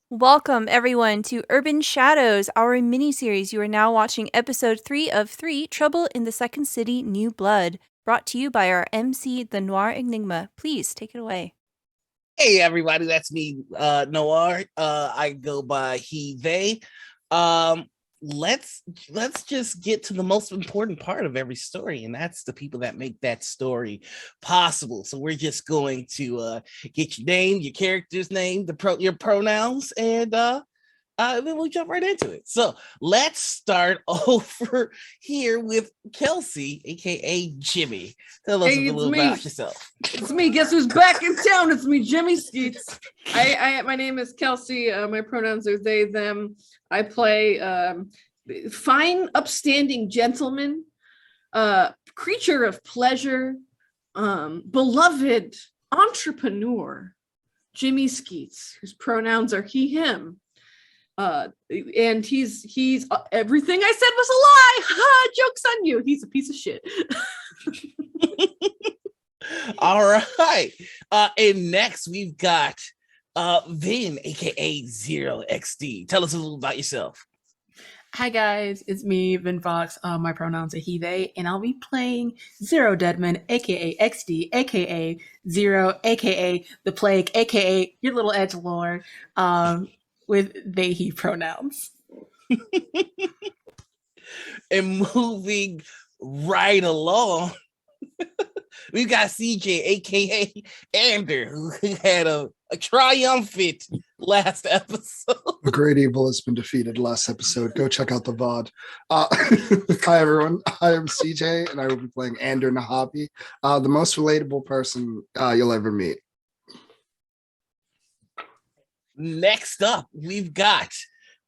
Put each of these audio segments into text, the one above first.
Welcome, everyone, to Urban Shadows, our mini-series. You are now watching episode 3 of 3, Trouble in the Second City, New Blood, brought to you by our MC, the Noir Enigma. Please take it away. Hey everybody, that's me, Noir. I go by he, they. Um, let's just get to the most important part of every story, and that's the people that make that story possible. So we're just going to get your name, your character's name, your pronouns, and then we'll jump right into it. So let's start over here with Kelsey, aka Jimmy. Tell us a Hey, it's little me. about yourself. It's me. Guess who's back in town? It's me, Jimmy Skeets. My name is Kelsey. My pronouns are they, them. I play fine, upstanding gentleman, creature of pleasure, beloved entrepreneur, Jimmy Skeets, whose pronouns are he, him. And he's everything I said was a lie. Ha! Joke's on you. He's a piece of shit. All right. And next we've got Vin, aka Zero XD. Tell us a little about yourself. Hi guys, it's me, Vin Fox. My pronouns are he, they, and I'll be playing Zero Deadman, aka XD, aka Zero, aka the Plague, aka your little edgelord, with they, he pronouns. And moving right along, we've got CJ, aka Ander, who had a triumphant last episode. The great evil has been defeated last episode. Go check out the VOD. Hi, everyone. I am CJ, and I will be playing Ander Nahabi, the most relatable person you'll ever meet. Next up, we got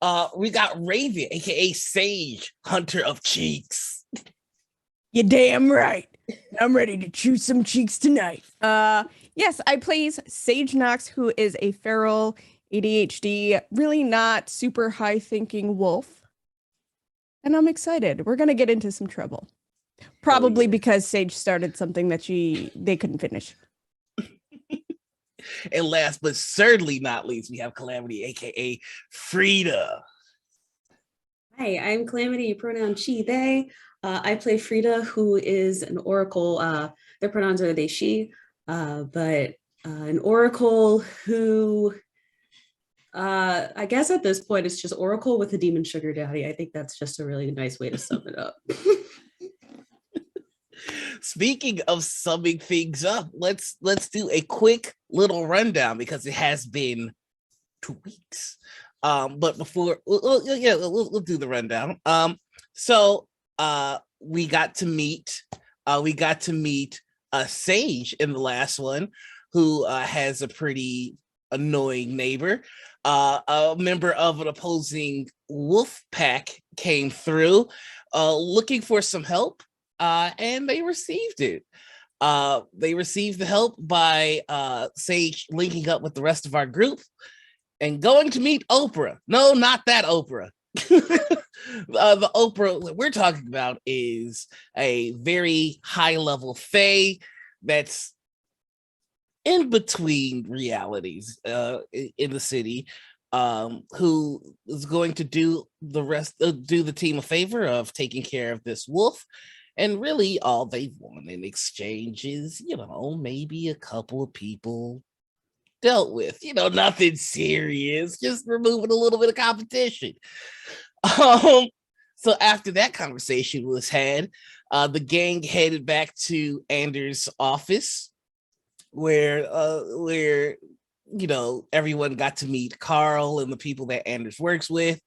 Raven, aka Sage, Hunter of Cheeks. You're damn right. I'm ready to chew some cheeks tonight. Yes, I play Sage Nox, who is a feral ADHD, really not super high-thinking wolf. And I'm excited. We're going to get into some trouble. Probably because Sage started something that they couldn't finish. And last but certainly not least, we have Calamity, aka Frida. Hi, I'm Calamity, pronoun she, they. I play Frida, who is an oracle. Their pronouns are they, she, but an oracle who, I guess at this point, it's just oracle with a demon sugar daddy. I think that's just a really nice way to sum it up. Speaking of summing things up, let's do a quick little rundown because it has been 2 weeks. But before, we'll do the rundown. So we got to meet Sage in the last one, who has a pretty annoying neighbor. A member of an opposing wolf pack came through looking for some help. And they received it. They received the help by Sage linking up with the rest of our group and going to meet Oprah. No, not that Oprah. The Oprah that we're talking about is a very high-level fae that's in between realities in the city, who is going to do the team a favor of taking care of this wolf. And really all they want in exchange is, maybe a couple of people dealt with, nothing serious, just removing a little bit of competition. So after that conversation was had, the gang headed back to Anders' office where everyone got to meet Carl and the people that Anders works with.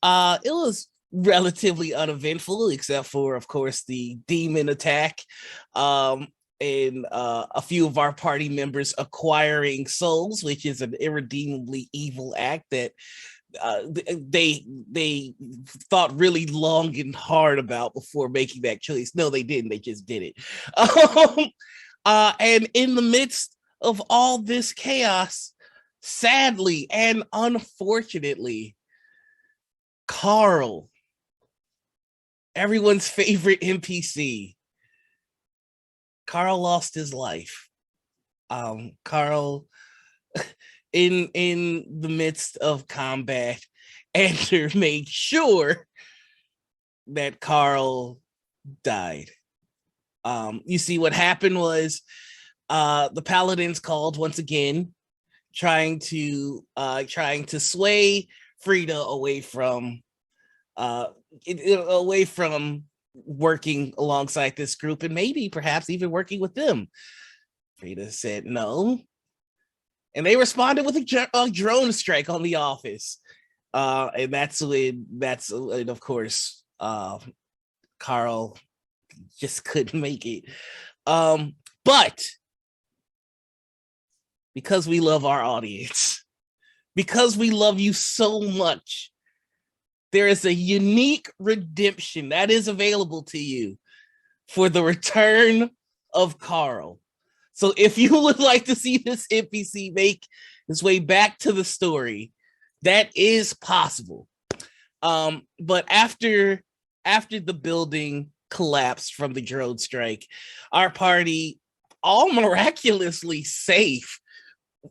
It was relatively uneventful, except for, of course, the demon attack, and a few of our party members acquiring souls, which is an irredeemably evil act that they thought really long and hard about before making that choice. No, they didn't. They just did it. And in the midst of all this chaos, sadly and unfortunately, Carl, everyone's favorite NPC, Carl lost his life. Carl in the midst of combat, Ander made sure that Carl died. You see, what happened was the paladins called once again, trying to sway Frida away from working alongside this group, and maybe perhaps even working with them. Frida said no, and they responded with a drone strike on the office. And that's when, of course, Carl just couldn't make it. But because we love our audience, because we love you so much, there is a unique redemption that is available to you for the return of Carl. So if you would like to see this NPC make his way back to the story, that is possible. But after the building collapsed from the drone strike, our party, all miraculously safe,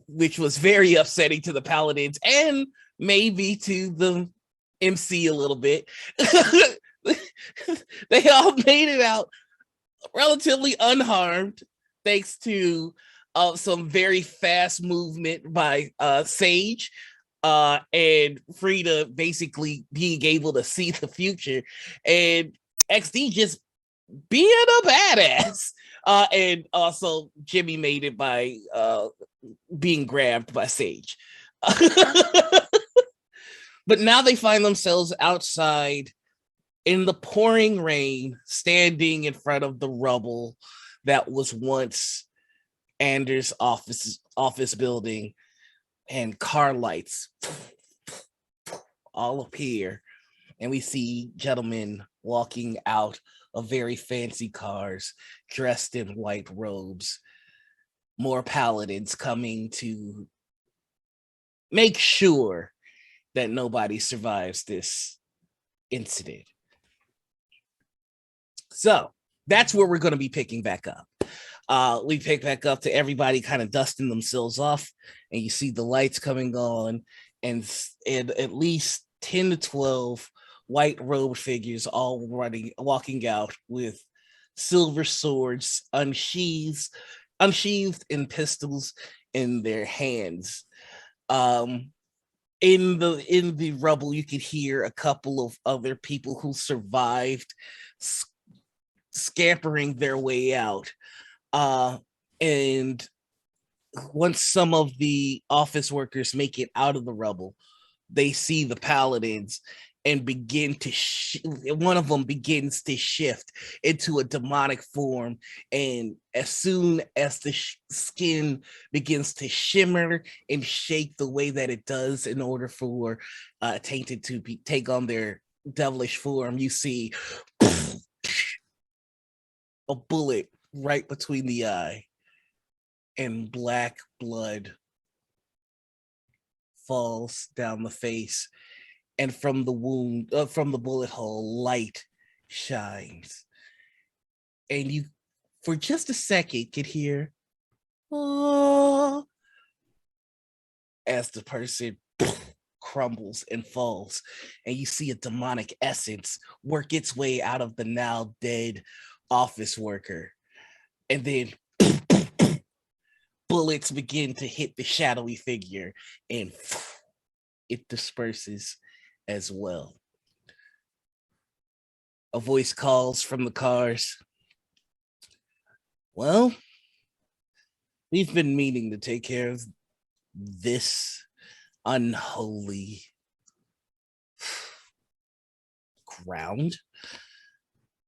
which was very upsetting to the paladins and maybe to the MC a little bit. They all made it out relatively unharmed, thanks to some very fast movement by Sage and Frida basically being able to see the future, and XD just being a badass. And also Jimmy made it by being grabbed by Sage. But now they find themselves outside in the pouring rain, standing in front of the rubble that was once Anders' office building, and car lights all appear, and we see gentlemen walking out of very fancy cars, dressed in white robes. More paladins coming to make sure that nobody survives this incident. So that's where we're going to be picking back up. We pick back up to everybody kind of dusting themselves off, and you see the lights coming on, and at least 10 to 12 white robed figures all walking out with silver swords unsheathed and pistols in their hands. In the rubble, you could hear a couple of other people who survived scampering their way out. And once some of the office workers make it out of the rubble, they see the paladins and begin to one of them begins to shift into a demonic form, and as soon as the skin begins to shimmer and shake the way that it does in order for Tainted to take on their devilish form, you see a bullet right between the eye, and black blood falls down the face, and from the wound, from the bullet hole, light shines, and you, for just a second, could hear, oh, as the person crumbles and falls, and you see a demonic essence work its way out of the now dead office worker, and then bullets begin to hit the shadowy figure, and it disperses as well. A voice calls from the cars, well, we've been meaning to take care of this unholy ground.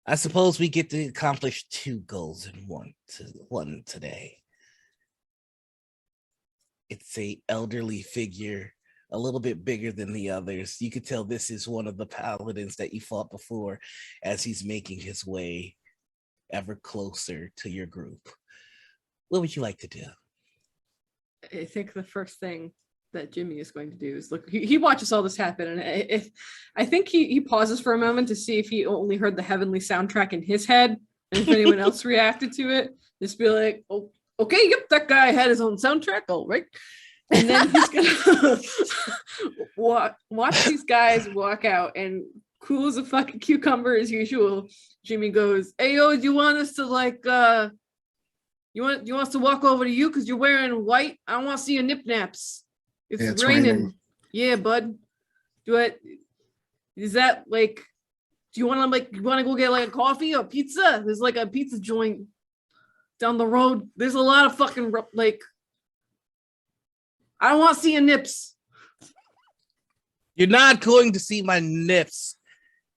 I suppose we get to accomplish two goals in one today. It's a elderly figure, a little bit bigger than the others. You could tell this is one of the paladins that you fought before, as he's making his way ever closer to your group. What would you like to do? I think the first thing that Jimmy is going to do is look. He watches all this happen, and I think he pauses for a moment to see if he only heard the heavenly soundtrack in his head, and if anyone else reacted to it. Just be like, oh, okay, yep, that guy had his own soundtrack, all right. And then he's gonna watch these guys walk out, and cool as a fucking cucumber as usual, Jimmy goes, "Hey yo, do you want us to like you want us to walk over to you because you're wearing white? I don't want to see your nip naps. It's raining. Yeah, bud. Is that like, do you want to go get like a coffee or pizza? There's like a pizza joint down the road. There's a lot of fucking like, I don't want to see your nips." You're not going to see my nips,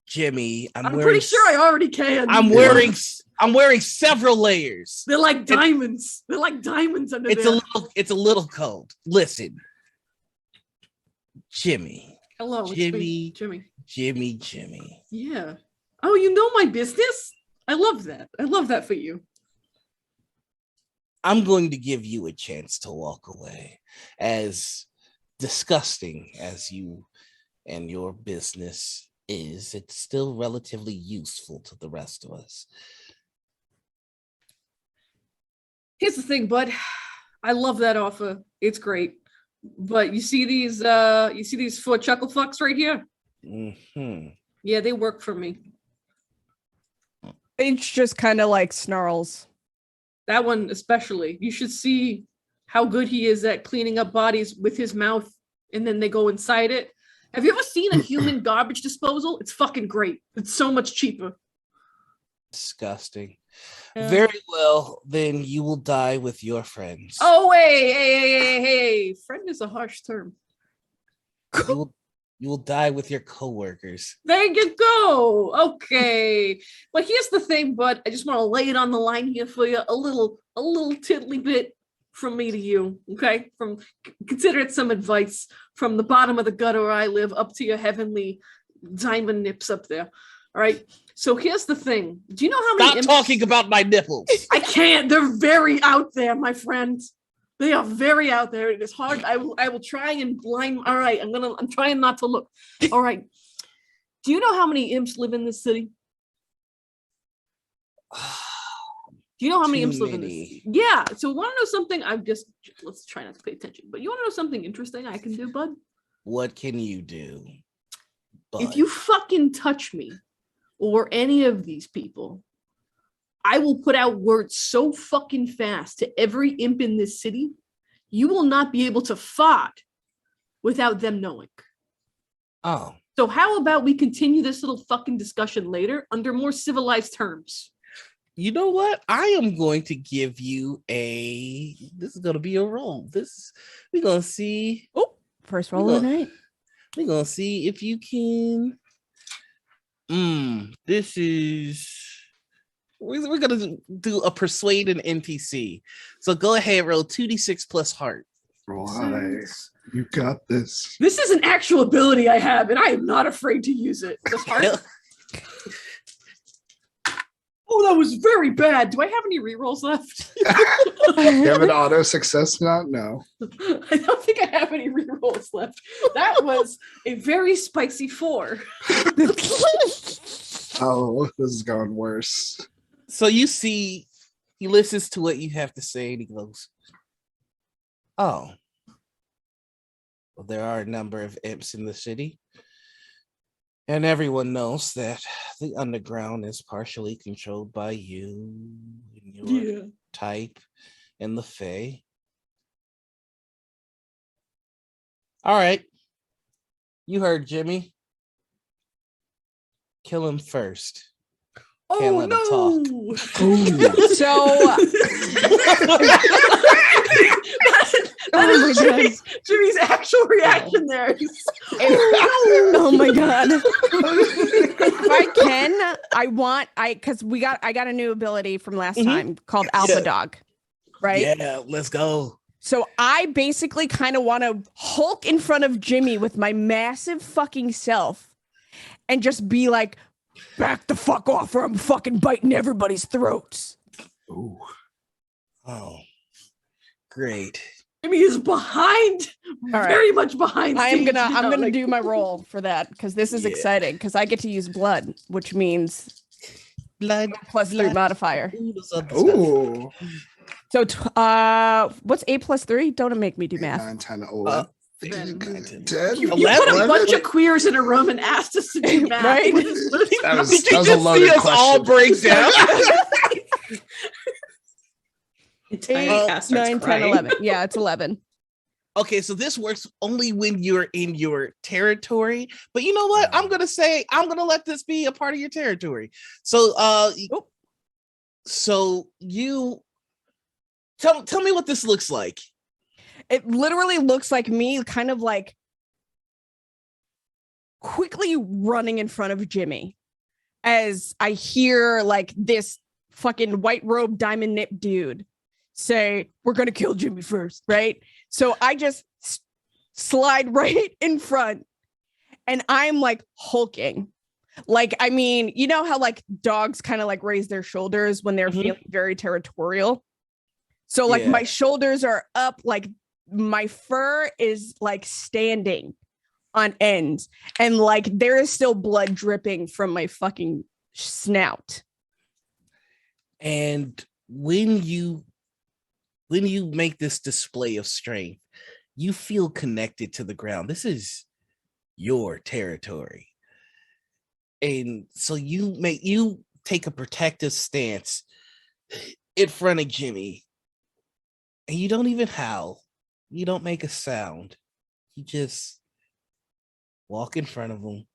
Jimmy. I'm pretty sure I already can. I'm wearing several layers. They're like diamonds. They're like diamonds under there. It's a little cold. Listen, Jimmy. Hello, Jimmy. Jimmy. Yeah. Oh, you know my business? I love that. I love that for you. I'm going to give you a chance to walk away. As disgusting as you and your business is, it's still relatively useful to the rest of us. Here's the thing, bud. I love that offer. It's great. But you see these 4 chuckle fucks right here? Mm-hmm. Yeah, they work for me. H just kind of like snarls. That one especially. You should see how good he is at cleaning up bodies with his mouth, and then they go inside it. Have you ever seen a human garbage disposal? It's fucking great. It's so much cheaper. Disgusting. Very well, then you will die with your friends. Oh, hey. Friend is a harsh term. You will die with your coworkers. There you go. Okay. But here's the thing, bud. I just want to lay it on the line here for you. A little tiddly bit from me to you. Okay? Consider it some advice from the bottom of the gutter where I live up to your heavenly diamond nips up there. All right. So here's the thing. Do you know how many? Stop talking about my nipples. I can't. They're very out there, my friend. They are very out there. It is hard. I will try and blind. All right. I'm trying not to look. All right. Do you know how many imps live in this city? Do you know how many imps live in this city? Yeah. So want to know something? Let's try not to pay attention. But you want to know something interesting I can do, bud? What can you do, bud? If you fucking touch me or any of these people, I will put out words so fucking fast to every imp in this city, you will not be able to fart without them knowing. Oh. So how about we continue this little fucking discussion later under more civilized terms? You know what? I am going to give you this is going to be a roll. We're going to see. Oh, first roll of the night. We're going to see if you can. This is. We're going to do a persuade an NPC. So go ahead, roll 2d6 plus heart. Why? You got this. This is an actual ability I have, and I am not afraid to use it. The heart. Oh, that was very bad. Do I have any rerolls left? You have an auto success now? No. I don't think I have any rerolls left. That was a very spicy 4. Oh, this is going worse. So you see, he listens to what you have to say, and he goes, "Oh, well, there are a number of imps in the city. And everyone knows that the underground is partially controlled by you and your type and the Fae. All right. You heard Jimmy. Kill him first. Can't let him talk. Jimmy's actual reaction there. Oh my god. If I can, I got a new ability from last time called Alpha Dog. Right? Yeah, let's go. So I basically kind of want to Hulk in front of Jimmy with my massive fucking self and just be like, back the fuck off or I'm fucking biting everybody's throats. Ooh. Oh, great. Jimmy is behind, very much behind. I'm gonna do my roll for that because this is exciting because I get to use blood, which means blood plus 3 modifier. Ooh. So, what's 8 plus 3? Don't make me do 8, math. 9, 10, 11. Then- 10, You 11? put a bunch of queers in a room and asked us to do math. Right? What is That was, Did that you was a just see loaded us all question. break down? Entire 8, cast starts 9, 10, crying. 11. Yeah, it's 11. Okay, so this works only when you're in your territory. But you know what? I'm gonna let this be a part of your territory. So so you tell me what this looks like. It literally looks like me kind of like quickly running in front of Jimmy as I hear like this fucking white robe diamond nip dude say, "We're gonna kill Jimmy first," right? So I just slide right in front and I'm like hulking. Like, I mean, you know how like dogs kind of like raise their shoulders when they're feeling very territorial? So like my shoulders are up, like my fur is like standing on end, and like there is still blood dripping from my fucking snout. And when you make this display of strength, you feel connected to the ground. This is your territory. And so you take a protective stance in front of Jimmy. And you don't even howl. You don't make a sound. You just walk in front of them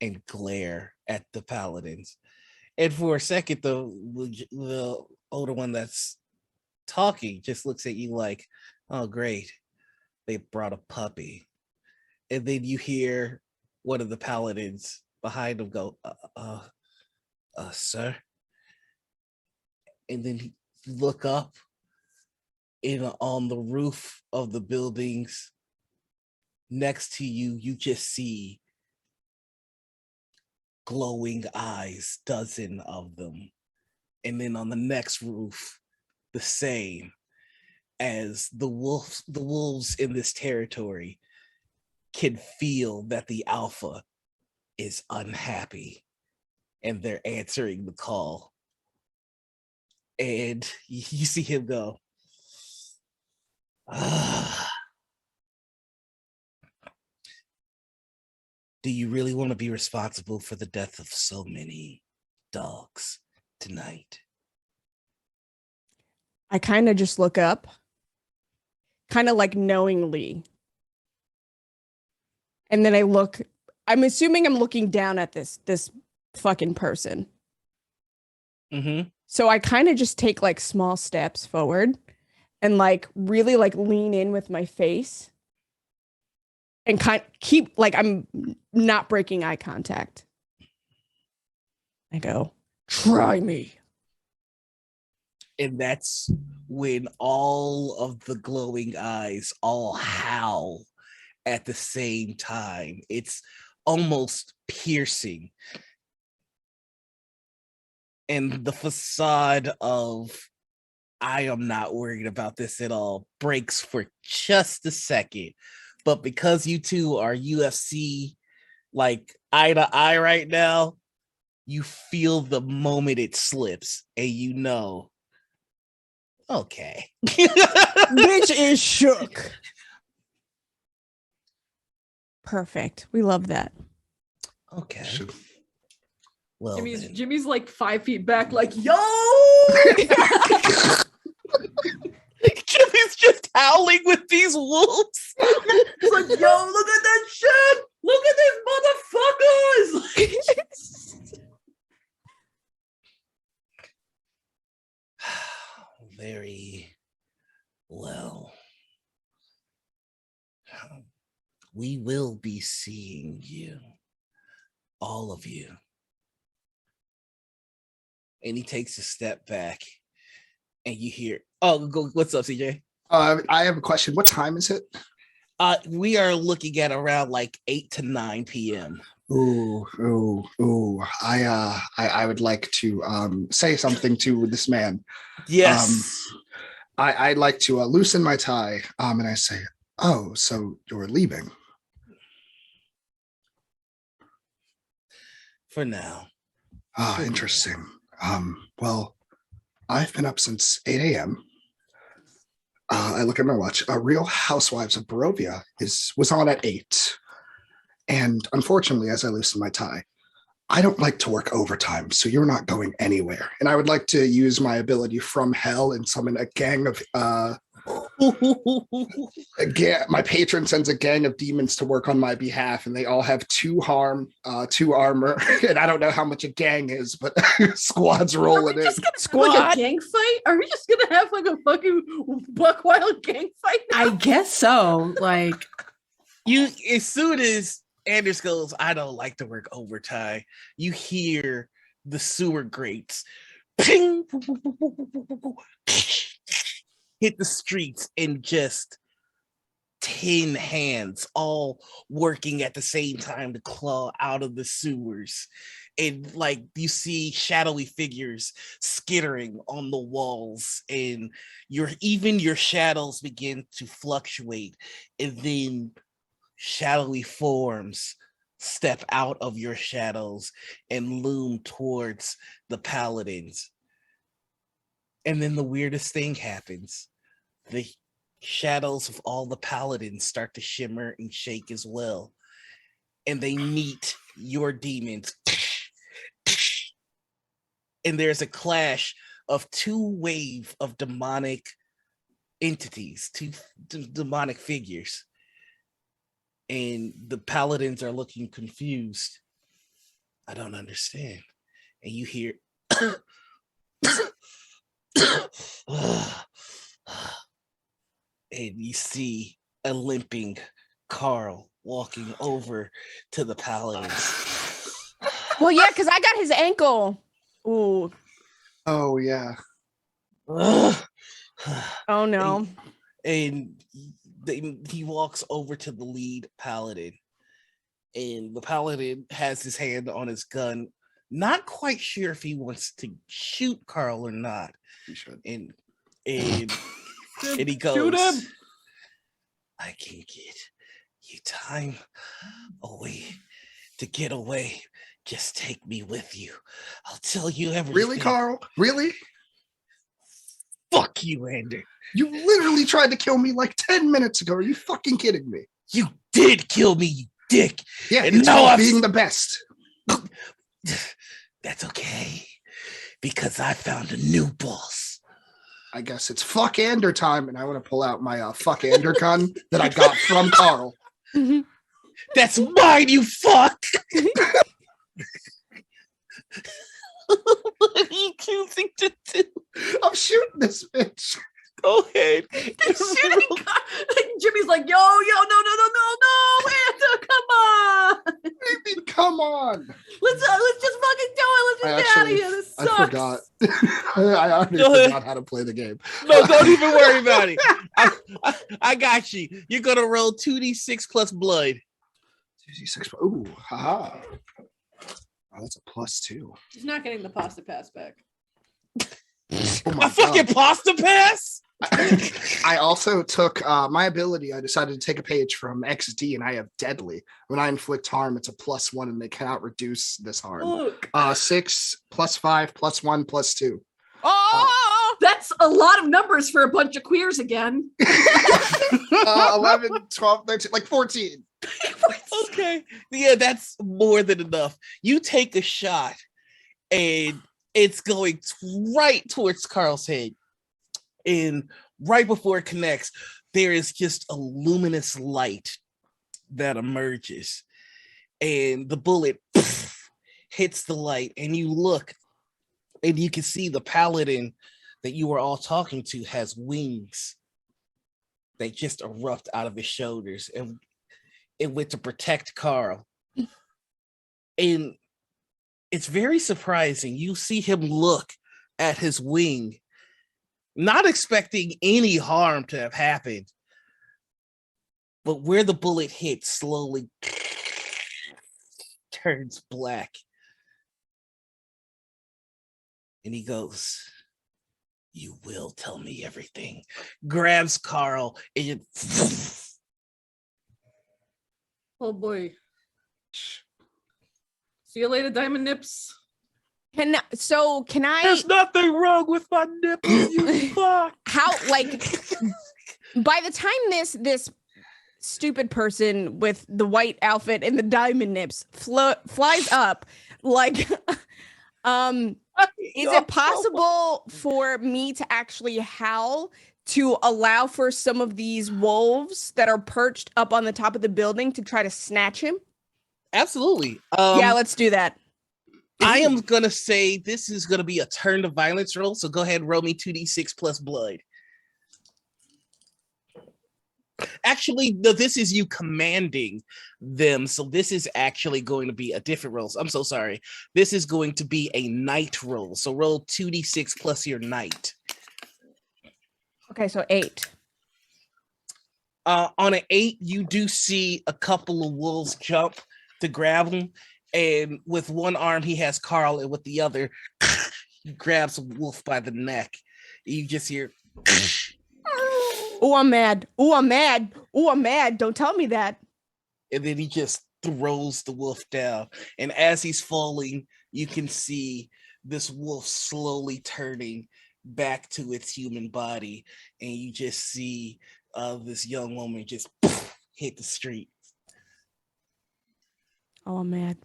and glare at the paladins. And for a second, the older one that's talking just looks at you like, "Oh, great. They brought a puppy." And then you hear one of the paladins behind him go, sir. And then you look up on the roof of the buildings next to you, you just see glowing eyes, dozen of them. And then on the next roof, the same, as the wolves in this territory can feel that the alpha is unhappy and they're answering the call. And you see him go, "Do you really want to be responsible for the death of so many dogs tonight?" I kind of just look up, kind of like knowingly. And then I'm assuming I'm looking down at this fucking person. Mm-hmm. So I kind of just take like small steps forward and like really like lean in with my face and keep like I'm not breaking eye contact. I go, "Try me." And that's when all of the glowing eyes all howl at the same time. It's almost piercing. And the facade of "I am not worried about this at all" breaks for just a second. But because you two are UFC like eye to eye right now, you feel the moment it slips and you know, okay. Bitch is shook. Perfect. We love that. Okay. Should- Well, then. Jimmy's like 5 feet back, like, yo! Jimmy's just howling with these wolves. He's like, yo, look at that shit! Look at these motherfuckers! Very well. We will be seeing you, all of you. And he takes a step back, and you hear, what's up, CJ? I have a question. What time is it? We are looking at around like 8 to 9 p.m. Ooh. I would like to say something to this man. Yes. I'd like to loosen my tie. And I say, "Oh, so you're leaving?" For now. Interesting. Well, I've been up since 8 a.m. I look at my watch. Real Housewives of Barovia was on at 8. And unfortunately, as I loosen my tie, I don't like to work overtime, so you're not going anywhere. And I would like to use my ability from hell and summon a gang of my patron sends a gang of demons to work on my behalf, and they all have 2 harm, 2 armor, and I don't know how much a gang is, but squads rolling in. Squad? Like a gang fight? Are we just gonna have like a fucking buck wild gang fight now? I guess so. Like you, as soon as Anders goes, I don't like to work overtime, you hear the sewer grates ping, hit the streets, and just 10 hands all working at the same time to claw out of the sewers. And like you see shadowy figures skittering on the walls, and your shadows begin to fluctuate, and then shadowy forms step out of your shadows and loom towards the paladins. And then the weirdest thing happens. The shadows of all the paladins start to shimmer and shake as well. And they meet your demons. And there's a clash of 2 waves of demonic entities, 2 demonic figures. And the paladins are looking confused. I don't understand. And you hear and you see a limping Carl walking over to the paladins. Well, yeah, because I got his ankle. Ooh. Oh, yeah. Oh, no. And he walks over to the lead paladin, and the paladin has his hand on his gun, not quite sure if he wants to shoot Carl or not. He should. And he goes, Shoot him. I can get you time away to get away. Just take me with you. I'll tell you everything. Really, Carl? Really? Fuck you, Ander. You literally tried to kill me like 10 minutes ago. Are you fucking kidding me? You did kill me, you dick. Yeah, and it's now called I'm being the best. That's okay, because I found a new boss. I guess it's fuck Ander time, and I want to pull out my fuck Ander gun that I got from Carl. That's mine, you fuck. What are you choosing to do? I'm shooting this bitch. Go ahead. Jimmy's like, yo, no, Ander, come on. What do you mean, come on? Let's just fucking do it. Let's just get out of here. This sucks. I forgot. I already forgot how to play the game. No, don't even worry about it. I got you. You're gonna roll 2d6 plus blood. 2d6. Ooh, haha. Oh, that's a +2. He's not getting the pasta pass back. Oh my A fucking God. pasta pass? I also took my ability. I decided to take a page from XD, and I have Deadly. When I inflict harm, it's a +1, and they cannot reduce this harm. Look, 6 +5 +1 +2. Oh! that's a lot of numbers for a bunch of queers again. 11, 12, 13, like 14. Okay. Yeah, that's more than enough. You take a shot, and it's going right towards Carl's head. And right before it connects, there is just a luminous light that emerges. And the bullet hits the light, and you look, and you can see the paladin that you were all talking to has wings that just erupt out of his shoulders, and it went to protect Carl. And it's very surprising. You see him look at his wing, not expecting any harm to have happened, but where the bullet hit slowly turns black. And he goes, "You will tell me everything." Grabs Carl and Oh boy. See you later, Diamond Nips. Can I? There's nothing wrong with my nipples, you fuck. How like by the time this stupid person with the white outfit and the diamond nips flies up, like is it possible for me to actually howl to allow for some of these wolves that are perched up on the top of the building to try to snatch him? Absolutely. Yeah, let's do that. I am gonna say this is gonna be a turn to violence roll. So go ahead and roll me 2d6 plus blood. Actually, no, this is you commanding them. So this is actually going to be a different roll. I'm so sorry. This is going to be a night roll. So roll 2d6 plus your night. Okay, so 8. On an 8, you do see a couple of wolves jump to grab him. And with one arm, he has Carl, and with the other, he grabs a wolf by the neck. You just hear, Oh, I'm mad. Oh, I'm mad. Oh, I'm mad. Don't tell me that. and then he just throws the wolf down. And as he's falling, you can see this wolf slowly turning back to its human body. And you just see this young woman just hit the street. Oh, I'm mad.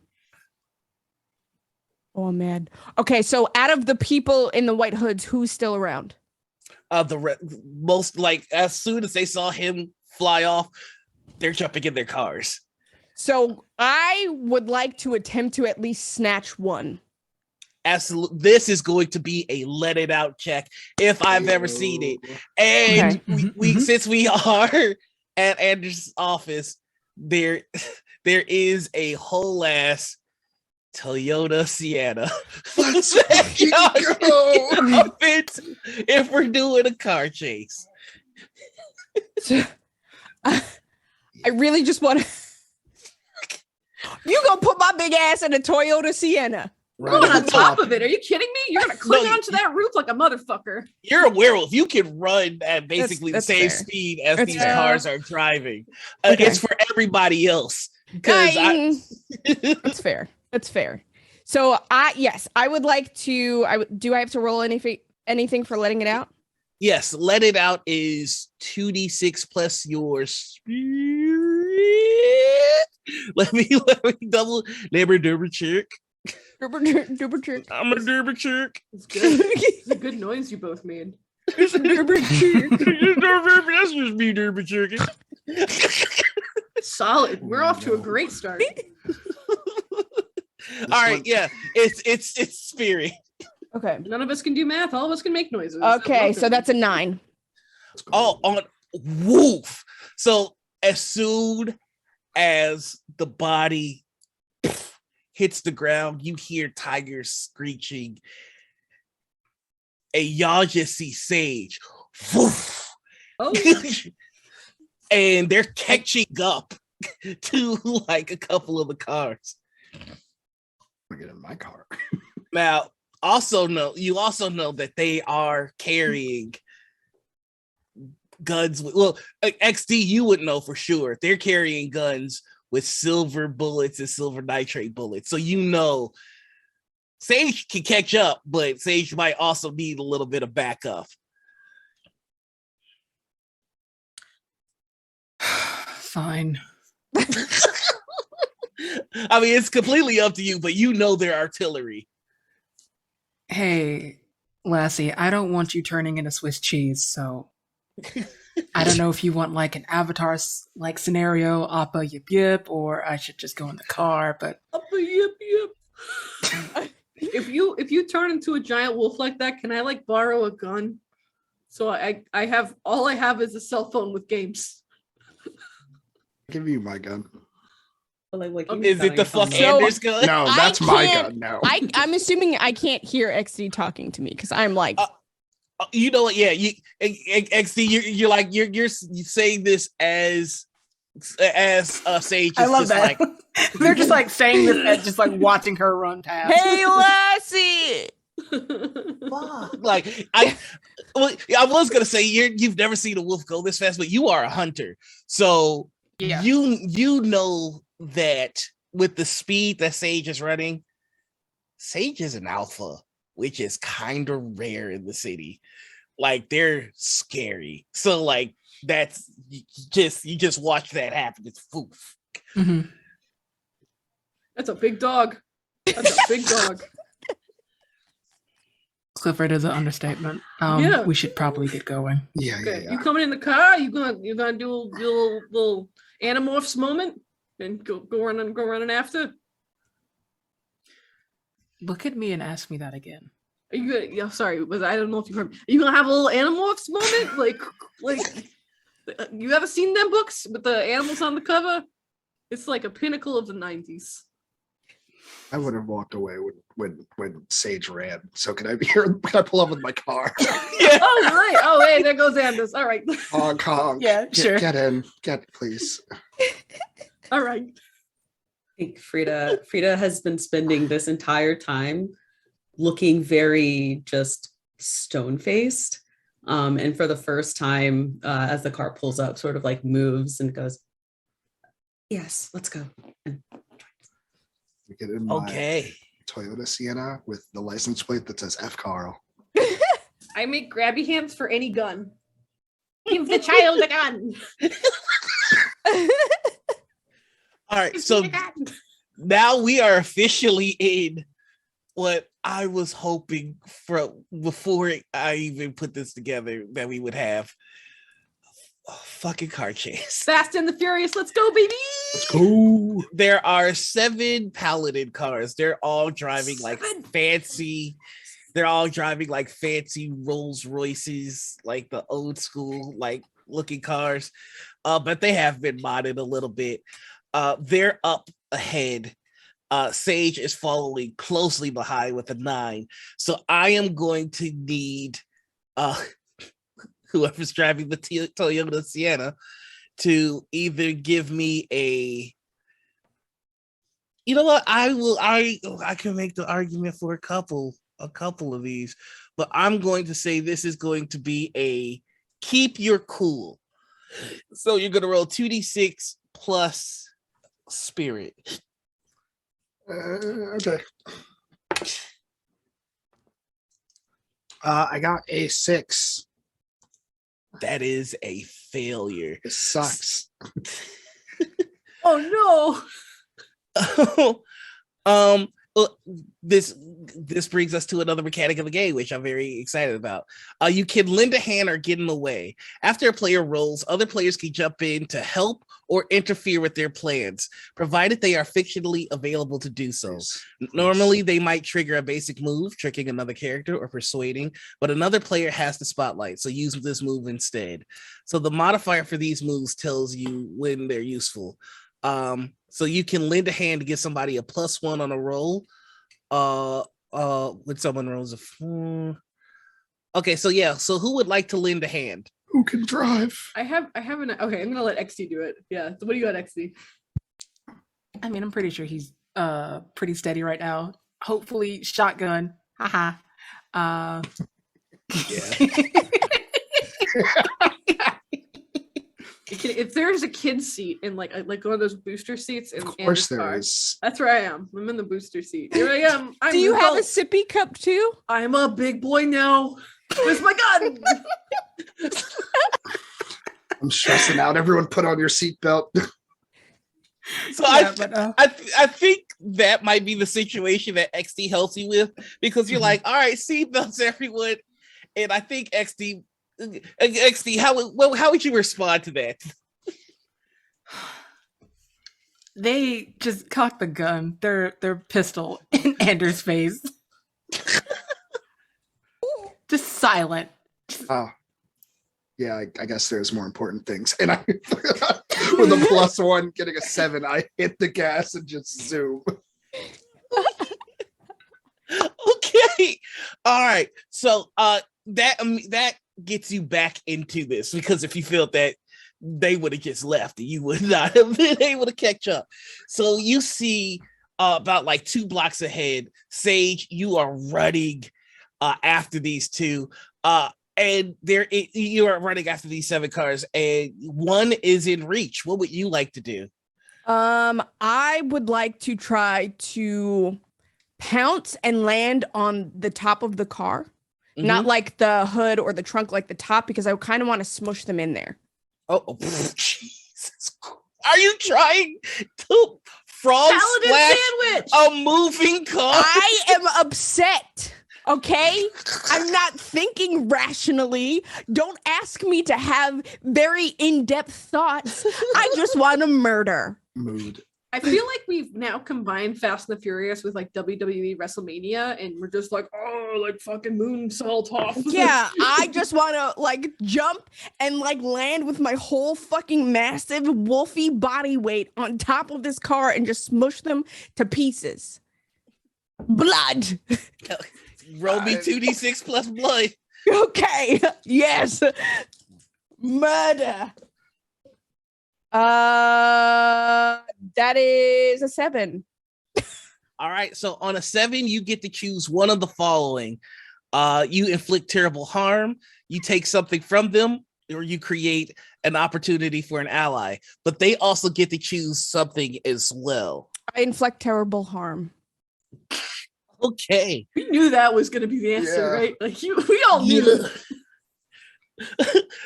Oh, I'm mad. Okay, so out of the people in the white hoods, who's still around? Most, like, as soon as they saw him fly off, they're jumping in their cars. So I would like to attempt to at least snatch one. Absolutely, this is going to be a let it out check if I've ever seen it. And we since we are at Andrew's office, there is a whole ass Toyota Sienna. Let's fucking go. If we're doing a car chase. So, I really just want to. You gonna put my big ass in a Toyota Sienna? Right on top of it. Are you kidding me? You're gonna cling onto that roof like a motherfucker. You're a werewolf. You can run at basically That's the same fair. speed as That's these fair. cars are driving. Okay. It's for everybody else. Because That's fair. That's fair. So I would like to. Do I have to roll anything for letting it out? yes, let it out is 2d6 plus your spirit. Let me double double check. I'm a double check. It's good. It's a good noise you both made. That's just me double checking. Solid. We're off to a great start. All right, yeah, it's spirit. Okay. None of us can do math. All of us can make noises. Okay, so that's a 9. Oh, on woof. So as soon as the body hits the ground, you hear tigers screeching, and y'all just see Sage. Woof. Oh, And they're catching up to like a couple of the cars. I'm gonna get in my car. Now, you also know that they are carrying guns. Well, XD, you would know for sure. They're carrying guns with silver bullets and silver nitrate bullets. So you know Sage can catch up, but Sage might also need a little bit of backup. Fine. I mean, it's completely up to you, but you know their artillery. Hey, Lassie, I don't want you turning into Swiss cheese, so I don't know if you want like an Avatar like scenario, Appa yip yip, or I should just go in the car, but Appa yip yip. If you turn into a giant wolf like that, can I like borrow a gun? So I have all I have is a cell phone with games. Give you my gun. Is it the fuck Anders gun? No, that's my gun. No. I'm assuming I can't hear XD talking to me because I'm like, you know what? Yeah, you XD, you're like you're saying this as Sage. I love just that. Like, they're just like saying this as just like watching her run past. "Hey, Lassie." like I was gonna say you've never seen a wolf go this fast, but you are a hunter, so Yeah. you know that with the speed that Sage is running, Sage is an alpha, which is kind of rare in the city. Like they're scary. So like that's you just watch that happen. It's poof. Mhm. That's a big dog. That's a big dog. Clifford is an understatement. Yeah. We should probably get going. Yeah, Okay, you coming in the car? You gonna do a little Animorphs moment and go running after? Look at me and ask me that again. Are you gonna? Yeah, sorry, but I don't know if you heard me. Are you gonna have a little Animorphs moment? like you ever seen them books with the animals on the cover? It's like a pinnacle of the 90s. I would have walked away when Sage ran. So can I be here? Can I pull up with my car? Yeah. Oh right. Oh hey, there goes Anders. All right. Honk, honk. Yeah, sure. Get in. Get, please. All right. I think Frida has been spending this entire time looking very just stone-faced. And for the first time, as the car pulls up, sort of like moves and goes, yes, let's go. We get in my Okay. Toyota Sienna with the license plate that says F. Carl. I make grabby hands for any gun. Give the child a gun. All right, so now we are officially in what I was hoping for before I even put this together that we would have a fucking car chase. Fast and the Furious. Let's go, baby. Let's go. There are 7 paladin cars. They're all driving like 7. fancy. They're all driving like fancy Rolls Royces, like the old school like looking cars. But they have been modded a little bit. They're up ahead. Sage is following closely behind with a 9. So I am going to need whoever's driving the Toyota Sienna to either give me a, you know what, I can make the argument for a couple of these, but I'm going to say this is going to be a keep your cool. So you're going to roll 2d6 plus spirit. Okay. I got a 6. That is a failure. It sucks. Oh Well, this brings us to another mechanic of the game, which I'm very excited about. You can lend a hand or get in the way. After a player rolls, other players can jump in to help or interfere with their plans, provided they are fictionally available to do so. Normally, they might trigger a basic move, tricking another character or persuading, but another player has the spotlight, so use this move instead. So the modifier for these moves tells you when they're useful. So you can lend a hand to give somebody a +1 on a roll. When someone rolls a 4. Okay, so yeah, so who would like to lend a hand? Who can drive? I have an okay, I'm gonna let XD do it. Yeah. So what do you got, XD? I mean, I'm pretty sure he's pretty steady right now. Hopefully, shotgun. Haha. If there's a kid's seat in like one of those booster seats in Of course there car, is. that's where I am. I'm in the booster seat. Here I am. I'm Do you an have a adult. sippy cup too? I'm a big boy now. Where's my gun? I'm stressing out. Everyone put on your seatbelt. So Yeah, but, I think that might be the situation that XD helps you with, because you're like, all right, seatbelts, everyone. And I think XD, how would you respond to that? they just cocked the gun, their pistol in Anders' face. Just silent. Oh, yeah, I guess there's more important things. And I, with a +1, getting a 7, I hit the gas and just zoom. Okay, all right. So that gets you back into this, because if you felt that they would have just left, you would not have been able to catch up. So you see about like 2 blocks ahead, Sage, you are running after these 2. And you are running after these 7 cars, and 1 is in reach. What would you like to do? I would like to try to pounce and land on the top of the car. Mm-hmm. Not like the hood or the trunk, like the top, because I kind of want to smush them in there. Oh, Jesus. Are you trying to frog Paladin splash sandwich. a moving car? I am upset. Okay? I'm not thinking rationally. Don't ask me to have very in-depth thoughts. I just want to murder. Mood. I feel like we've now combined Fast and the Furious with like WWE WrestleMania, and we're just like, oh, like fucking moonsault off. Yeah, I just want to like jump and like land with my whole fucking massive wolfy body weight on top of this car and just smush them to pieces. Blood. Roll me 2d6 plus blood. Okay. Yes. Murder. That is a 7. All right. So on a 7, you get to choose one of the following. You inflict terrible harm, you take something from them, or you create an opportunity for an ally. But they also get to choose something as well. I inflict terrible harm. Okay. We knew that was going to be the answer, Yeah. right? Like we all knew.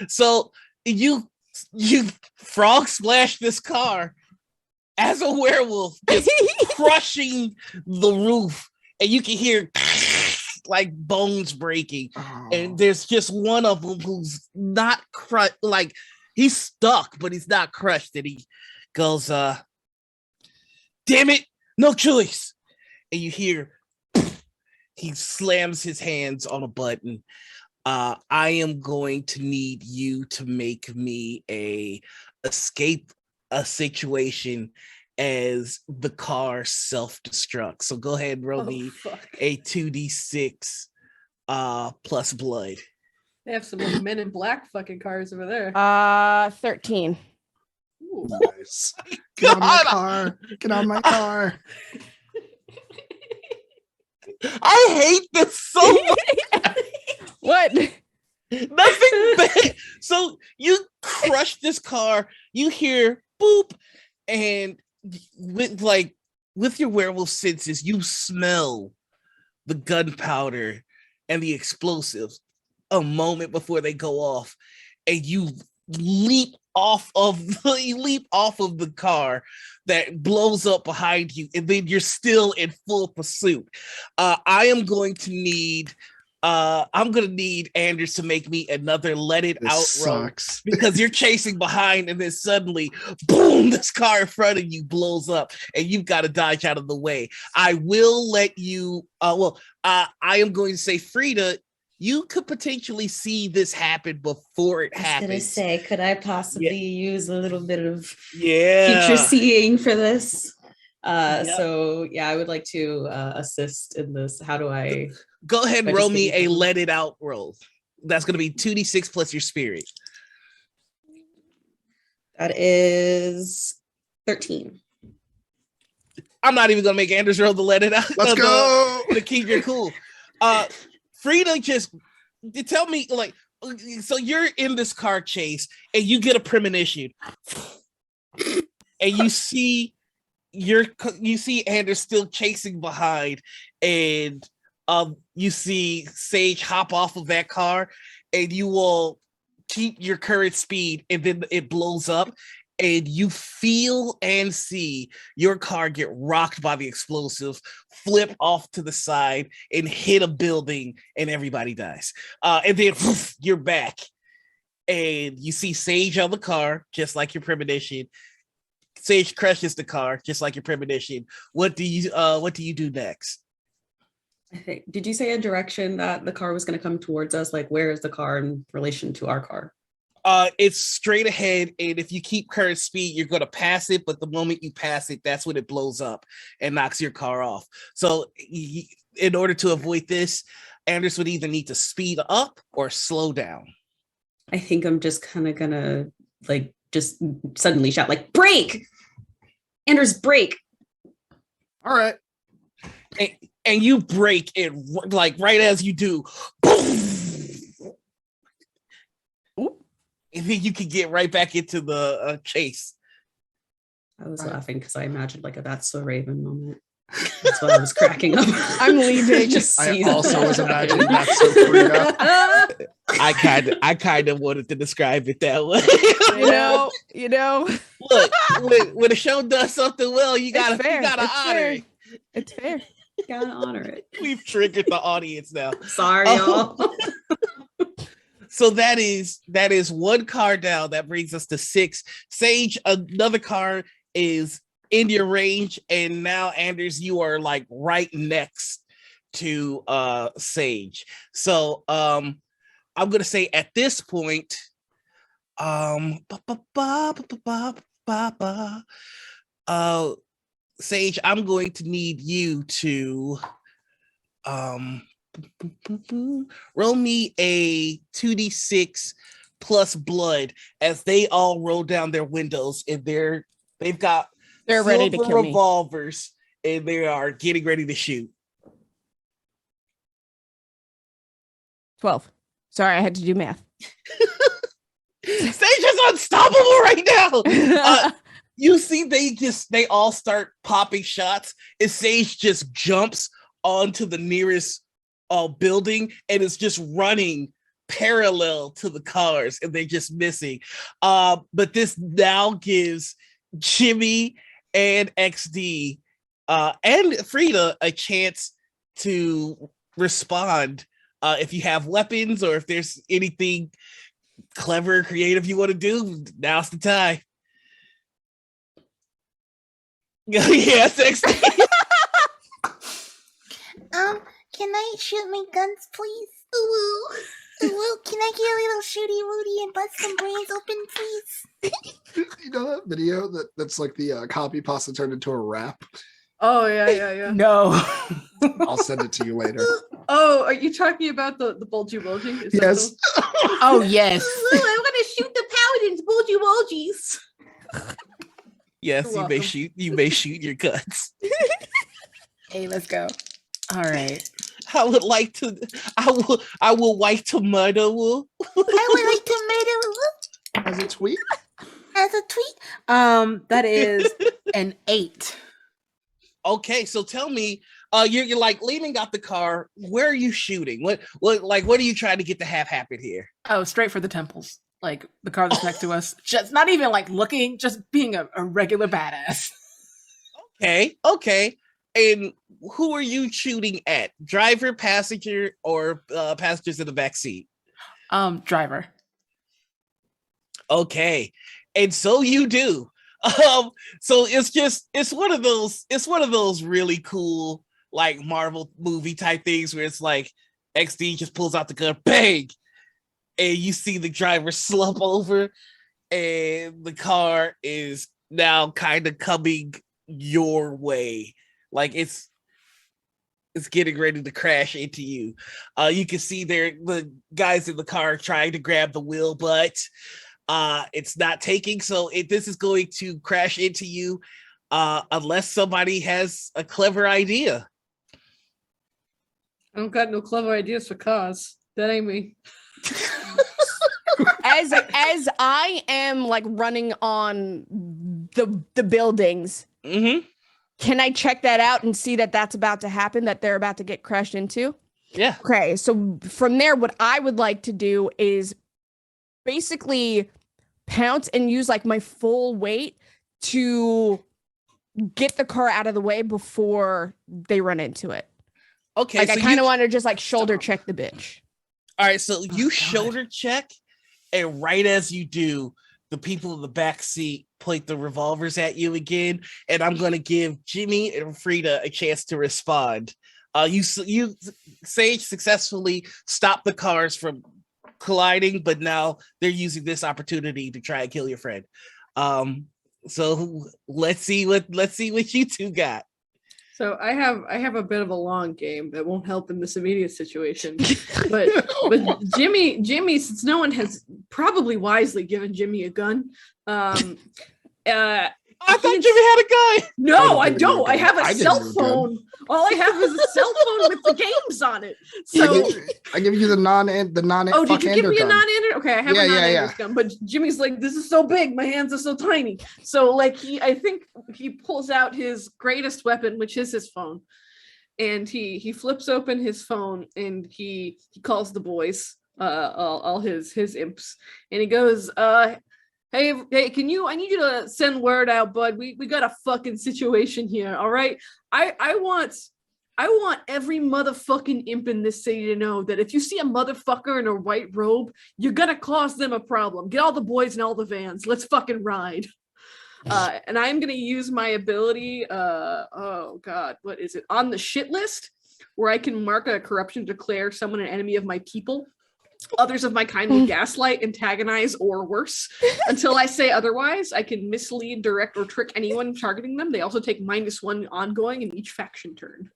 So you frog splash this car as a werewolf, just crushing the roof, and you can hear like bones breaking. Oh. And there's just one of them who's not crushed, like he's stuck, but he's not crushed. And he goes, damn it, no choice. And you hear he slams his hands on a button. I am going to need you to make me escape a situation as the car self-destructs. So go ahead and roll me a 2d6 plus blood. They have some like Men in Black fucking cars over there. 13. Ooh. Nice. Get on my car. Get on my car. I hate this so much. What? Nothing bad. So you crush this car, you hear boop, and with your werewolf senses, you smell the gunpowder and the explosives a moment before they go off, and you leap off of the car that blows up behind you, and then you're still in full pursuit. I'm going to need Anders to make me another let it This out roll, sucks. because you're chasing behind, and then suddenly, boom, this car in front of you blows up, and you've got to dodge out of the way. I will let you. I am going to say, Frida, you could potentially see this happen before it I was gonna happens. say, could I possibly use a little bit of Yeah. future seeing for this? Yep. So yeah, I would like to assist in this. How do I? Go ahead and I just roll me give you a one? let it out roll. That's going to be 2d6 plus your spirit. That is 13. I'm not even going to make Anders roll the let it out. Let's go. To keep your cool. Frida, just tell me, like, so you're in this car chase and you get a premonition, and you see Anders still chasing behind, and you see Sage hop off of that car, and you will keep your current speed, and then it blows up, and you feel and see your car get rocked by the explosive, flip off to the side, and hit a building, and everybody dies. And then you're back, and you see Sage on the car, just like your premonition. Sage crushes the car, just like your premonition. What do you do next? I think. Did you say a direction that the car was going to come towards us? Like, where is the car in relation to our car? It's straight ahead, and if you keep current speed, you're going to pass it, but the moment you pass it, that's when it blows up and knocks your car off. So in order to avoid this, Anders would either need to speed up or slow down. I think I'm just kind of gonna like just suddenly shout like, "Break! Anders, break!" All right. And you break it, like right as you do, boom! And then you can get right back into the chase. I was laughing because I imagined like a "That's so Raven" moment. That's why I was cracking up. I'm leaving. Just I see also that. was imagining that so Frida. I kind of wanted to describe it that way. You know. Look, when a show does something well, you gotta honor it. It's fair. Gotta honor it. We've triggered the audience now. Sorry, Oh. y'all. So that is one card down. That brings us to 6. Sage, another card is in your range, and now Anders, you are like right next to Sage. So I'm gonna say at this point, Sage, I'm going to need you to roll me a 2d6 plus blood as they all roll down their windows, and they've got They're ready to silver kill me. revolvers, and they are getting ready to shoot. 12. Sorry, I had to do math. Sage is unstoppable right now. You see, they all start popping shots, and Sage just jumps onto the nearest building and is just running parallel to the cars, and they're just missing. But this now gives Jimmy and XD and Frida a chance to respond if you have weapons or if there's anything clever, creative you want to do. Now's the time. Yes, XD. Can I shoot my guns, please? Ooh. Ooh, can I get a little shooty woody and bust some brains open, please? You know that video that's like the copy pasta turned into a rap? Oh yeah. No. I'll send it to you later. Oh, are you talking about the bulgy bulgy? Is that Yes. Oh, yes. Ooh, I want to shoot the paladins, bulgy bulgies. Yes, You're welcome. you may shoot your guns. Hey, let's go. All right. I will like to murder Will. I would like to murder As a tweet? as a tweet. That is an 8. Okay, so tell me, you're like leaning out the car. Where are you shooting? What are you trying to get to have happen here? Oh, straight for the temples. Like the car that's next to us. Just not even like looking, just being a regular badass. Okay. And who are you shooting at? Driver, passenger, or passengers in the back seat? Driver. Okay, and so you do. So it's one of those really cool like Marvel movie type things where it's like XD just pulls out the gun, bang, and you see the driver slump over, and the car is now kind of coming your way, like it's getting ready to crash into you. You can see the guys in the car trying to grab the wheel, but it's not taking. So this is going to crash into you unless somebody has a clever idea. I don't got no clever ideas for cars. That ain't me. As I am like running on the buildings, can I check that out and see that that's about to happen, that they're about to get crashed into? Yeah. Okay, so from there, what I would like to do is basically pounce and use like my full weight to get the car out of the way before they run into it. Okay. Like so I kind of want to just like shoulder check the bitch. All right. So you shoulder check, and right as you do, the people in the back seat point the revolvers at you again, and I'm going to give Jimmy and Frida a chance to respond. You Sage successfully stopped the cars from colliding, but now they're using this opportunity to try and kill your friend. So let's see what you two got. So I have a bit of a long game that won't help in this immediate situation. But Jimmy, since no one has probably wisely given Jimmy a gun, I thought Jimmy had a gun. No, I didn't give you a don't. I gun. have a I didn't cell give you a gun. phone. All I have is a cell phone with the games on it. So, I give you the non. oh, did you give me a gun. non-ender? Okay, I have a non-ender gun, but Jimmy's like, this is so big, my hands are so tiny. So, like, I think he pulls out his greatest weapon, which is his phone, and he flips open his phone and he calls the boys, all his imps, and he goes, Hey, I need you to send word out, bud. We got a fucking situation here, all right? I want every motherfucking imp in this city to know that if you see a motherfucker in a white robe, you're gonna cause them a problem. Get all the boys in all the vans. Let's fucking ride. And I'm gonna use my ability, oh god, what is it? On the shit list, where I can mark a corruption, declare someone an enemy of my people. Others of my kind will gaslight, antagonize, or worse. Until I say otherwise, I can mislead, direct, or trick anyone targeting them. They also take -1 ongoing in each faction turn.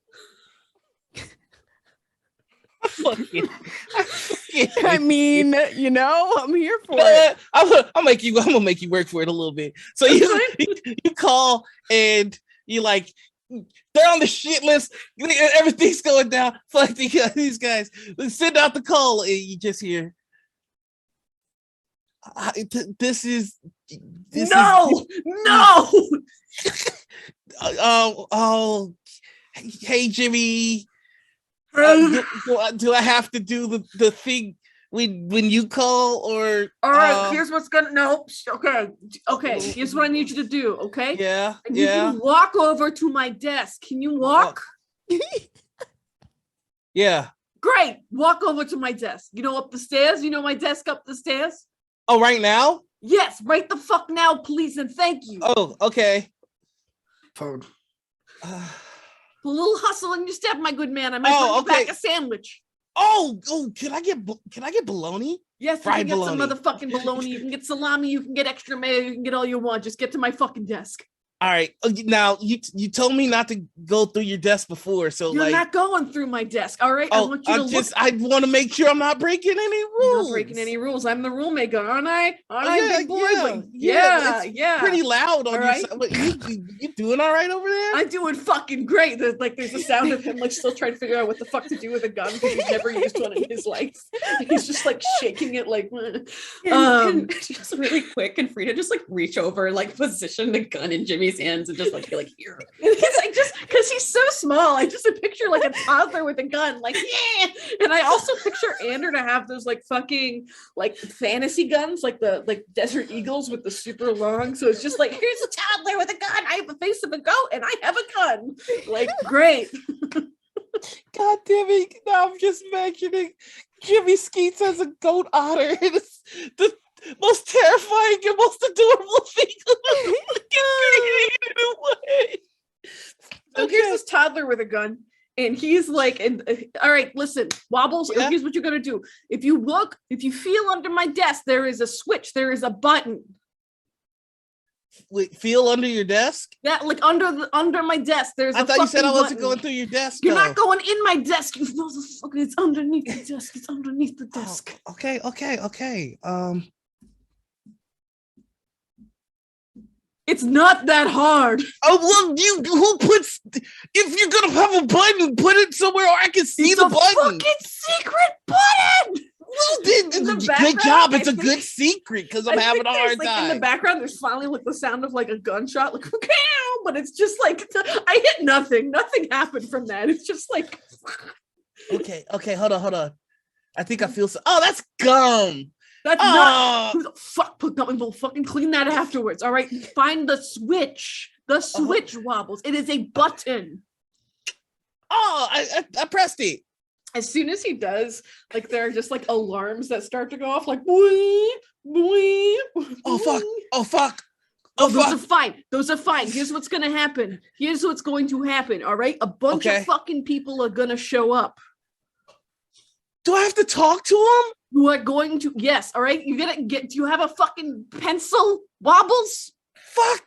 I mean, I'm here for it. I'm gonna make you work for it a little bit. So you call and you like, they're on the shit list. Everything's going down. Fuck these guys. Send out the call, and you just hear, "This is no. Oh, hey Jimmy. Do I have to do the thing when you call, or all right, here's what's gonna okay, here's what I need you to do, okay? Yeah. I need you to walk over to my desk. Can you walk? Yeah. Great. Walk over to my desk. Up the stairs? My desk up the stairs? Oh, right now? Yes, right the fuck now, please, and thank you. Oh, okay. Phone. A little hustle in your step, my good man. I might bring you back a sandwich. Oh, can I get bologna? Yes, you fried can get bologna. some motherfucking bologna. You can get salami. You can get extra mayo. You can get all you want. Just get to my fucking desk. All right. Now you told me not to go through your desk before, so you're not going through my desk. All right. Oh, I want you to I want to make sure I'm not breaking any rules. You're not breaking any rules. I'm the rule maker, aren't I? Big boy? Yeah. Yeah. Pretty loud on all your right. side. But you doing all right over there? I'm doing fucking great. There's a sound of him still trying to figure out what the fuck to do with a gun because he's never used one in his life. He's just shaking it and just really quick, and Frida just reach over, position the gun in Jimmy's hands and just be like, here. Because he's so small, I just picture a toddler with a gun, yeah. And I also picture Ander to have those fucking fantasy guns, the Desert Eagles with the super long. So it's just here's a toddler with a gun. I have the face of a goat and I have a gun. Great. God damn it! Now I'm just imagining Jimmy Skeets as a goat otter. It's the most terrifying and most adorable thing. So here's this toddler with a gun, and he's all right, listen, Wobbles, Yeah? here's what you're gonna do. If you feel under my desk, there is a switch, there is a button. Wait, feel under your desk? Yeah, under my desk, there's I a thought you said I button. wasn't going through your desk. You're though. not going in my desk, you motherfucker. It's underneath the desk. It's underneath the desk. Oh, okay. It's not that hard. Oh, well, if you're gonna have a button, put it somewhere where I can see the button. Fucking secret button. Well, good job. It's a good secret because I'm having a hard time. In the background, there's finally the sound of a gunshot, but it's just I hit nothing. Nothing happened from that. It's just Okay. Hold on. I think I feel so. Oh, that's gum. That's not. Who the fuck put gum? We'll fucking clean that afterwards. All right. Find the switch. The switch, Wobbles. It is a button. Oh, I pressed it. As soon as he does, there are just alarms that start to go off, boing, boing. Oh fuck. Those are fine. Those are fine. Here's what's gonna happen. Here's what's going to happen. All right, a bunch of fucking people are gonna show up. Do I have to talk to them? You are going to. Yes. All right. You're gonna get. Do you have a fucking pencil, Wobbles? Fuck.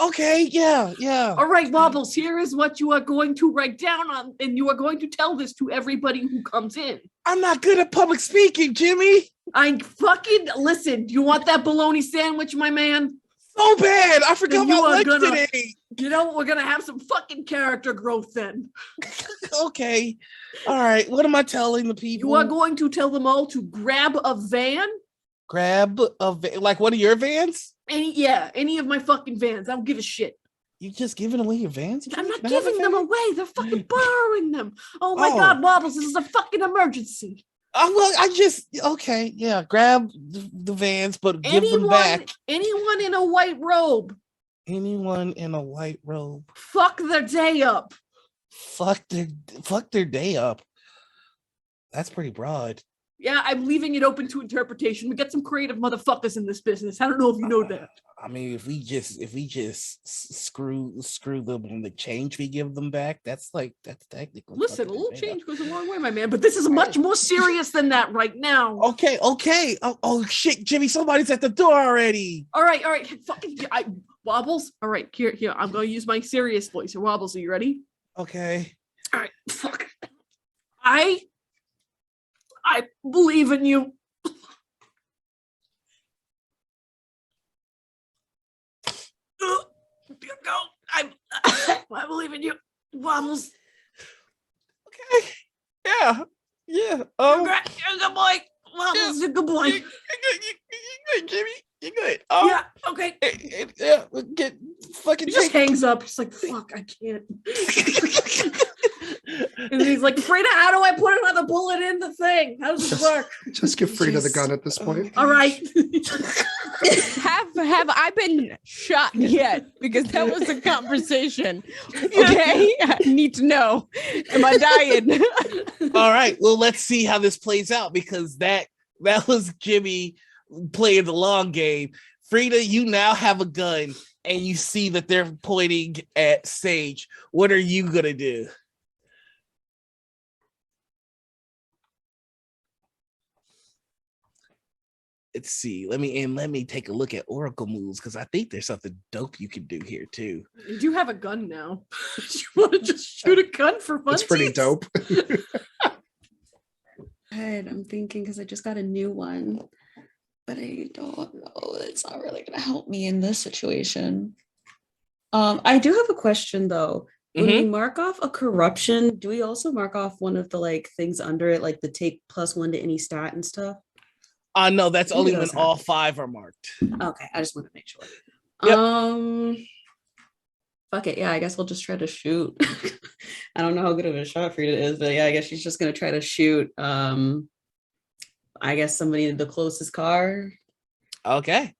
Okay. Yeah. All right, Wobbles. Here is what you are going to write down on, and you are going to tell this to everybody who comes in. I'm not good at public speaking, Jimmy. Listen. Do you want that bologna sandwich, my man? So bad. I forgot Then you my are lunch gonna- today. You know what? We're gonna have some fucking character growth then. Okay. All right. What am I telling the people? You are going to tell them all to grab a van. Grab a like one of your vans? Any of my fucking vans. I don't give a shit. You just giving away your vans? I'm not Can I have a giving them van? away. They're fucking borrowing them. Oh my Oh. God, Wobbles, this is a fucking emergency. Well, I just okay, yeah. Grab the vans, but give them back. Anyone in a white robe, Anyone in a white robe, fuck their day up. fuck their day up. That's pretty broad. Yeah, I'm leaving it open to interpretation. We get some creative motherfuckers in this business. I don't know if you know that. I mean, if we just screw them on the change we give them back, that's technical. Listen, a little change goes a long way, my man. But this is much more serious than that right now. Okay. Oh shit, Jimmy, somebody's at the door already. All right. Fucking Wobbles. All right, here. I'm gonna use my serious voice. Wobbles, are you ready? Okay. All right. Fuck. I believe in you. Go. I believe in you. Wobbles. Okay. Yeah. You're a good boy. Wobbles, you're a good boy. You good, Jimmy. You good. Yeah, okay. Yeah, get fucking He just hangs up. He's like, fuck, I can't. And he's like, Frida, how do I put another bullet in the thing? How does this work? Just give Frida the gun at this point. All right. Have I been shot yet? Because that was a conversation. Okay, I need to know. Am I dying? All right. Well, let's see how this plays out because that was Jimmy playing the long game. Frida, you now have a gun and you see that they're pointing at Sage. What are you gonna do? Let's see. Let me take a look at Oracle moves because I think there's something dope you can do here too. You do have a gun now. You want to just shoot a gun for fun? That's pretty dope. I'm thinking because I just got a new one, but I don't know. It's not really going to help me in this situation. I do have a question though. When we mark off a corruption, do we also mark off one of the like things under it, like the take +1 to any stat and stuff? No, that's only when all 5 are marked. Okay, I just want to make sure. Yep. Fuck it. Yeah, I guess we'll just try to shoot. I don't know how good of a shot Frida is, but yeah, I guess she's just gonna try to shoot. I guess somebody in the closest car. Okay.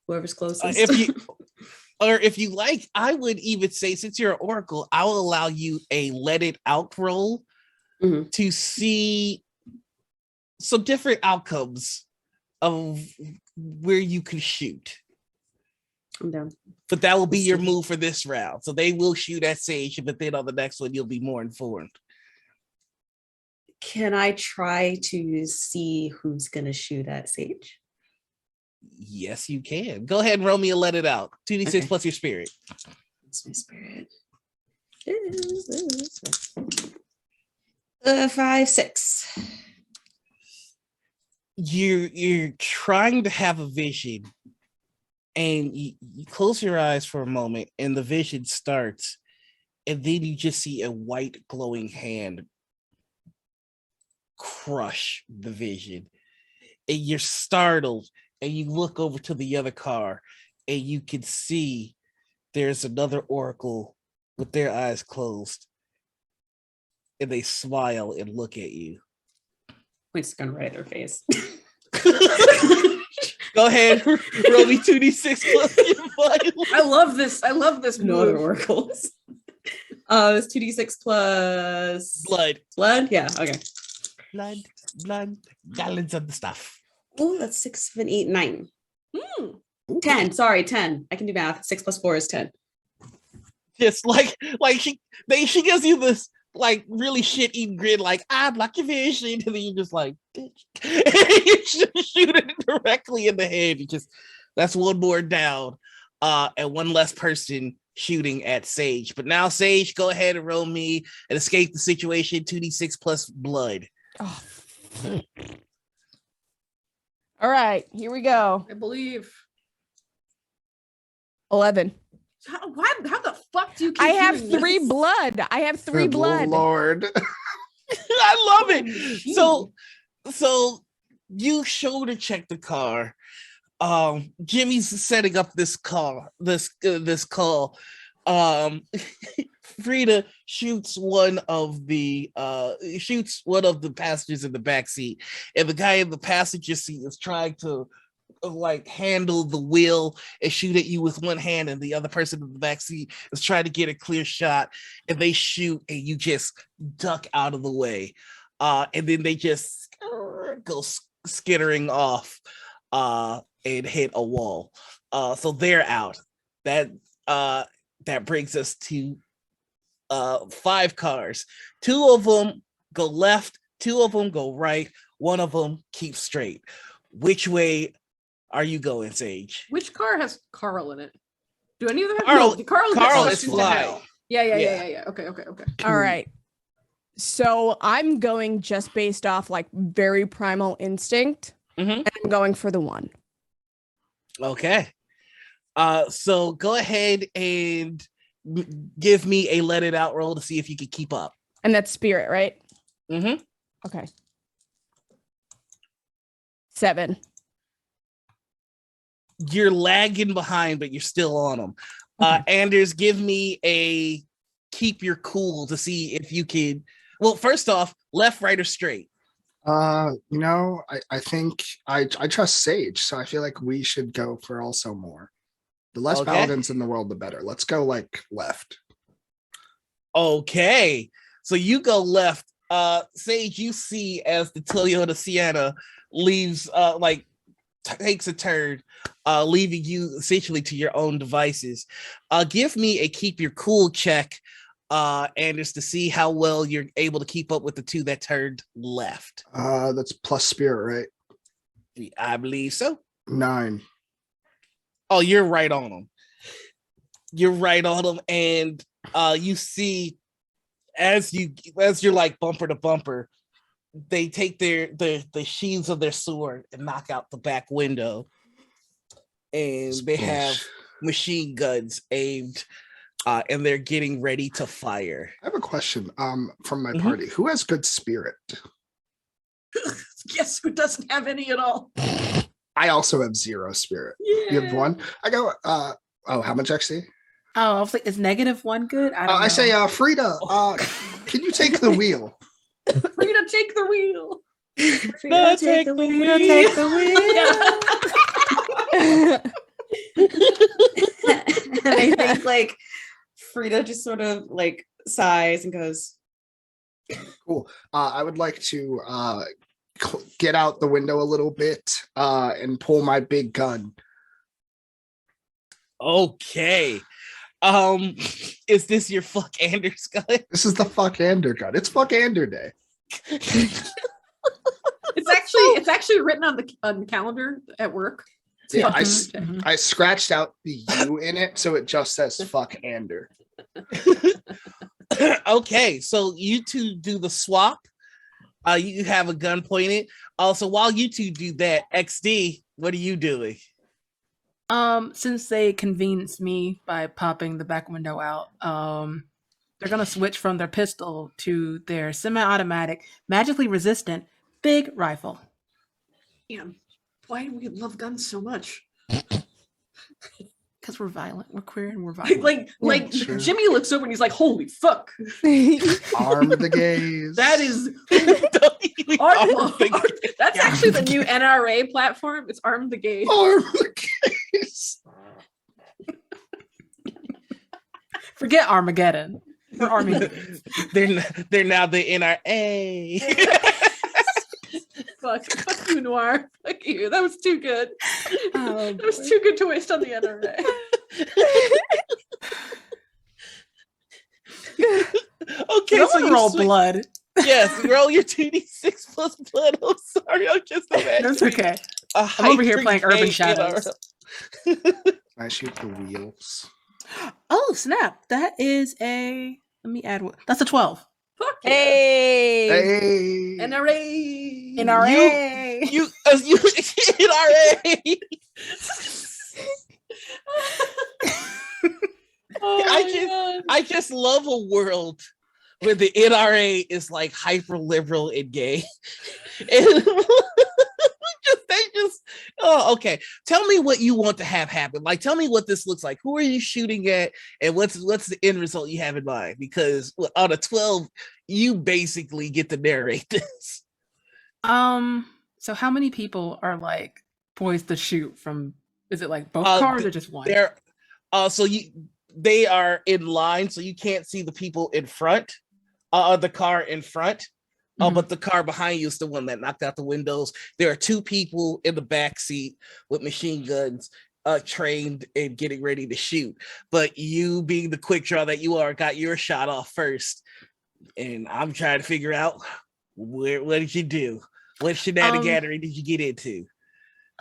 Whoever's closest. If you like, I would even say, since you're an Oracle, I will allow you a let it out roll to see some different outcomes of where you could shoot. I'm down. But that will be your move for this round. So they will shoot at Sage, but then on the next one, you'll be more informed. Can I try to see who's gonna shoot at Sage? Yes, you can. Go ahead and roll me a let it out. 2d6 plus your spirit. That's my spirit. 5, 6. You're trying to have a vision, and you close your eyes for a moment, and the vision starts, and then you just see a white glowing hand crush the vision, and you're startled, and you look over to the other car, and you can see there's another Oracle with their eyes closed, and they smile and look at you. Points the gun right at their face. Go ahead, roll me 2d6 plus your violence. I love this. No other oracles. It's 2d6 plus Blood. Blood? Yeah, okay. Blood, gallons of the stuff. Oh, that's 6, 7, 8, 9. 10. Sorry, 10. I can do math. 6 plus 4 is 10. Just like she gives you this like really shit-eating grin, like I block your vision, and then you just like, bitch. You just shoot it directly in the head. That's one more down, and one less person shooting at Sage. But now, Sage, go ahead and roll me and escape the situation. 2d6 plus blood. Oh. All right, here we go. I believe. 11. How the fuck do you keep I have doing 3 this? blood. I have 3 Good blood. Lord. I love Holy it. shit. So you shoulder check the car. Jimmy's setting up this call. Frida shoots one of the passengers in the back seat, and the guy in the passenger seat is trying to like handle the wheel and shoot at you with one hand, and the other person in the back seat is trying to get a clear shot, and they shoot and you just duck out of the way, and then they just go skittering off and hit a wall. So they're out. That brings us to 5 cars. 2 of them go left, 2 of them go right, 1 of them keeps straight. Which way are you going, Sage? Which car has Carl in it? Do any of them have Carl- no, Carl Carl gets is sucked into fly. hell. Yeah. Okay. All right. So I'm going just based off like very primal instinct. Mhm. And I'm going for the 1. Okay. So go ahead and give me a let it out roll to see if you can keep up. And that's spirit, right? Mm-hmm. Okay. 7. You're lagging behind, but you're still on them. Anders, give me a keep your cool to see if you can. Well, first off, left, right, or straight. I think I trust Sage, so I feel like we should go for also more. The less Okay. paladins in the world, the better. Let's go like left. Okay, so you go left. Sage, you see as the Toyota Sienna leaves, takes a turn, leaving you essentially to your own devices. Give me a keep your cool check, Anders, to see how well you're able to keep up with the 2 that turned left. That's plus spirit, right? I believe so. 9. Oh, you're right on them. You're right on them, and you see as you're like bumper to bumper, they take the sheaths of their sword and knock out the back window, and they have machine guns aimed, and they're getting ready to fire. I have a question from my Mhm. party. Who has good spirit? Guess who doesn't have any at all? I also have 0 spirit. Yeah. You have 1? I go how much XC? Oh, I was like, is -1 good? I don't know. I say Frida, can you take the wheel? Frida, take the wheel. Frida, take the wheel. Take the wheel. And I think like Frida just sort of like sighs and goes, Cool. I would like to get out the window a little bit and pull my big gun. Okay. Is this your fuck Anders gun? This is the fuck Ander gun. It's fuck Ander day. It's actually written on the calendar at work. Yeah, Mhm. I scratched out the U in it, so it just says fuck Ander. Okay, so you 2 do the swap. You have a gun pointed. Also, while you 2 do that, XD, what are you doing? Since they convinced me by popping the back window out, they're gonna switch from their pistol to their semi-automatic, magically resistant big rifle. Damn. Why do we love guns so much? Because we're violent, we're queer, and we're violent. Like Sure. Jimmy looks over and he's like, "Holy fuck!" Arm the gays. That is that's actually the new NRA platform. It's Arm the Gay. Arm the gays. Forget Armageddon. We're arming the gays. they're now the NRA. Fuck you, Noir. Fuck you. That was too good. Oh, That was boy. too good to waste on the NRA. Okay, so Someone you roll switch- blood. Yes, roll your 2d6 plus blood. I'm sorry, I'm just imagining. That's okay. a I'm over here hyper playing Urban gay Shadows. I shoot the wheels. Oh snap! That is a. Let me add. That's a 12. Fuck yeah. Hey. Hey. NRA. NRA. You NRA. I just love a world where the NRA is like hyper liberal and gay. And okay. Tell me what you want to have happen. Like, tell me what this looks like. Who are you shooting at, and what's the end result you have in mind? Because on a 12, you basically get to narrate this. So how many people are like poised to shoot from? Is it like both cars or just one? They are in line, so you can't see the people in front, the car in front. But the car behind you is the one that knocked out the windows. There are 2 people in the back seat with machine guns, trained and getting ready to shoot. But you, being the quick draw that you are, got your shot off first. And I'm trying to figure out what did you do? What shenaniganery did you get into?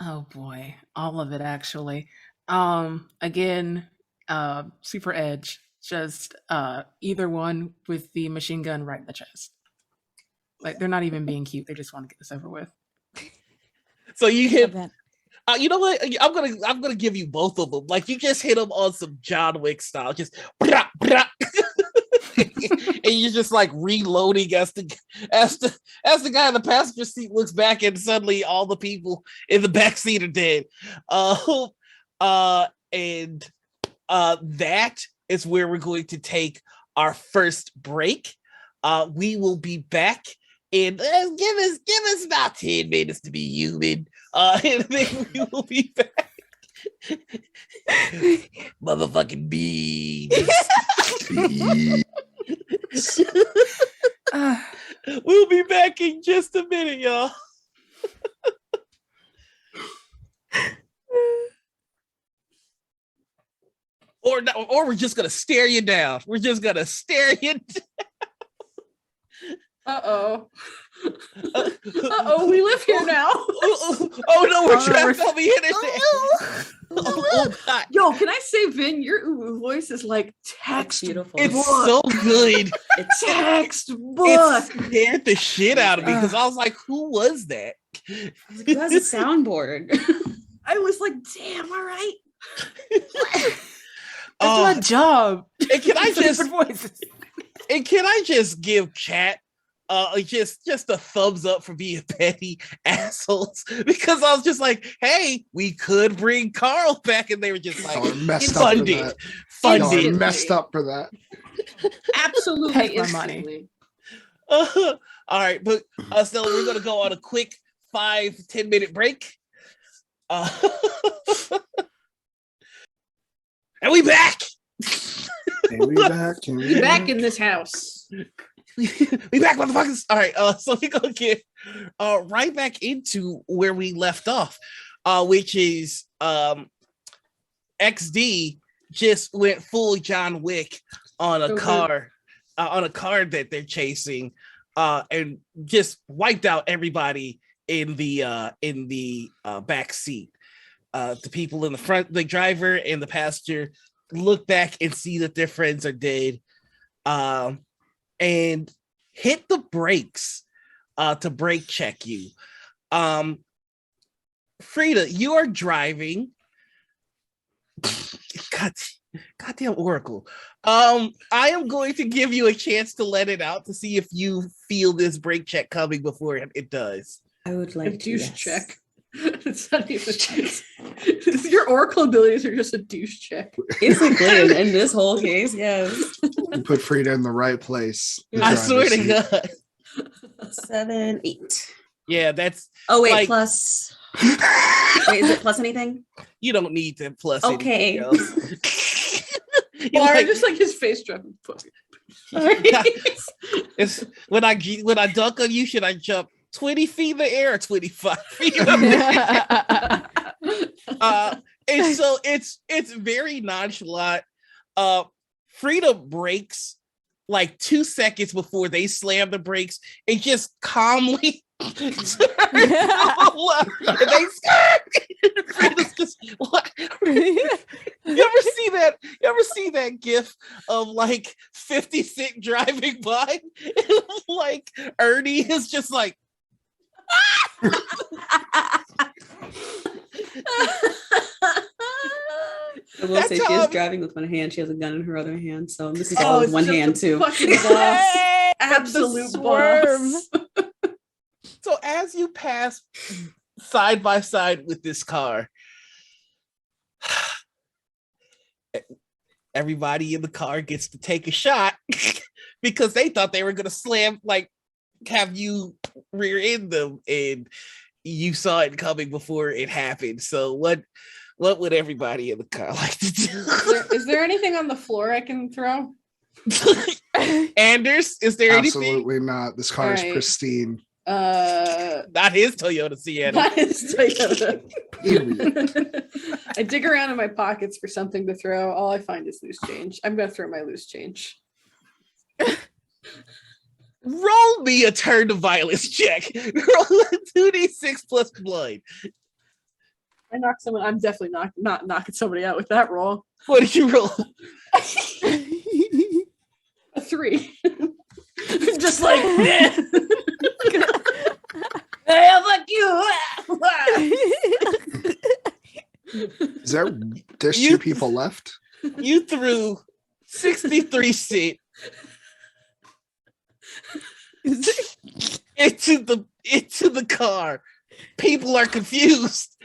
Oh boy, all of it actually. Again, super edge. Just either one with the machine gun right in the chest. Like, they're not even being cute. They just want to get this over with. So you hit. You know what? I'm gonna give you both of them. Like, you just hit them on some John Wick style, just brah, brah. And you're just like reloading as the guy in the passenger seat looks back, and suddenly all the people in the back seat are dead. And that is where we're going to take our first break. We will be back. And give us about 10 minutes to be human. And then we will be back. Motherfucking beans. We'll be back in just a minute, y'all. Or we're just gonna stare you down. We're just gonna stare you down. Uh-oh. We live here now. Oh no, we're trapped on the internet. Oh, God. Yo, can I say, Vin, your voice is like textbook. Beautiful. It's so good. It's textbook. It scared the shit out of me because I was like, who was that? Who has a soundboard? I was like, damn, all right. That's my job. And can I just voices? And can I just give chat just a thumbs up for being petty assholes? Because I was just like, hey, we could bring Carl back, and they were just like, funded. Messed up for that. Absolutely. Take my money. All right, but Stella, we're gonna go on a quick 5-10 minute break. And we back. We back in this house. We back, motherfuckers. All right, so we're gonna get right back into where we left off, which is XD just went full John Wick on a car that they're chasing, and just wiped out everybody in the back seat. The people in the front, the driver and the passenger, look back and see that their friends are dead, and hit the brakes to brake check you. Frida, you are driving. Goddamn Oracle. I am going to give you a chance to let it out to see if you feel this brake check coming before it does. I would like a douche yes. check. It's not even your Oracle abilities are just a douche check. Basically, in this whole case, yes. You put Frida in the right place. I swear to God. 7, 8. Yeah, that's. Oh wait, like, plus. Wait, is it plus anything? You don't need to plus. Okay. Else. Or just like his face dropping. It's when I dunk on you, should I jump 20 feet in the air or 25 feet in the air? And so it's very nonchalant. Frida brakes like 2 seconds before they slam the brakes and just calmly turns to the left. And Frida's just what? You ever see that gif of like 50 Cent driving by? And like Ernie is just like I will That's say she how is I'm- driving with one hand. She has a gun in her other hand. So this is Oh, all with it's one just hand a too. Fucking boss. Hey, Absolute the swerve. boss. So as you pass side by side with this car, everybody in the car gets to take a shot because they thought they were gonna slam, like have you rear end them, and you saw it coming before it happened. So what would everybody in the car like to do? Is there anything on the floor I can throw? Anders, is there anything? Absolutely not. This car is Alright. pristine. Not his Toyota Sienna. That is Toyota. Period. I dig around in my pockets for something to throw. All I find is loose change. I'm gonna throw my loose change. Roll me a turn to violence check. Roll a 2d6 plus blood. I knock someone. I'm definitely not knocking somebody out with that roll. What did you roll? A 3. Just like yeah. Hey, fuck you. There's You- two people left? You threw 63 cents into the car. People are confused.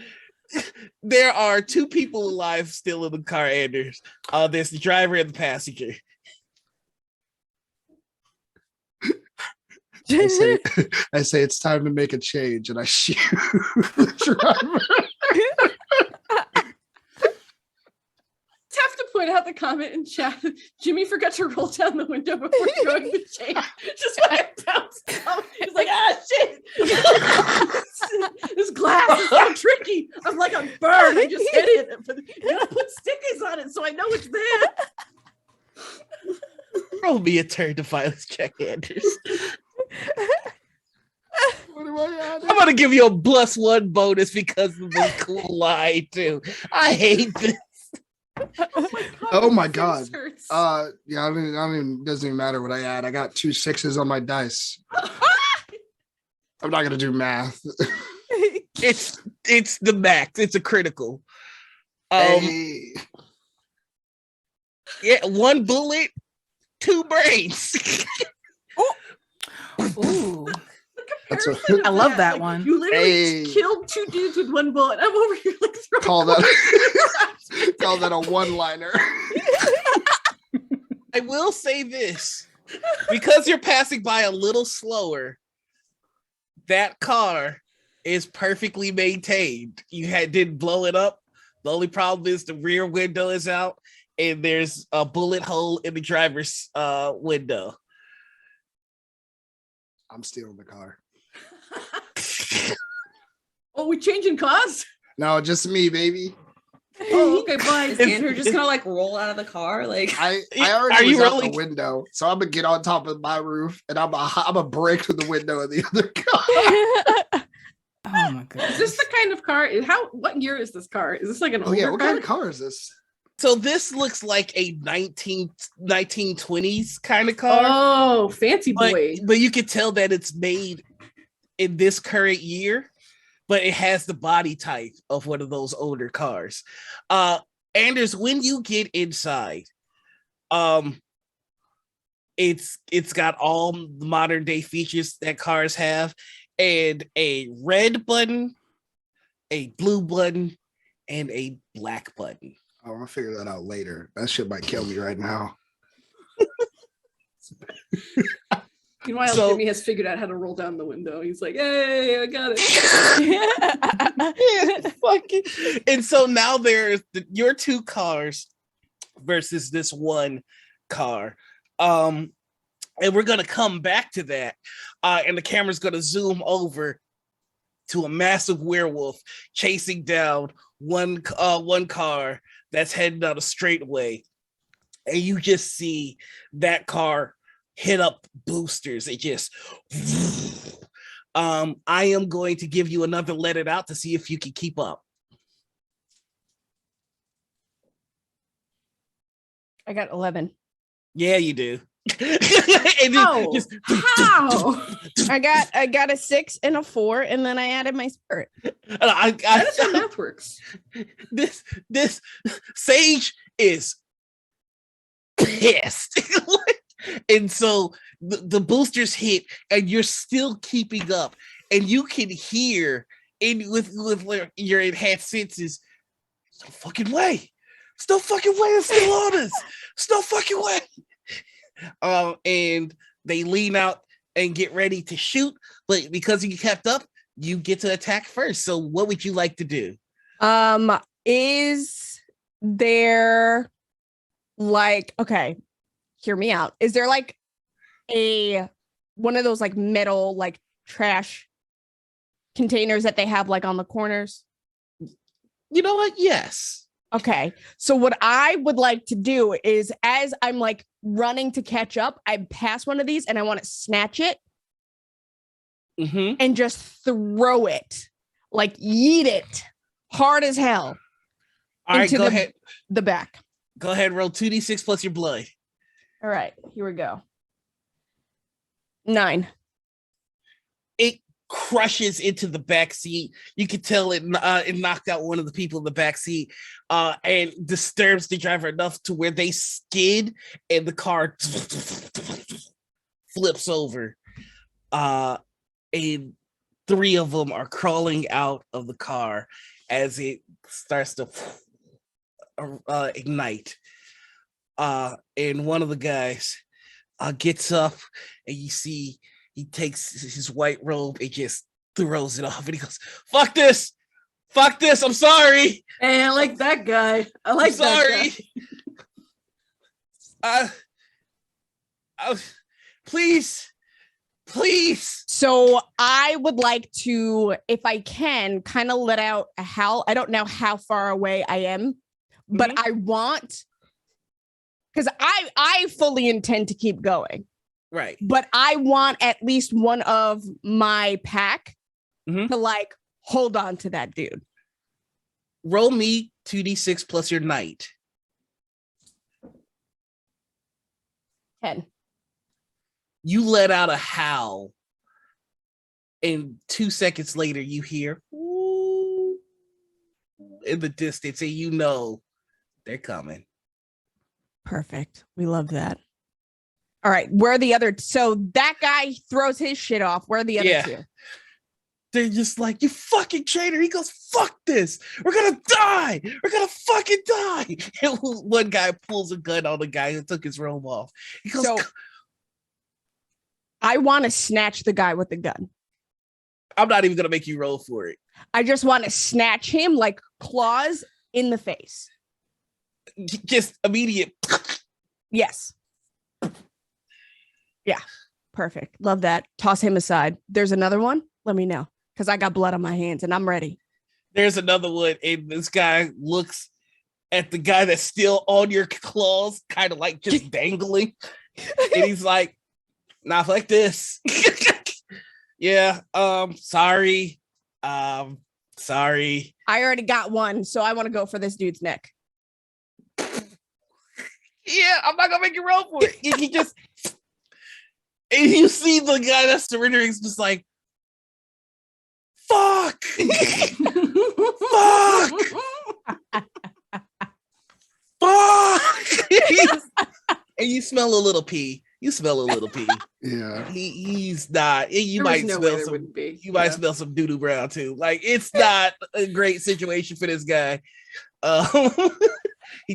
There are 2 people alive still in the car, Anders. There's the driver and the passenger. I say it's time to make a change, and I shoot the driver. Have to point out the comment in chat. Jimmy forgot to roll down the window before throwing the chain. Just like bounced out. He's like, shit. This glass is so tricky. I'm like, I'm burned. I just hit it. But you gotta put stickers on it so I know it's there. Roll me a turn to violence check, Anders. What am I at? I'm gonna give you a +1 bonus because of the cool lie too. I hate this. Oh my god. This hurts. Yeah, I don't even doesn't even matter what I add. I got 2 6s on my dice. I'm not gonna do math. It's the max. It's a critical. Hey. Yeah, 1 bullet, 2 brains. Ooh. That's a Comparison I of love that like, one. You literally Hey. killed 2 dudes with 1 bullet. I'm over here like throwing call that call that a one-liner. I will say this, because you're passing by a little slower, that car is perfectly maintained. Didn't blow it up. The only problem is the rear window is out and there's a bullet hole in the driver's window. I'm stealing the car. Oh, we changing cars? No, just me, baby. Oh, okay, bye. Is Andrew just gonna like roll out of the car? Like I Are already you was out rolling? the window, so I'm gonna get on top of my roof and I'm a break through the window of the other car. Oh my Is goodness. this the kind of car? What year is this car? Is this like an Oh older yeah, what car? kind of car is this? So this looks like a 1920s kind of car. Oh, fancy But, boy. but you can tell that it's made in this current year, but it has the body type of one of those older cars. Anders, when you get inside, it's got all the modern day features that cars have, and a red button, a blue button, and a black button. Oh, I'll figure that out later. That shit might kill me right now. Meanwhile, So- Jimmy has figured out how to roll down the window. He's like, hey, I got it. Fucking. And so now there's your 2 cars versus this 1 car. And we're gonna come back to that. And the camera's gonna zoom over to a massive werewolf chasing down one car that's heading down a straightaway. And you just see that car hit up boosters. It just I am going to give you another let it out to see if you can keep up. I got 11. Yeah, you do. And then How? just How? I got a 6 and a 4, and then I added my spirit. That is how math works. This Sage is pissed. And so the boosters hit, and you're still keeping up, and you can hear with your enhanced senses, "It's no fucking way. It's no fucking way it's still on us. It's no fucking way." And they lean out and get ready to shoot, but because you kept up, you get to attack first. So what would you like to do? Is there like, okay, hear me out. Is there like one of those like metal like trash containers that they have like on the corners? You know what? Yes. Okay. So what I would like to do is, as I'm like running to catch up, I pass one of these and I want to snatch it and just throw it, like yeet it hard as hell. All right, go ahead. The back. Go ahead, roll 2d6 plus your blood. All right, here we go. 9. It crushes into the back seat. You can tell it knocked out one of the people in the back seat, and disturbs the driver enough to where they skid and the car flips over. And 3 of them are crawling out of the car as it starts to ignite. And one of the guys gets up, and you see he takes his white robe and just throws it off, and he goes, "Fuck this! Fuck this! I'm sorry." Hey, I like that guy. I like that guy. Please. So I would like to, if I can, kind of let out a howl. I don't know how far away I am, but I want, because I fully intend to keep going. Right. But I want at least one of my pack to like hold on to that dude. Roll me 2d6 plus your knight. 10. You let out a howl, and 2 seconds later you hear "Ooh" in the distance, and you know they're coming. Perfect. We love that. All right, where are the other? So that guy throws his shit off. Where are the other 2? They're just like, "You fucking traitor." He goes, "Fuck this. We're gonna die. We're gonna fucking die." And one guy pulls a gun on the guy who took his robe off. He goes, so I want to snatch the guy with the gun. "I'm not even gonna make you roll for it. I just want to snatch him like claws in the face." Just immediate. Yes. Yeah. Perfect. Love that. Toss him aside. There's another one. Let me know, because I got blood on my hands and I'm ready. There's another one, and this guy looks at the guy that's still on your claws, kind of like just dangling. And he's like, "Not like this." Yeah. Sorry. Sorry. I already got one, so I want to go for this dude's neck. Yeah, I'm not gonna make you roll for it. He just, and you see the guy that's surrendering is just like, "Fuck, fuck, fuck." And you smell a little pee. Yeah. He's not. You There might was no way smell there some. wouldn't be. You might smell some doo-doo brown too. Like, it's not a great situation for this guy.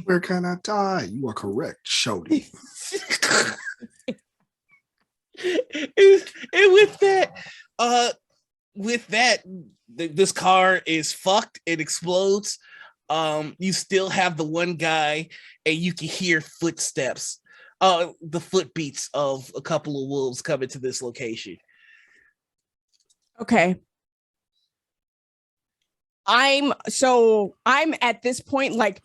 We're gonna die. You are correct, Shody. And with that, this car is fucked. It explodes. You still have the one guy, and you can hear footsteps, the footbeats of a couple of wolves coming to this location. Okay. I'm at this point like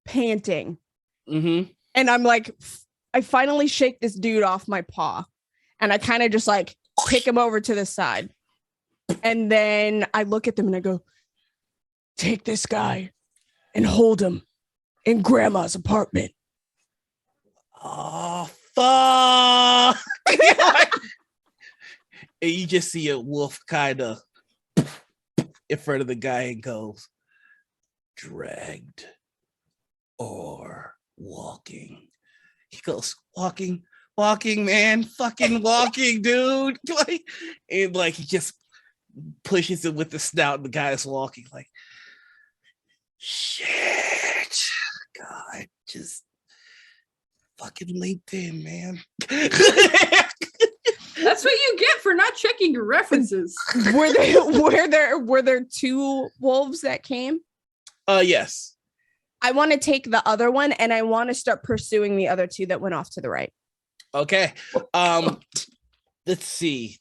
panting. And I'm like, I finally shake this dude off my paw, and I kind of just like kick him over to the side. And then I look at them and I go, "Take this guy and hold him in grandma's apartment." Oh, fuck. and you just see a wolf kind of in front of the guy and goes, dragged or walking. He goes, walking, man, fucking walking, dude. Like, and like he just pushes it with the snout, and the guy is walking like, shit, God, just fucking LinkedIn, man. That's what you get for not checking your references. Were there two wolves that came? Yes. I want to take the other one and I want to start pursuing the other two that went off to the right. Okay. Let's see.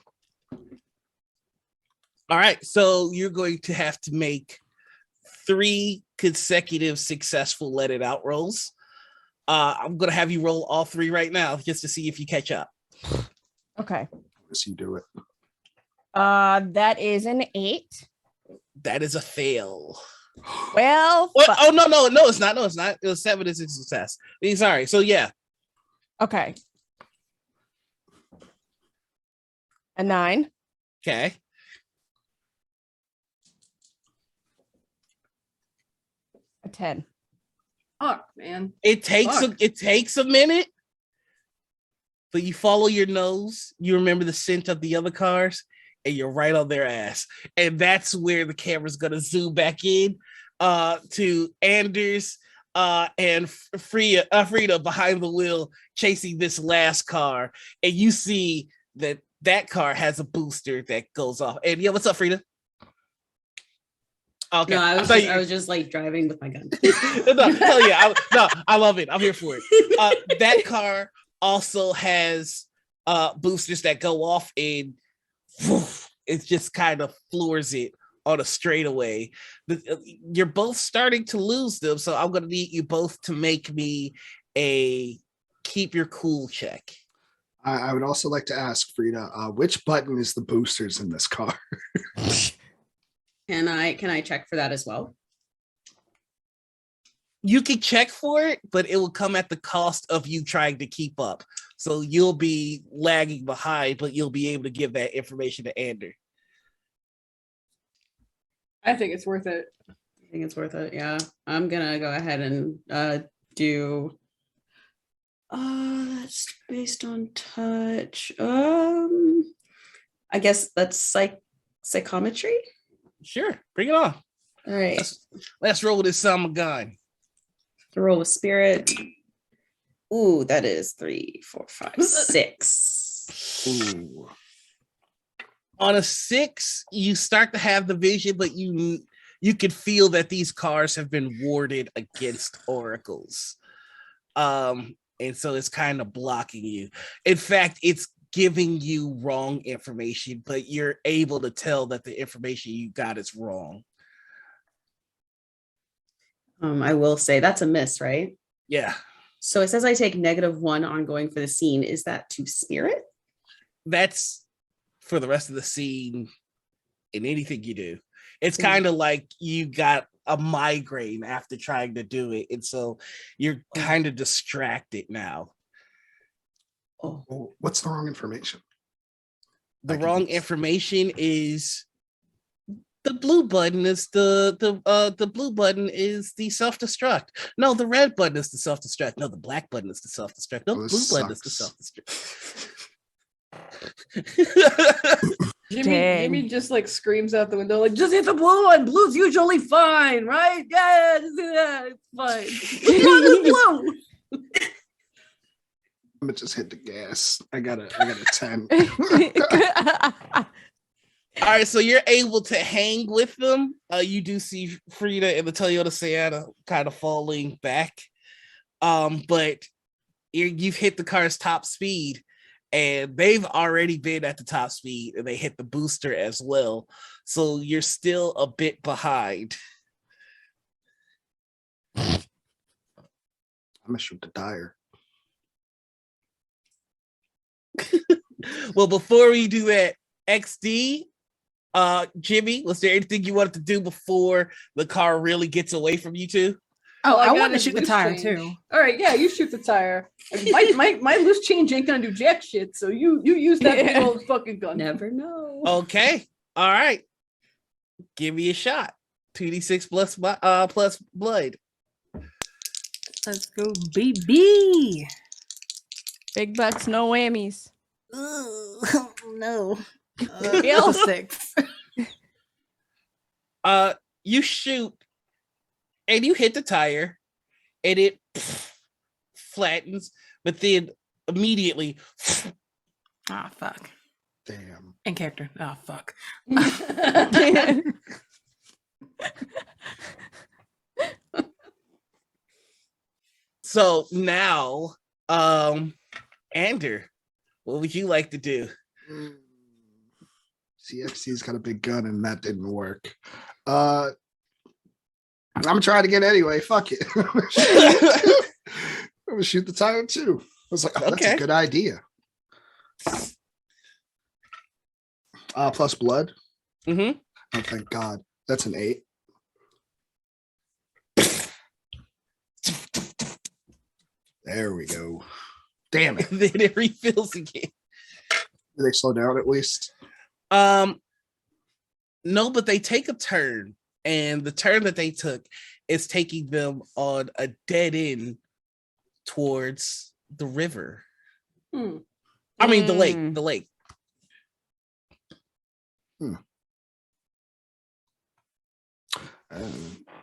All right, so you're going to have to make 3 consecutive successful let it out rolls. I'm gonna have you roll all 3 right now just to see if you catch up. Okay. Yes, you do it. That is an 8. That is a fail. Well, Oh no, it's not. No, it's not. It was 7 is a success. Sorry. So yeah. Okay. A 9. Okay. A 10. Fuck, man. It takes a minute, but you follow your nose. You remember the scent of the other cars, and you're right on their ass. And that's where the camera's gonna zoom back in to Anders and Frida behind the wheel chasing this last car, and you see that car has a booster that goes off. And yeah, what's up, Frida? Okay. No, I was just like driving with my gun. No, hell yeah. I love it. I'm here for it. That car also has boosters that go off, and it just kind of floors it on a straightaway. You're both starting to lose them, so I'm going to need you both to make me a keep your cool check. I would also like to ask Frida, which button is the boosters in this car? Can I check for that as well? You can check for it, but it will come at the cost of you trying to keep up. So you'll be lagging behind, but you'll be able to give that information to Ander. I think it's worth it. I think it's worth it. Yeah, I'm gonna go ahead and do. That's based on touch. I guess that's psychometry. Sure, bring it on. All right. Let's roll with this summer gun. The roll with spirit. Ooh, that is 3, 4, 5, 6. Ooh. On a 6, you start to have the vision, but you can feel that these cars have been warded against oracles. And so it's kind of blocking you. In fact, it's giving you wrong information, but you're able to tell that the information you got is wrong. I will say that's a miss, right? Yeah. So it says I take -1 ongoing for the scene. Is that to spirit? That's for the rest of the scene in anything you do. It's kind of like you got a migraine after trying to do it, and so you're kind of distracted now. Oh, what's the wrong information? The wrong information is the blue button is the blue button is the self-destruct. No, the red button is the self-destruct. No, the black button is the self-destruct. No, the blue button is the self-destruct. Jimmy just like screams out the window, like, just hit the blue one. Blue's usually fine, right? Yeah, just do that. It's fine. What's wrong with blue? I'm gonna just hit the gas. I got a 10. All right, so you're able to hang with them. You do see Frida and the Toyota Sienna kind of falling back, but you've hit the car's top speed, and they've already been at the top speed, and they hit the booster as well. So you're still a bit behind. I'm gonna shoot the tire. Well, before we do that, XD, Jimmy, was there anything you wanted to do before the car really gets away from you two? Oh, All I got want to is shoot the loose tire change. too. All right, yeah, you shoot the tire. My loose change ain't gonna do jack shit. So you use that big old fucking gun. Never know. Okay. All right. Give me a shot. 2d6 plus blood. Let's go, baby. Big butts, no whammies. Oh no. Bill. 6. You shoot and you hit the tire and it flattens, but then immediately Ah, fuck. Damn. In character. Oh, fuck. so now Ander, what would you like to do? CXC's got a big gun and that didn't work. I'm trying to get anyway. Fuck it. I'm gonna shoot the tire too. I was like, oh, that's a good idea. Plus blood. Mm-hmm. Oh, thank God. That's an 8. There we go. Damn it. Then it refills again. Do they slow down at least? No, but they take a turn, and the turn that they took is taking them on a dead end towards the river. I mean, the lake. The lake.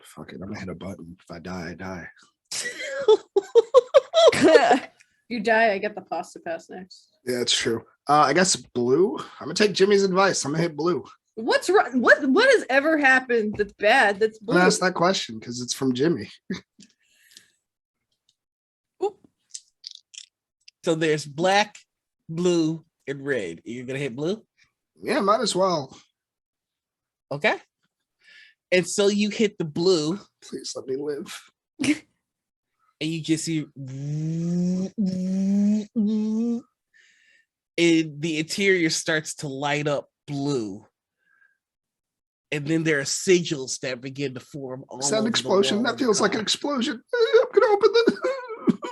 Fuck it. I'm gonna hit a button. If I die, I die. You die, I get the pasta pass next. Yeah, that's true. I guess blue. I'm gonna take Jimmy's advice. I'm gonna hit blue. What's wrong? What has ever happened that's bad? That's I'm blue. gonna ask that question because it's from Jimmy. So there's black, blue, and red. You're gonna hit blue? Yeah, might as well. Okay. And so you hit the blue. Please let me live. And you just see and the interior starts to light up blue. And then there are sigils that begin to form all Is that an over the explosion? wall That of the feels like an car. explosion. I'm gonna open the.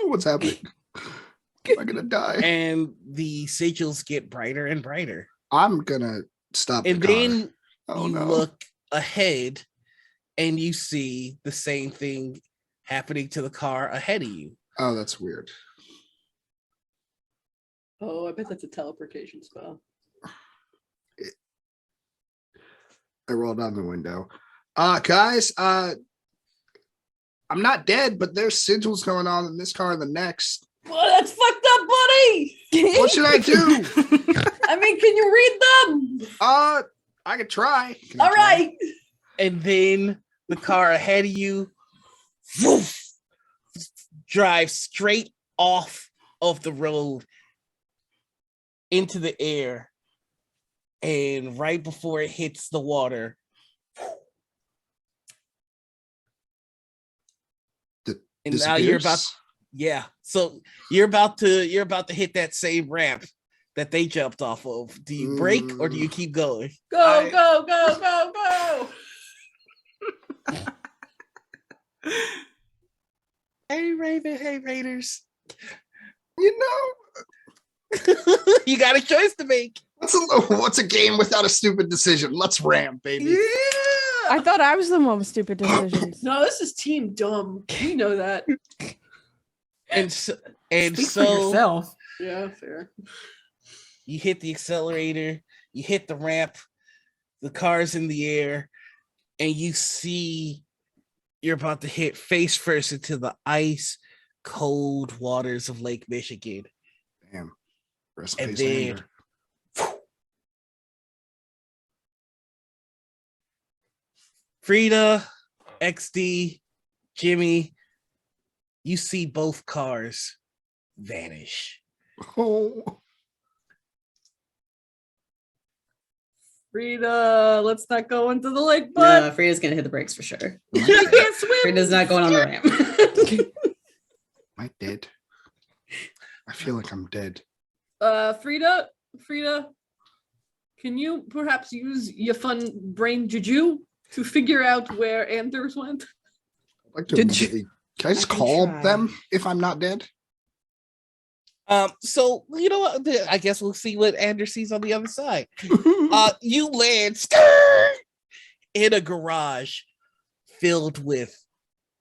What's happening? Am I gonna die? And the sigils get brighter and brighter. I'm gonna stop. And the car. then Oh, you no. look ahead and you see the same thing happening to the car ahead of you. Oh, that's weird. Oh, I bet that's a teleportation spell. I rolled down the window. Guys, I'm not dead, but there's sigils going on in this car and the next. Well, that's fucked up, buddy. What should I do? I mean, can you read them? I could try. Can I All try? right. And then the car ahead of you woof, drives straight off of the road into the air. And right before it hits the water, and now you're about, Disappears? so you're about to hit that same ramp that they jumped off of. Do you brake or do you keep going? Go, go, go, go, go. Hey Raven, hey Raiders. You know, You got a choice to make. what's a game without a stupid decision? Let's ram, baby. Yeah. I thought I was the one with stupid decisions. No, this is team dumb. You know that. And so Speak for yourself. Yeah, fair. you hit the accelerator, you hit the ramp, the car's in the air, and you see you're about to hit face first into the ice cold waters of Lake Michigan. Damn. Rest in And peace, then Anger. Frida, XD, Jimmy, you see both cars vanish. Oh, Frida, let's not go into the lake, bud. No, Frida's gonna hit the brakes for sure. You can't swim. Frida's not going on the ramp. am I dead? I feel like I'm dead. Frida, can you perhaps use your fun brain juju to figure out where Anders went? I'd like to Did you- immediately Can I just can call try. them if I'm not dead? So you know what? I guess we'll see what Anders sees on the other side. You land in a garage filled with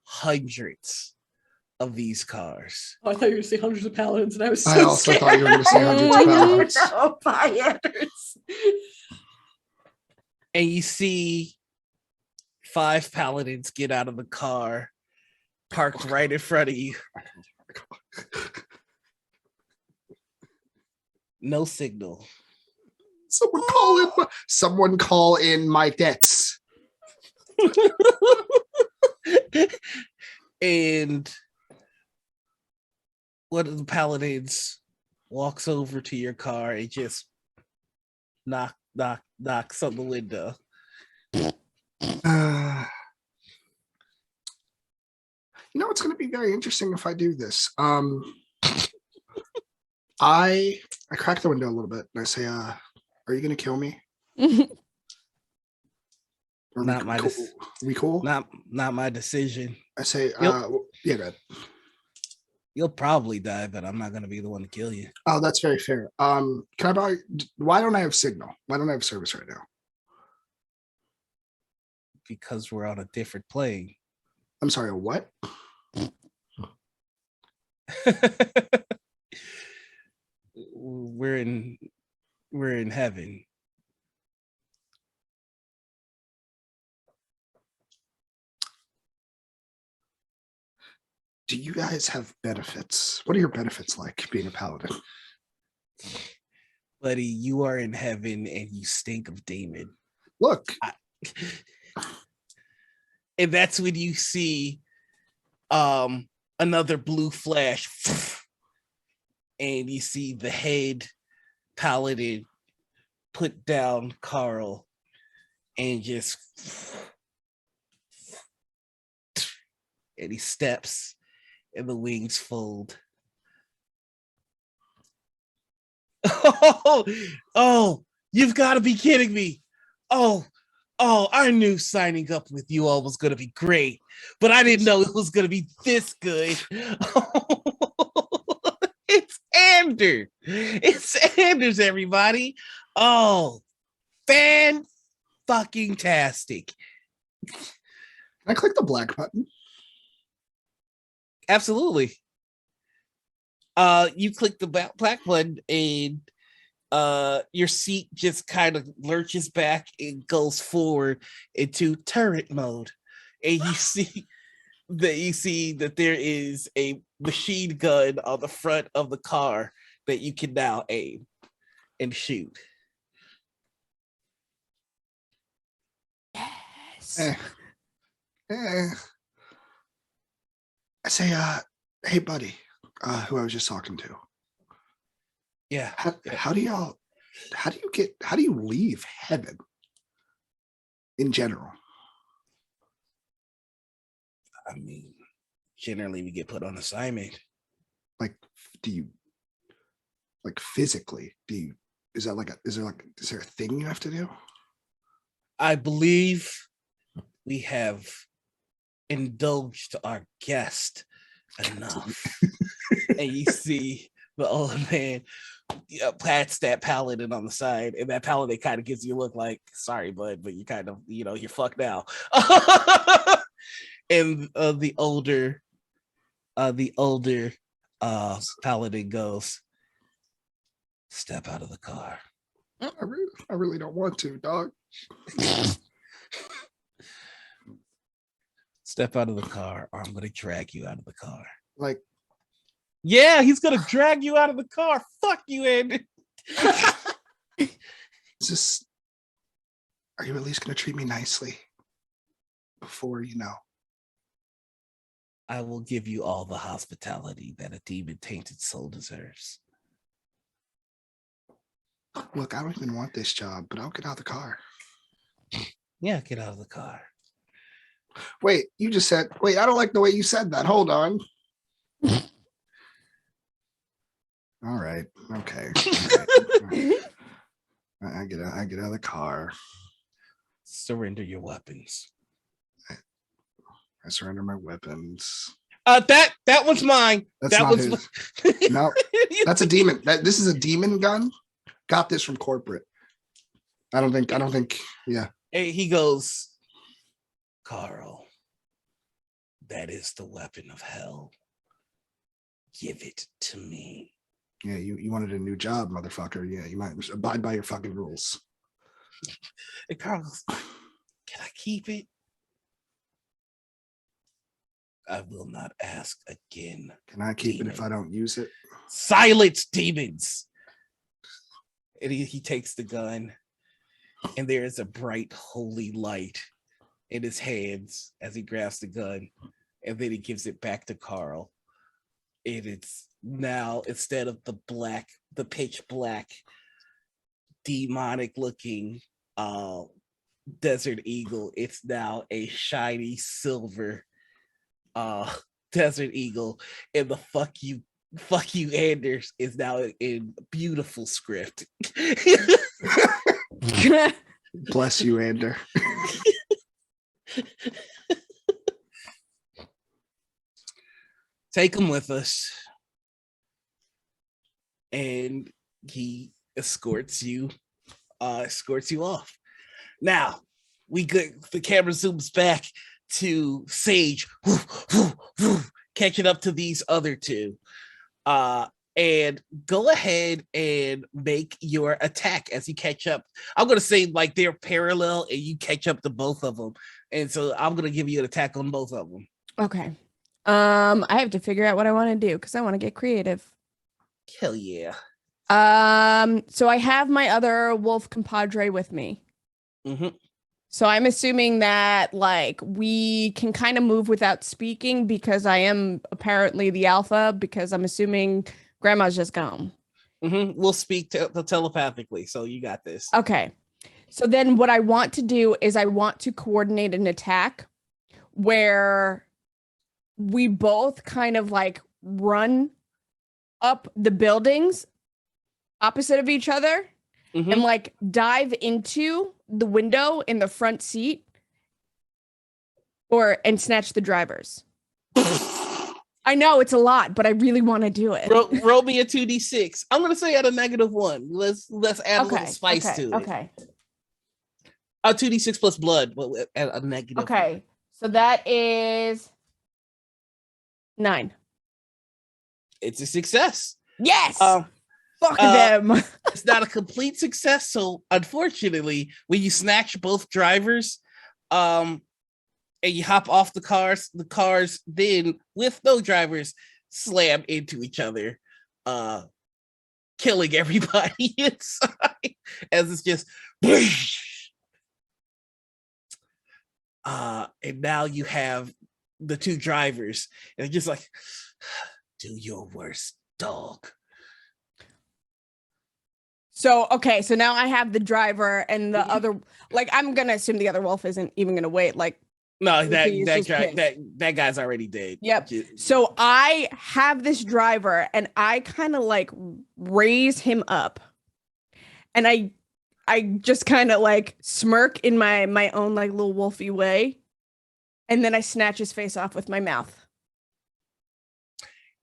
hundreds of these cars. Oh, I thought you were going to say hundreds of paladins, and I was so I also scared. thought you were going to say hundreds of paladins. Oh, bye, Anders. And you see 5 paladins get out of the car, parked right in front of you. No signal. Someone call in my debts. And one of the paladins walks over to your car and just knocks on the window. You know, it's going to be very interesting if I do this. I crack the window a little bit and I say, "Are you going to kill me?" Or Not my we cool? Not my decision. I say, Yep. Yeah, go ahead. You'll probably die, but I'm not going to be the one to kill you. Oh, that's very fair. Can I buy? Why don't I have signal? Why don't I have service right now? Because we're on a different plane. I'm sorry, a what? We're in heaven. Do you guys have benefits? What are your benefits like being a paladin? Buddy, you are in heaven and you stink of demon. Look. And that's when you see another blue flash. And you see the head paladin put down Carl and just and he steps and the wings fold. Oh, you've got to be kidding me. Oh, I knew signing up with you all was going to be great, but I didn't know it was going to be this good. It's Anders. It's Anders, everybody. Oh, fan-fucking-tastic. Can I click the black button? Absolutely. You click the black button and your seat just kind of lurches back and goes forward into turret mode. And you see that there is a machine gun on the front of the car that you can now aim and shoot. Yes. I say, hey buddy, who I was just talking to. Yeah. How do you leave heaven in general? I mean, generally we get put on assignment. Like, physically, is there a thing you have to do? I believe we have indulged our guest enough. And you see the old man pats that paladin on the side, and that paladin kind of gives you a look like, sorry, bud, but you kind of, you're fucked now. And the older paladin goes, step out of the car. I really don't want to, dog. Step out of the car, or I'm gonna drag you out of the car. Like, yeah, he's gonna drag you out of the car. Fuck you, Andy. Are you at least gonna treat me nicely before I will give you all the hospitality that a demon-tainted soul deserves. Look, I don't even want this job, but I'll get out of the car. Yeah, get out of the car. Wait, you just said, I don't like the way you said that. Hold on. All right. Okay. I get out of the car. Surrender your weapons. I surrender my weapons. That one's mine. That's that not one's his. No, that's a demon. This is a demon gun. Got this from corporate. I don't think. Yeah. And he goes, Carl, that is the weapon of hell. Give it to me. Yeah, you wanted a new job, motherfucker. Yeah, you might abide by your fucking rules. And Carl goes, can I keep it? I will not ask again. Can I keep it if I don't use it? Silence, demons. And he takes the gun, and there is a bright holy light in his hands as he grabs the gun, and then he gives it back to Carl. And it's now, instead of the pitch black, demonic looking desert eagle, it's now a shiny silver desert eagle, and the fuck you Anders is now in beautiful script. Bless you, Ander. Take him with us. And he escorts you off. Now the camera zooms back to Sage, catching up to these other two. And go ahead and make your attack as you catch up. I'm gonna say like they're parallel and you catch up to both of them. And so I'm gonna give you an attack on both of them. Okay. I have to figure out what I want to do because I want to get creative. Hell yeah. So I have my other wolf compadre with me. Mm-hmm. So I'm assuming that like we can kind of move without speaking because I am apparently the alpha, because I'm assuming grandma's just gone. Mm-hmm. We'll speak telepathically, so you got this. Okay. So then what I want to do is I want to coordinate an attack where we both kind of like run up the buildings opposite of each other. Mm-hmm. And like dive into the window in the front seat and snatch the drivers. I know it's a lot, but I really want to do it. Roll me a 2d6. I'm going to say at a -1. Let's add a little spice to it. Okay. A 2d6 plus blood at a negative. Okay. So that is 9. It's a success. Yes. Fuck them. It's not a complete success. So unfortunately, when you snatch both drivers, and you hop off the cars then with no drivers slam into each other, killing everybody inside as it's just and now you have the two drivers and they're just like, do your worst, dog. So, okay, so now I have the driver and the other, like, I'm going to assume the other wolf isn't even going to wait. Like, no, that guy's already dead. Yep. So I have this driver and I kind of like raise him up and I just kind of like smirk in my own like little wolfy way. And then I snatch his face off with my mouth.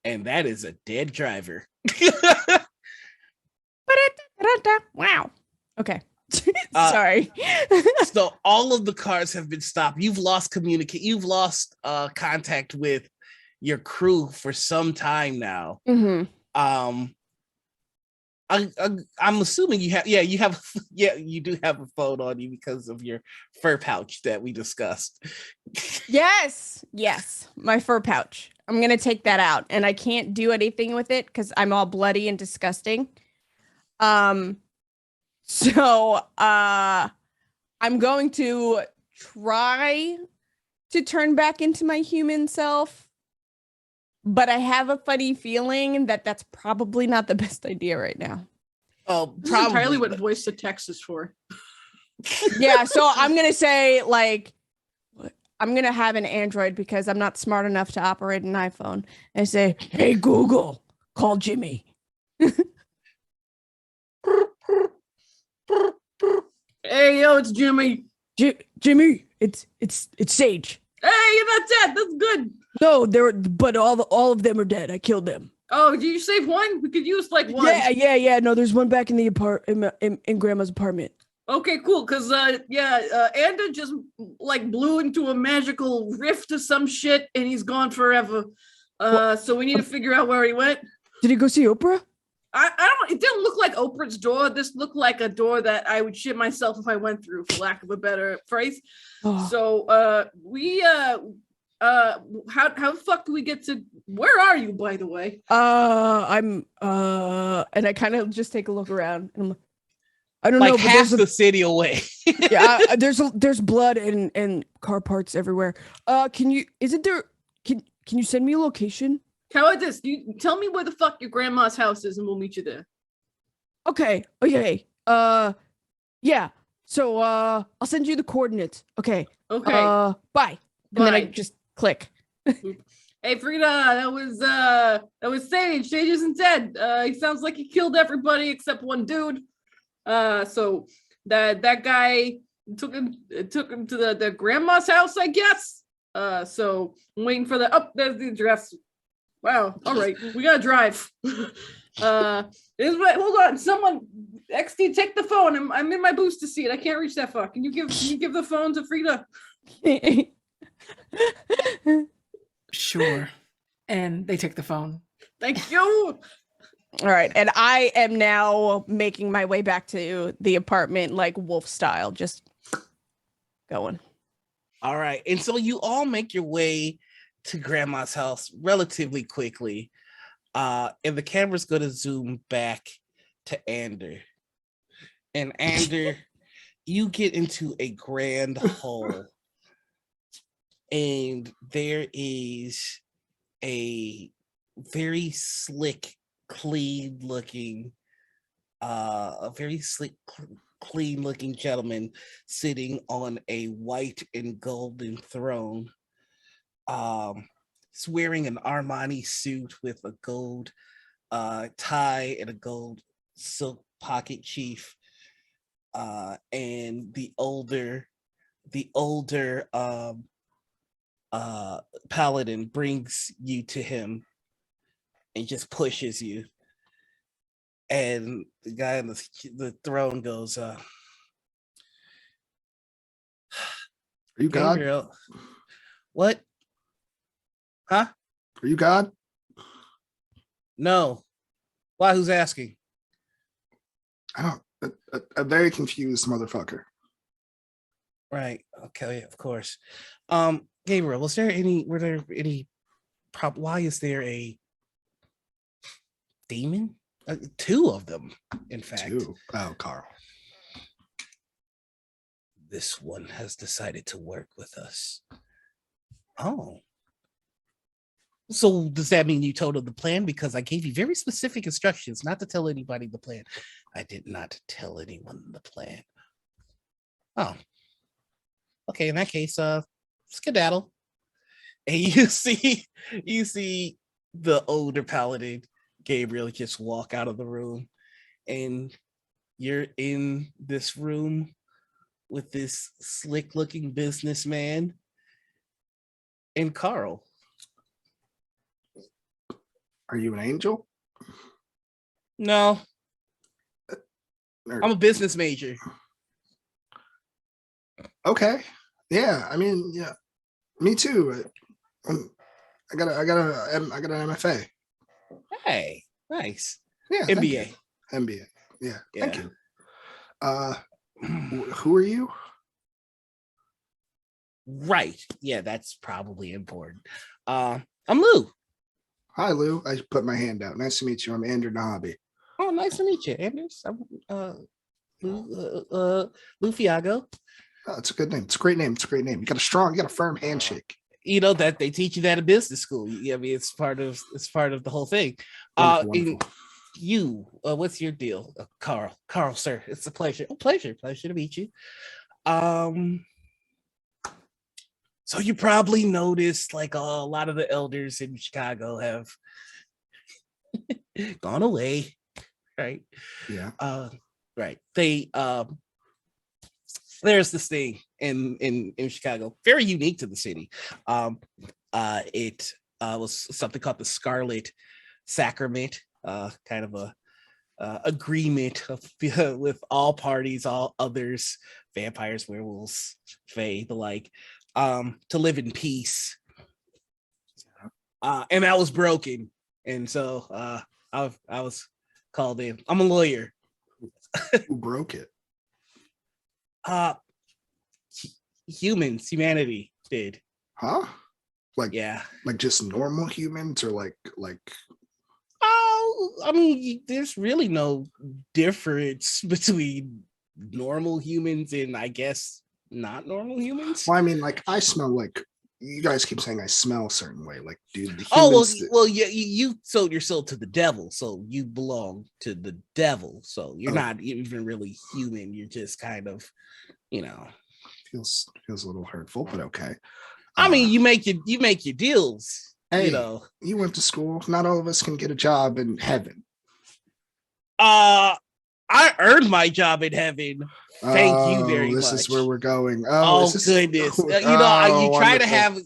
And that is a dead driver. Wow. Okay. Sorry. So all of the cars have been stopped. You've lost You've lost contact with your crew for some time now. Mm-hmm. I'm assuming you do have a phone on you because of your fur pouch that we discussed. Yes, my fur pouch. I'm gonna take that out, and I can't do anything with it because I'm all bloody and disgusting. So I'm going to try to turn back into my human self, but I have a funny feeling that that's probably not the best idea right now. Oh, this is entirely what voice to text is for. Yeah, so I'm gonna say like I'm gonna have an Android because I'm not smart enough to operate an iPhone, and say, "Hey Google, call Jimmy." Hey yo, it's Jimmy. Jimmy, it's Sage. Hey, you're not dead. That's good. No, but all of them are dead. I killed them. Oh, did you save one? We could use like one. Yeah. No, there's one back in the in Grandma's apartment. Okay, cool. Cause Anda just like blew into a magical rift or some shit, and he's gone forever. So we need to figure out where he went. Did he go see Oprah? I don't. It didn't look like Oprah's door. This looked like a door that I would shit myself if I went through, for lack of a better phrase. Oh. So how the fuck do we get to? Where are you, by the way? I'm and I kind of just take a look around. And I'm like, I don't like know, but half the city away. yeah, there's blood and car parts everywhere. Can you send me a location? How about this? You tell me where the fuck your grandma's house is, and we'll meet you there. Okay. Yeah. So I'll send you the coordinates. Okay. Okay. Bye. And then I just click. Hey Frida, that was Sage. Sage isn't dead. He sounds like he killed everybody except one dude. So that guy took him to the grandma's house, I guess. So I'm waiting for there's the address. Wow. All right, we gotta drive. Hold on, someone, XD, take the phone. I'm in my booster seat. I can't reach that far. Can you give the phone to Frida? Sure. And they take the phone. Thank you. All right, and I am now making my way back to the apartment, like wolf style, just going. All right, and so you all make your way to Grandma's house relatively quickly, and the camera's going to zoom back to Ander. And Ander, you get into a grand hall, and there is a very slick, clean looking gentleman sitting on a white and golden throne. He's wearing an Armani suit with a gold tie and a gold silk pocket chief. And the older paladin brings you to him and just pushes you. And the guy on the throne goes, Are you God? Gabriel, what? Huh? Are you God? No. Why? Who's asking? I don't. A very confused motherfucker. Right. Okay. Of course. Gabriel, were there any why is there a demon? Two of them, in fact. Two. Oh, Carl. This one has decided to work with us. Oh. So does that mean you told him the plan? Because I gave you very specific instructions not to tell anybody the plan. I did not tell anyone the plan. Oh. Okay, in that case, skedaddle. And you see the older paladin, Gabriel, just walk out of the room. And you're in this room with this slick looking businessman and Carl. Are you an angel? No. I'm a business major. Okay. Yeah. I mean, yeah. Me too. I got an MFA. Hey, nice. Yeah. MBA. MBA. Yeah. Yeah. Thank you. Who are you? Right. Yeah, that's probably important. I'm Lou. Hi, Lou. I put my hand out. Nice to meet you. I'm Andrew Nahabi. Oh, nice to meet you, Anders. I'm Lou Fiago. Oh, it's a good name. It's a great name. It's a great name. You got a firm handshake. You know that they teach you that in business school. I mean, it's part of the whole thing. Wonderful. You, what's your deal, Carl, sir? It's a pleasure. Pleasure to meet you. So you probably noticed, like, a lot of the elders in Chicago have gone away, right? Yeah. Right. They there's this thing in Chicago, very unique to the city. It was something called the Scarlet Sacrament, kind of a agreement with all parties, all others, vampires, werewolves, fae, the like, to live in peace. And that was broken, and so I was called in. I'm a lawyer. Who broke it? Humanity did. Huh? Like just normal humans, or like oh, I mean, there's really no difference between normal humans and I guess not normal humans. Well, I mean, like I smell like, you guys keep saying I smell a certain way. Like, dude, the humans yeah, you sold your soul to the devil, so you belong to the devil. So you're not even really human. You're just kind of, feels a little hurtful, but okay. I mean, you make your deals. Hey, you went to school. Not all of us can get a job in heaven. I earned my job in heaven. Thank you very much. This is where we're going. Goodness. You try to have,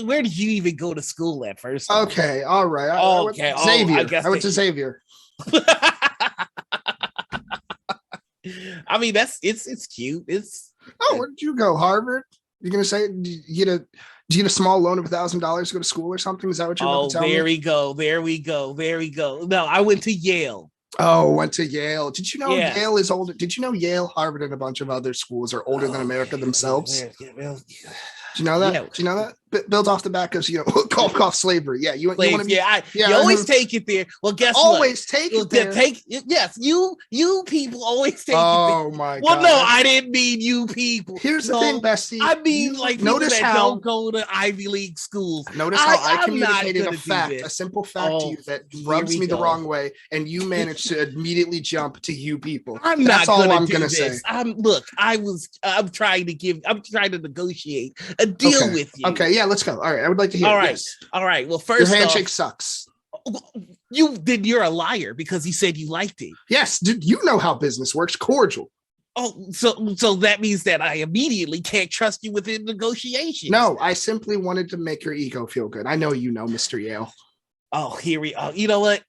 where did you even go to school at first? Okay, all right. I went to Xavier. I mean, it's cute. Where did you go? Harvard? You're gonna say, do you get a small loan of $1,000 to go to school or something? Is that what you're about to tell me? There we go. No, I went to Yale. Oh, went to Yale. Did you know Yale is older? Did you know Yale, Harvard, and a bunch of other schools are older than America themselves? Do you know that? Do you know that? Built off the back of, cough, slavery. Yeah, you want to you always take it there. Well, guess what? Always take it there. Yes, you people always take it there. Oh my God. Well, no, I didn't mean you people. Here's the thing, Bestie. I mean, like, notice how don't go to Ivy League schools. Notice how I communicated a simple fact to you that rubs me the wrong way, and you managed to immediately jump to you people. That's all I'm gonna say. I'm trying to negotiate a deal with you. Okay, yeah, let's go. All right, I would like to hear. All right. Well, first, your handshake sucks. You're a liar because you said you liked it. Yes, dude, you know how business works. Cordial. Oh, so that means that I immediately can't trust you within negotiations. No, I simply wanted to make your ego feel good. I know you know, Mr. Yale. Oh, here we are. You know what?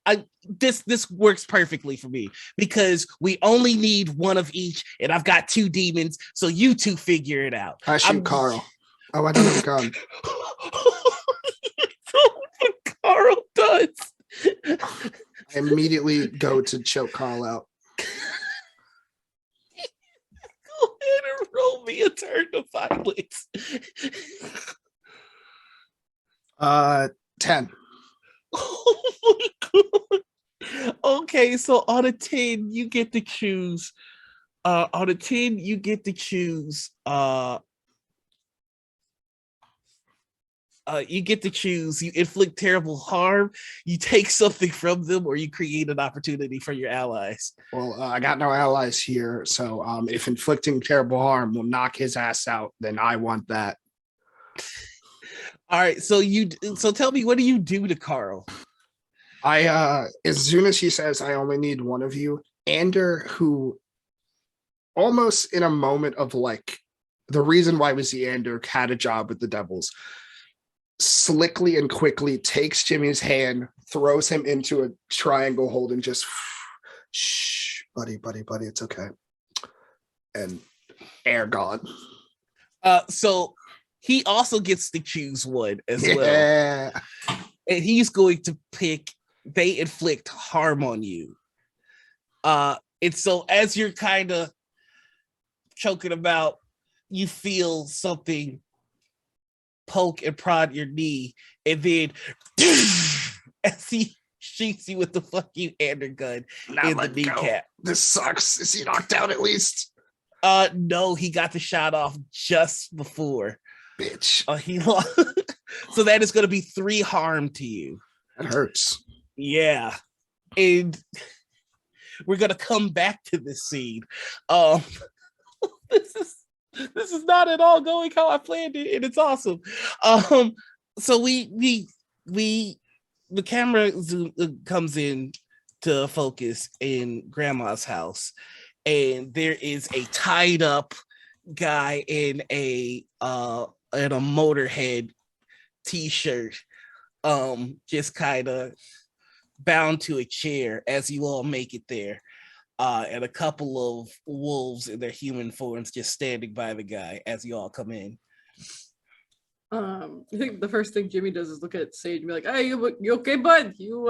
This works perfectly for me because we only need one of each, and I've got 2 demons, so you 2 figure it out. I shoot Carl. Oh, I don't have a gun. What Carl does. I immediately go to choke Carl out. Go ahead and roll me a turn of violence. 10. Oh my God. Okay, so on a 10, you get to choose. You inflict terrible harm, you take something from them, or you create an opportunity for your allies. Well, I got no allies here, so if inflicting terrible harm will knock his ass out, then I want that. All right, so tell me, what do you do to Carl? I as soon as he says I only need one of you, Ander, who almost in a moment of like the reason why was the Ander had a job with the Devils, slickly and quickly takes Jimmy's hand, throws him into a triangle hold, and just shh, buddy, it's okay. And air gone. So he also gets to choose one as well. And he's going to pick they inflict harm on you. And so as you're kind of choking about, you feel something poke and prod your knee, and then as he shoots you with the fuck you Ander gun in the kneecap. This sucks. Is he knocked out at least? No, he got the shot off just before. Bitch. He lost. So that is going to be 3 harm to you. That hurts. Yeah. And we're going to come back to this scene. This is not at all going how I planned it, and it's awesome. So the camera comes in to focus in Grandma's house, and there is a tied up guy in a Motorhead t-shirt, just kind of bound to a chair as you all make it there. And a couple of wolves in their human forms just standing by the guy as you all come in. I think the first thing Jimmy does is look at Sage and be like, "Hey, you okay, bud? You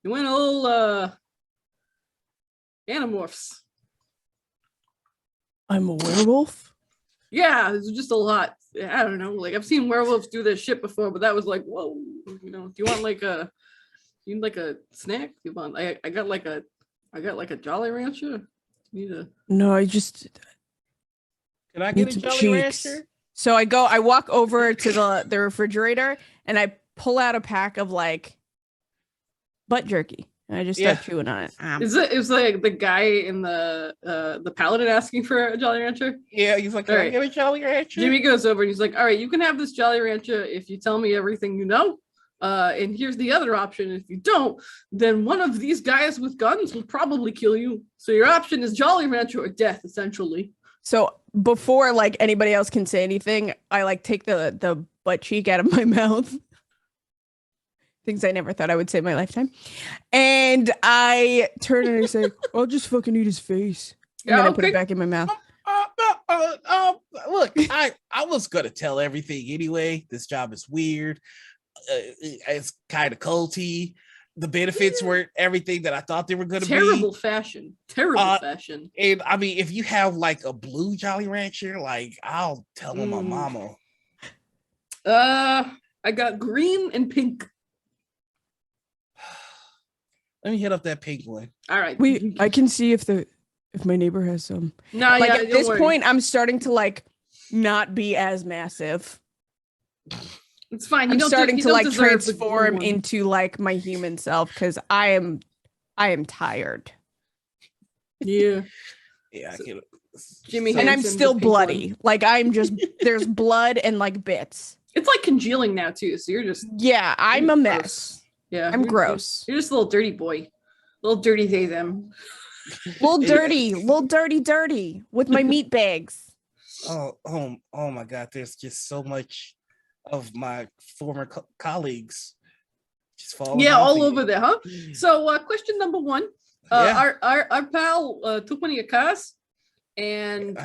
went all Animorphs." I'm a werewolf. Yeah, it's just a lot. I don't know. Like I've seen werewolves do this shit before, but that was like, whoa. You know, do you want like a snack? Do you want? I got like a Jolly Rancher. Need a No, I just Can I need get a some Jolly cheeks. Rancher? So I walk over to the refrigerator and I pull out a pack of like butt jerky. And I just start chewing on it. Is like the guy in the paladin asking for a Jolly Rancher? Yeah, he's like, "Can I get a Jolly Rancher?" Jimmy goes over and he's like, "All right, you can have this Jolly Rancher if you tell me everything you know. And here's the other option. If you don't, then one of these guys with guns will probably kill you. So your option is Jolly Rancher or death, essentially." So before like anybody else can say anything, I like take the butt cheek out of my mouth. Things I never thought I would say in my lifetime. And I turn and I say, "I'll just fucking eat his face." And then I put it back in my mouth. Look, I was gonna tell everything anyway. This job is weird. It's kind of culty. The benefits weren't everything that I thought they were going to be. Terrible fashion. And I mean, if you have like a blue Jolly Rancher, like I'll tell my mama. I got green and pink. Let me hit up that pink one. All right. Wait, I can see if my neighbor has some. No, like yeah, at this point, I'm starting to like not be as massive. It's fine. I'm starting to like transform into like my human self because I am tired. Yeah. Yeah, I get it. Jimmy and I'm still bloody. Like I'm just there's blood and like bits. It's like congealing now too. So you're just I'm a mess. Gross. Yeah, I'm gross. You're just a little dirty boy, little dirty they them. little dirty with my meat bags. Oh my God! There's just so much of my former colleagues just falling. All over there, huh? So, question number one: our pal took one of your cars, and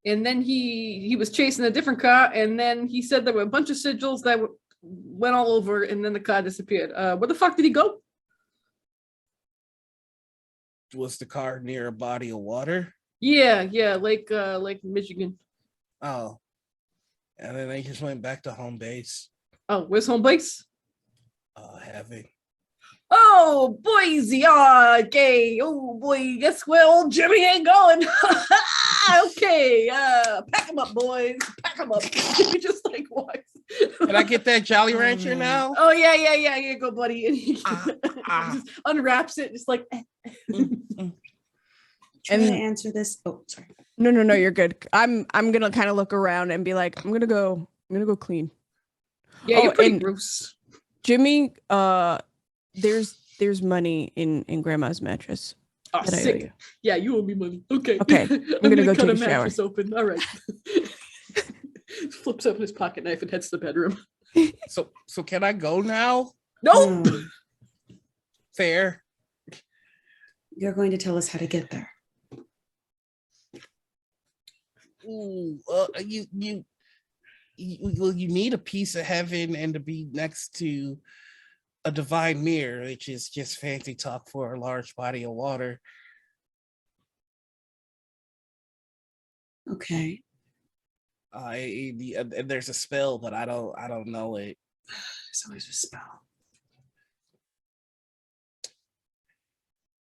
then he was chasing a different car, and then he said there were a bunch of sigils that went all over, and then the car disappeared. Where the fuck did he go? Was the car near a body of water? Yeah, Lake Michigan. Oh, and then they just went back to home base. Oh, where's home base? Having. Oh, Boise. Okay. Oh boy, guess where old Jimmy ain't going? Okay. Pack him up, boys. Pack him up. Jimmy just like walks. Can I get that Jolly Rancher now? Oh yeah. Here you go, buddy. And he just unwraps it, just like. Trying to answer this. Oh, sorry. No, you're good. I'm gonna kind of look around and be like, I'm gonna go clean. Yeah, you're pretty gross. Jimmy, there's money in Grandma's mattress. Oh, sick. Yeah, you owe me money. Okay. I'm gonna go cut take a a shower. mattress open. All right. Flips open his pocket knife and heads to the bedroom. So can I go now? No. Fair. You're going to tell us how to get there. Ooh, you need a piece of heaven and to be next to a divine mirror, which is just fancy talk for a large body of water. Okay. There's a spell, but I don't know it. There's always a spell.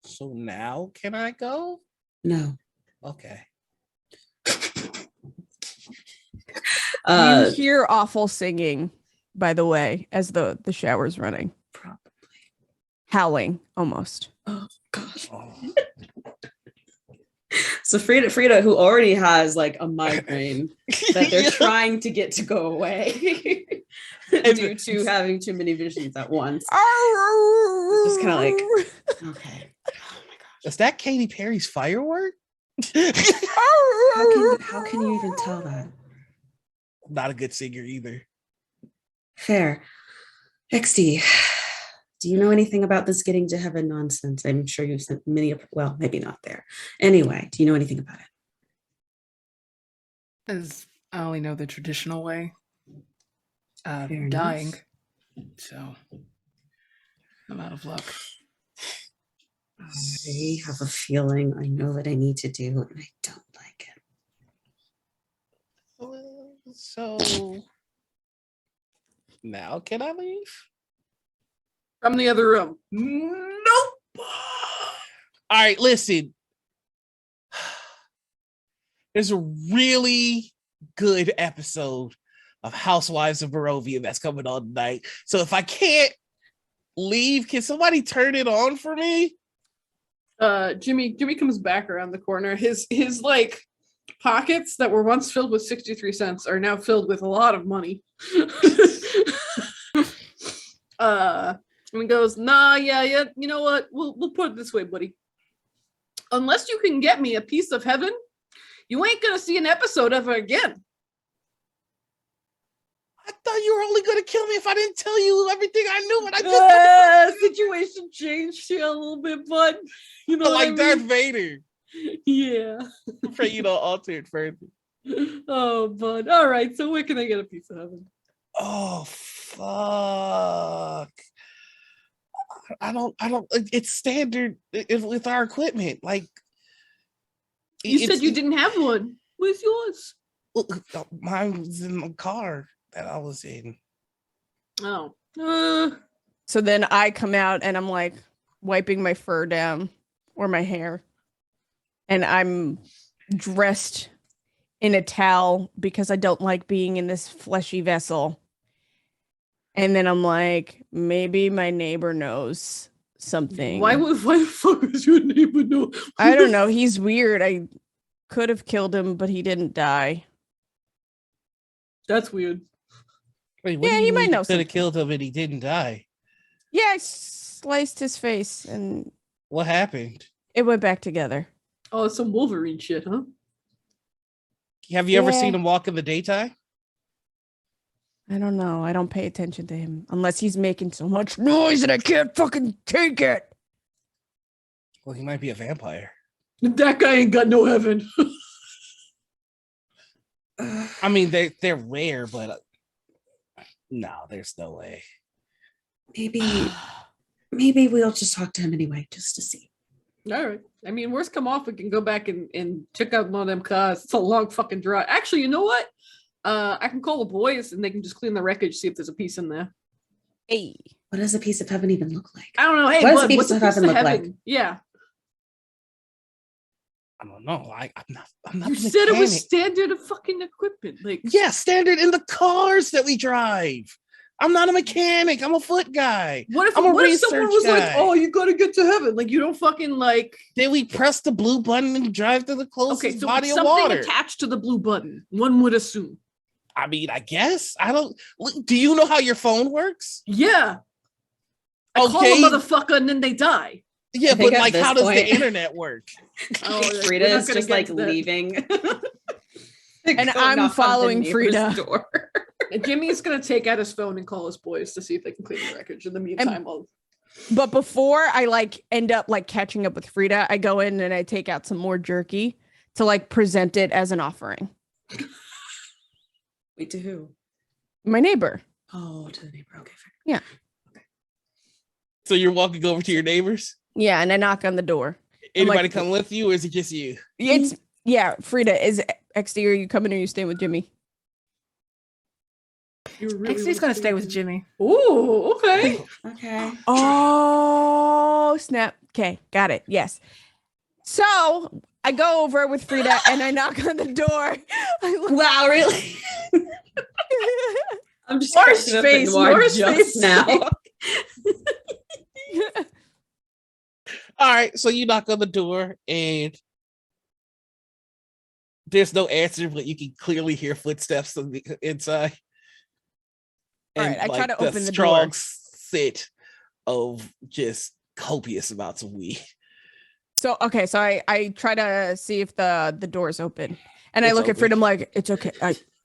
So now can I go? No. Okay. You hear awful singing, by the way, as the shower's running. Probably. Howling, almost. Oh, gosh. So Frida, who already has like a migraine that they're trying to get to go away due to having too many visions at once. Just kind of like, okay. Oh my gosh. Is that Katy Perry's Firework? How can you even tell that? Not a good singer either. Fair. XD, do you know anything about this getting to heaven nonsense? I'm sure you've sent many, well, maybe not there. Anyway, do you know anything about it? As I only know the traditional way. Fair Dying. enough. So I'm out of luck. I have a feeling I know what I need to do, and I don't like it. So now can I leave? From the other room. Nope. All right, listen. There's a really good episode of Housewives of Barovia that's coming on tonight. So if I can't leave, can somebody turn it on for me? Jimmy comes back around the corner. His like pockets that were once filled with 63 cents are now filled with a lot of money. And he goes, nah, yeah, you know what? We'll put it this way, buddy. Unless you can get me a piece of heaven, you ain't gonna see an episode of it again. I thought you were only gonna kill me if I didn't tell you everything I knew, and I just Situation changed here a little bit, bud. You know, like what I Darth mean? Vader. Yeah. Pray you don't alter it further. Oh, bud. All right. So where can I get a piece of heaven? Oh fuck. I don't it's standard with our equipment. Like You said you didn't have one. Where's yours? Mine was in the car that I was in. Oh. So then I come out and I'm like wiping my fur down or my hair. And I'm dressed in a towel because I don't like being in this fleshy vessel. And then I'm like, maybe my neighbor knows something. Why the fuck was your neighbor know? I don't know. He's weird. I could have killed him, but he didn't die. That's weird. Wait, what Yeah, do you he mean might know could something. have killed him and he didn't die? Yeah, I sliced his face and What happened? it went back together. Oh, it's some Wolverine shit, huh? Have you ever Yeah. seen him walk in the daytime? I don't know. I don't pay attention to him unless he's making so much noise and I can't fucking take it. Well, he might be a vampire. That guy ain't got no heaven. I mean, they're rare, but no, there's no way. Maybe we'll just talk to him anyway, just to see. All right. I mean, worst come off, we can go back and check out one of them cars. It's a long fucking drive. Actually, you know what? I can call the boys and they can just clean the wreckage, see if there's a piece in there. Hey. What does a piece of heaven even look like? I don't know. Hey, What does a bud, piece what's of a piece heaven of look heaven? like? Yeah. I don't know. I'm not. You the said it was mechanic. standard of fucking equipment. Like, Yeah, standard in the cars that we drive. I'm not a mechanic. I'm a foot guy. what if I'm a someone research was like, guy. "Oh, you gotta get to heaven"? Like, you don't fucking like. Then we press the blue button and drive to the closest Okay, so body it's of something water. attached to the blue button. One would assume. I mean, I guess. I don't. Do you know how your phone works? Yeah. I call Okay. a motherfucker and then they die. Yeah, I think but at like, this how does point- the internet work? Oh, like, Frida we're not is gonna just get like to that. leaving. And I'm following Frida. Door. And Jimmy's gonna take out his phone and call his boys to see if they can clean the wreckage. In the meantime, But before I like end up like catching up with Frida, I go in and I take out some more jerky to like present it as an offering. Wait, to who? My neighbor. Oh, to the neighbor. Okay, fair. Yeah. So you're walking over to your neighbors? Yeah, and I knock on the door. Anybody like- come with you, or is it just you? It's yeah, Frida, is XD, are you coming or are you staying with Jimmy? XD's gonna stay with Jimmy. Ooh, okay. Okay. Oh, snap. Okay, got it. Yes. So I go over with Frida and I knock on the door. Wow, really? I'm just Noir's cracking up face, at Noir Noir's just face. now. All right, so you knock on the door and there's no answer, but you can clearly hear footsteps on the inside. All right, I try to open the strong door. scent of just copious amounts of weed. So I try to see if the door's open, and I It's look at open. Freedom like it's okay.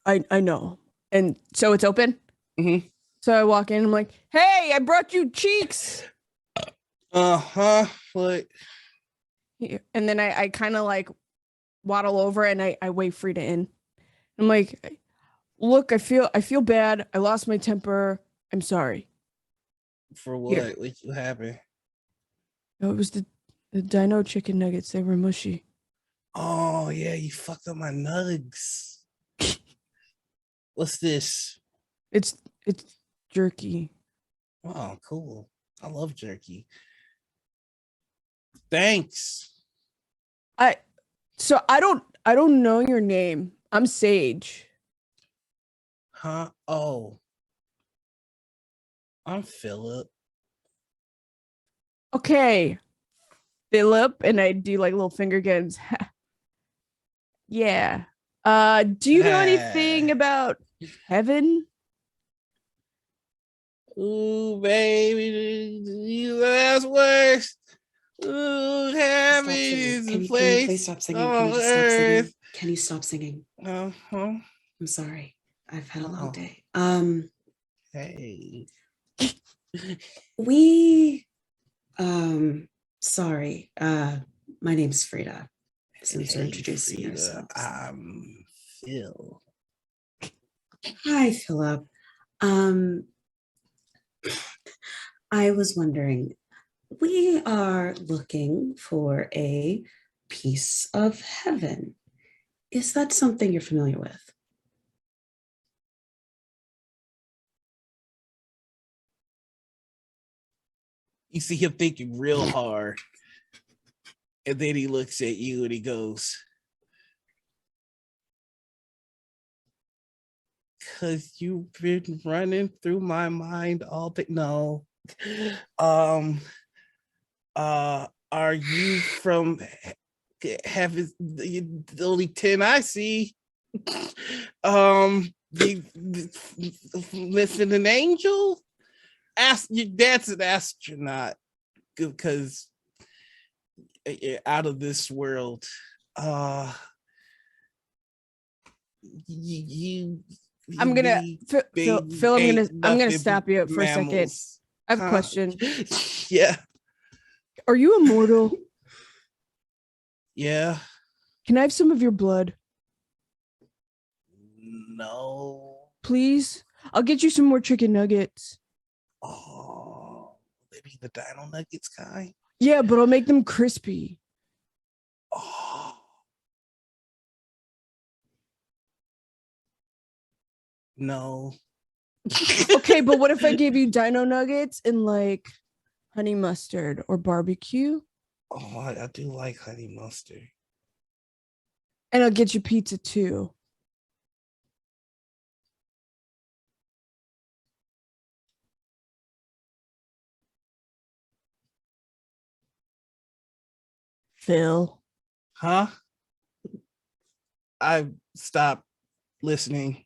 I know, and so it's open. Mm-hmm. So I walk in. I'm like, hey, I brought you cheeks. What? And then I kind of like waddle over and I wave Frida in. I'm like, look, I feel bad. I lost my temper. I'm sorry. For what? Here. What happened? No, it was the dino chicken nuggets. They were mushy. Oh yeah, you fucked up my nugs. What's this? It's jerky. Oh, cool. I love jerky. Thanks. So I don't know your name. I'm Sage. Huh? Oh. I'm Philip. Okay. Philip, and I do like little finger guns. Yeah. Do you know anything about heaven? Ooh, baby, you last words. Ooh, heaven Stop singing. is Can a you place. please stop singing? Can On you just stop singing? earth. Can you stop singing? Uh-huh. I'm sorry. I've had a long Oh. day. Hey. We sorry. My name's Frida. Since we're introducing Frida, ourselves. I'm Phil. Hi, Philip. I was wondering, we are looking for a piece of heaven. Is that something you're familiar with? You see him thinking real hard. And then he looks at you and he goes, "'Cause you've been running through my mind all day." No. Are you from heaven? The only 10 I see. Listen, an angel? Your dad's an astronaut because out of this world. I'm gonna Phil, I'm gonna stop you for a second. I have a question. Yeah. Are you immortal? Yeah. Can I have some of your blood? No. Please? I'll get you some more chicken nuggets. Oh, maybe the dino nuggets kind. Yeah, but I'll make them crispy. Oh. No. Okay, but what if I gave you dino nuggets and like honey mustard or barbecue? Oh, I do like honey mustard. And I'll get you pizza too. Phil. Huh? I stopped listening.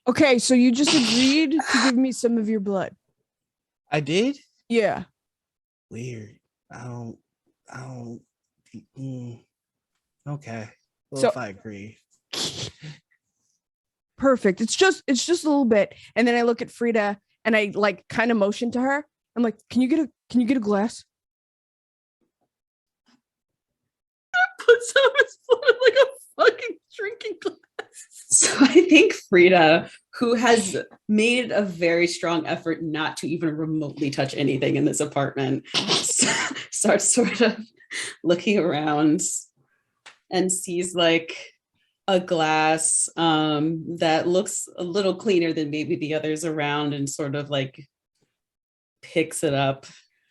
Okay, so you just agreed to give me some of your blood. I did? Yeah. Weird. I don't. Okay. Well, So- if I agree. Perfect. It's just a little bit. And then I look at Frida and I like kind of motion to her. I'm like, can you get a glass? Put some of his blood in like a fucking drinking glass. So I think Frida, who has made a very strong effort not to even remotely touch anything in this apartment, starts sort of looking around and sees like a glass that looks a little cleaner than maybe the others around, and sort of like picks it up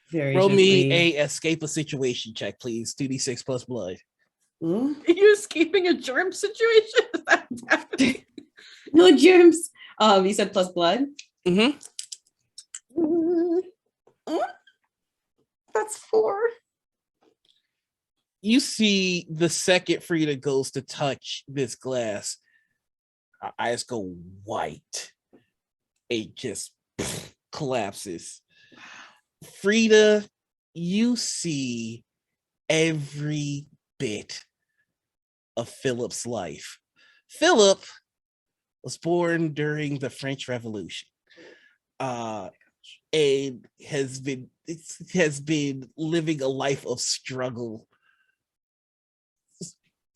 very Roll gently. me a escape a situation check, please. 2d6 plus blood. Ooh. Are you escaping a germ situation? Is that what's happening? No germs. You said plus blood. Mm-hmm. That's 4. You see the second Frida goes to touch this glass, her eyes go white. It just collapses. Frida, you see every bit of Philip's life. Philip was born during the French Revolution, and has been living a life of struggle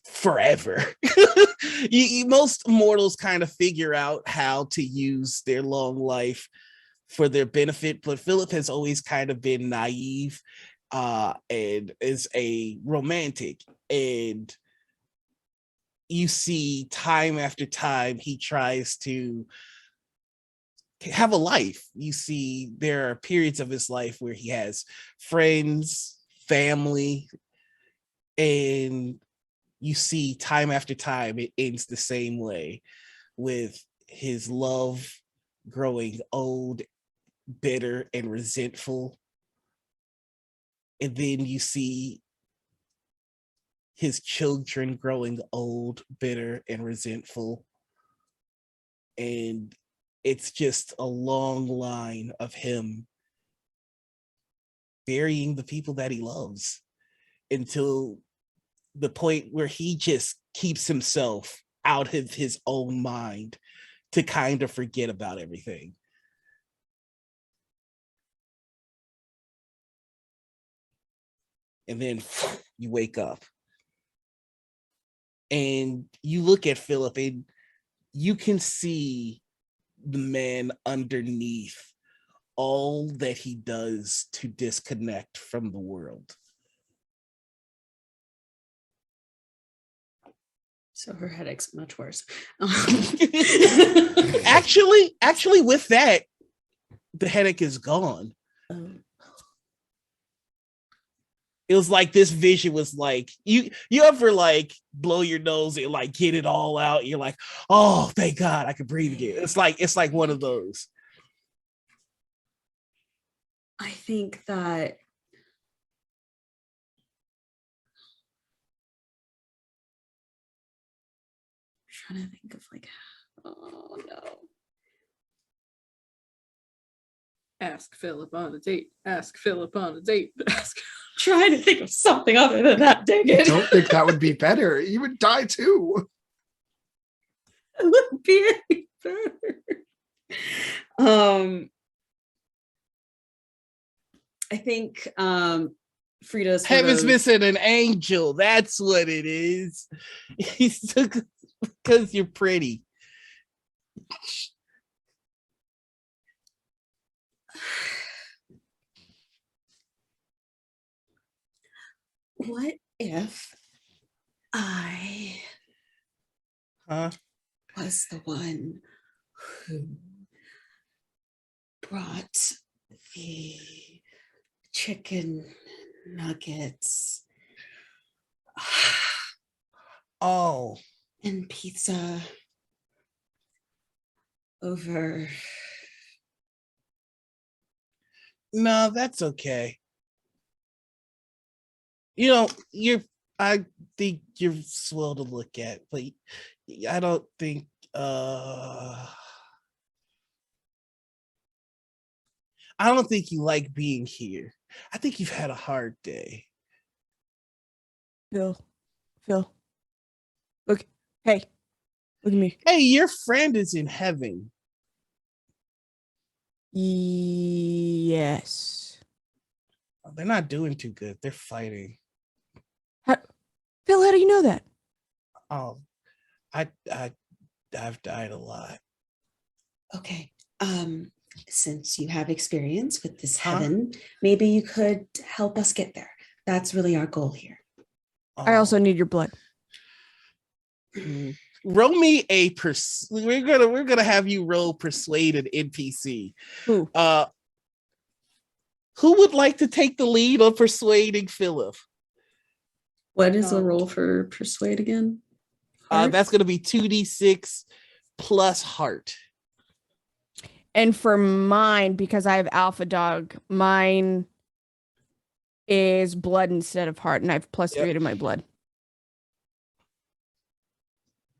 forever. Most mortals kind of figure out how to use their long life for their benefit, but Philip has always kind of been naive and is a romantic, and you see time after time he tries to have a life. You see there are periods of his life where he has friends, family, and you see time after time it ends the same way, with his love growing old, bitter, and resentful. And then you see his children growing old, bitter, and resentful. And it's just a long line of him burying the people that he loves until the point where he just keeps himself out of his own mind to kind of forget about everything. And then you wake up and you look at Philip and you can see the man underneath all that he does to disconnect from the world. So her headache's much worse. Actually, with that, the headache is gone. It was like this vision was like you ever like blow your nose and like get it all out. You're like, oh, thank God I can breathe again. It's like one of those. I think that I'm trying to think of like, oh no. Ask Philip on a date. Ask Philip on a date. Ask. Trying to think of something other than that, dang I it. don't think that would be better. You would die too. It wouldn't be any better. I think Frida's Heaven's missing an angel. That's what it is. He's because you're pretty. What if I was the one who brought the chicken nuggets Oh, and pizza over? no, that's okay. I think you're swell to look at, but I don't think I don't think you like being here. I think you've had a hard day. Phil. Look, hey, look at me. Hey, your friend is in heaven. Yes. They're not doing too good. They're fighting. Phil, how do you know that? Oh, I've died a lot. Okay. Since you have experience with this heaven, maybe you could help us get there. That's really our goal here. I also need your blood. Roll me a we're gonna have you roll persuade an NPC. Who? Who would like to take the lead on persuading Philip? What is the roll for persuade again? That's gonna be 2d6 plus heart. And for mine, because I have alpha dog, mine is blood instead of heart, and I have +3 to my blood.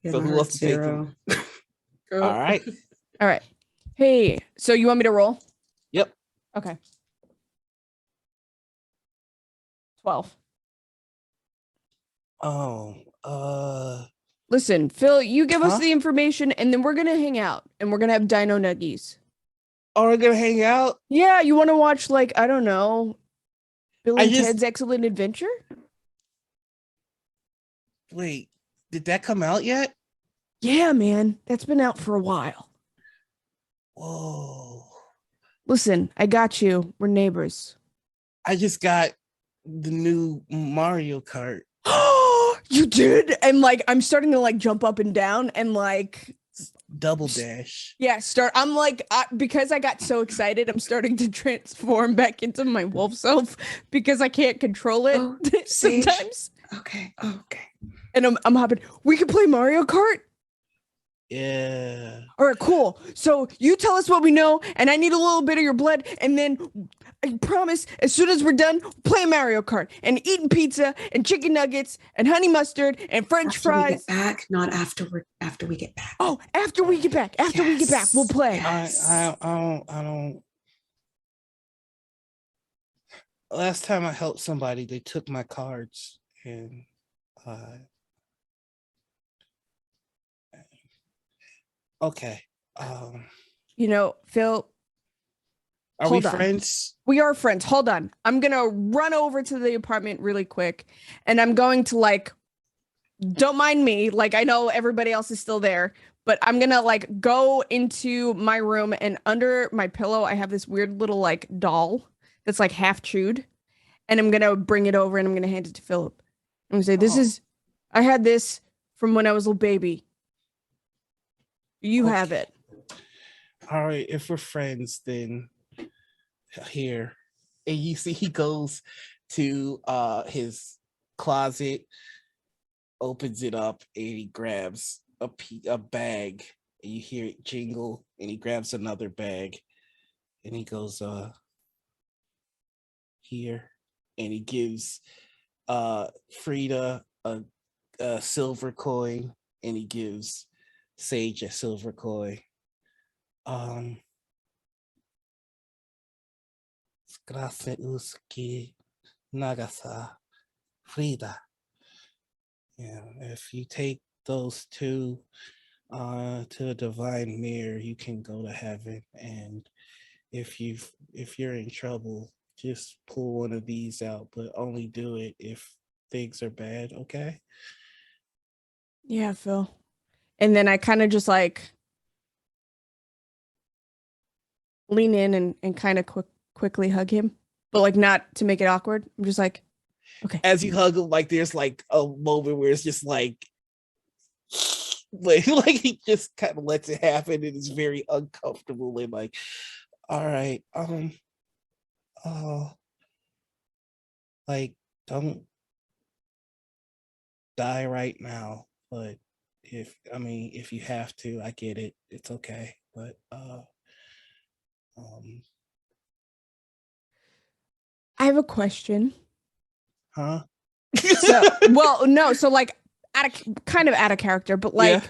So who wants to take them? All right. All right. Hey, so you want me to roll? Yep. Okay. 12. Oh, Listen, Phil, you give us Huh? the information, and then we're gonna hang out, and we're gonna have Dino Nuggies. are we gonna hang out? Yeah, you want to watch like I don't know, Bill I and just Ted's Excellent Adventure? wait. Did that come out yet? Yeah, man, that's been out for a while. Whoa! Listen, I got you. We're neighbors. I just got the new Mario Kart. You did? And like I'm starting to like jump up and down and like Double Dash. yeah, I'm like because I got so excited, I'm starting to transform back into my wolf self because I can't control it Oh, Sage. sometimes. Okay. Okay. And I'm hopping. We can play Mario Kart? Yeah. All right, cool. So you tell us what we know, and I need a little bit of your blood, and then I promise, as soon as we're done, play Mario Kart and eating pizza and chicken nuggets and honey mustard and French After we fries. get back, not afterward. After we get back. Oh, after we get back. After we get back, we'll play. Yes. I don't. Last time I helped somebody, they took my cards and okay. You know, Phil, Are we hold on. friends? We are friends. Hold on. I'm going to run over to the apartment really quick, and I'm going to like, don't mind me. Like, I know everybody else is still there, but I'm going to like go into my room, and under my pillow, I have this weird little like doll that's like half chewed, and I'm going to bring it over and I'm going to hand it to Philip. I'm going to say, Oh. I had this from when I was a little baby. You have it. All right, if we're friends, then here. And you see he goes to his closet, opens it up, and he grabs a bag, and you hear it jingle, and he grabs another bag, and he goes here, and he gives Frida a silver coin, and he gives Sage a silver coin. Skrase uski nagasa Frida. Yeah, if you take those two to a divine mirror, you can go to heaven. And if you're in trouble, just pull one of these out, but only do it if things are bad, okay? Yeah, Phil. And then I kind of just like lean in and kind of quickly hug him, but like not to make it awkward. I'm just like, okay. As you hug him, like there's like a moment where it's just like he just kind of lets it happen, and it's very uncomfortable and like, all right, like don't die right now, but if you have to, I get it, it's okay, but I have a question. huh? So, well, no, so like kind of out of character, but like, Yeah.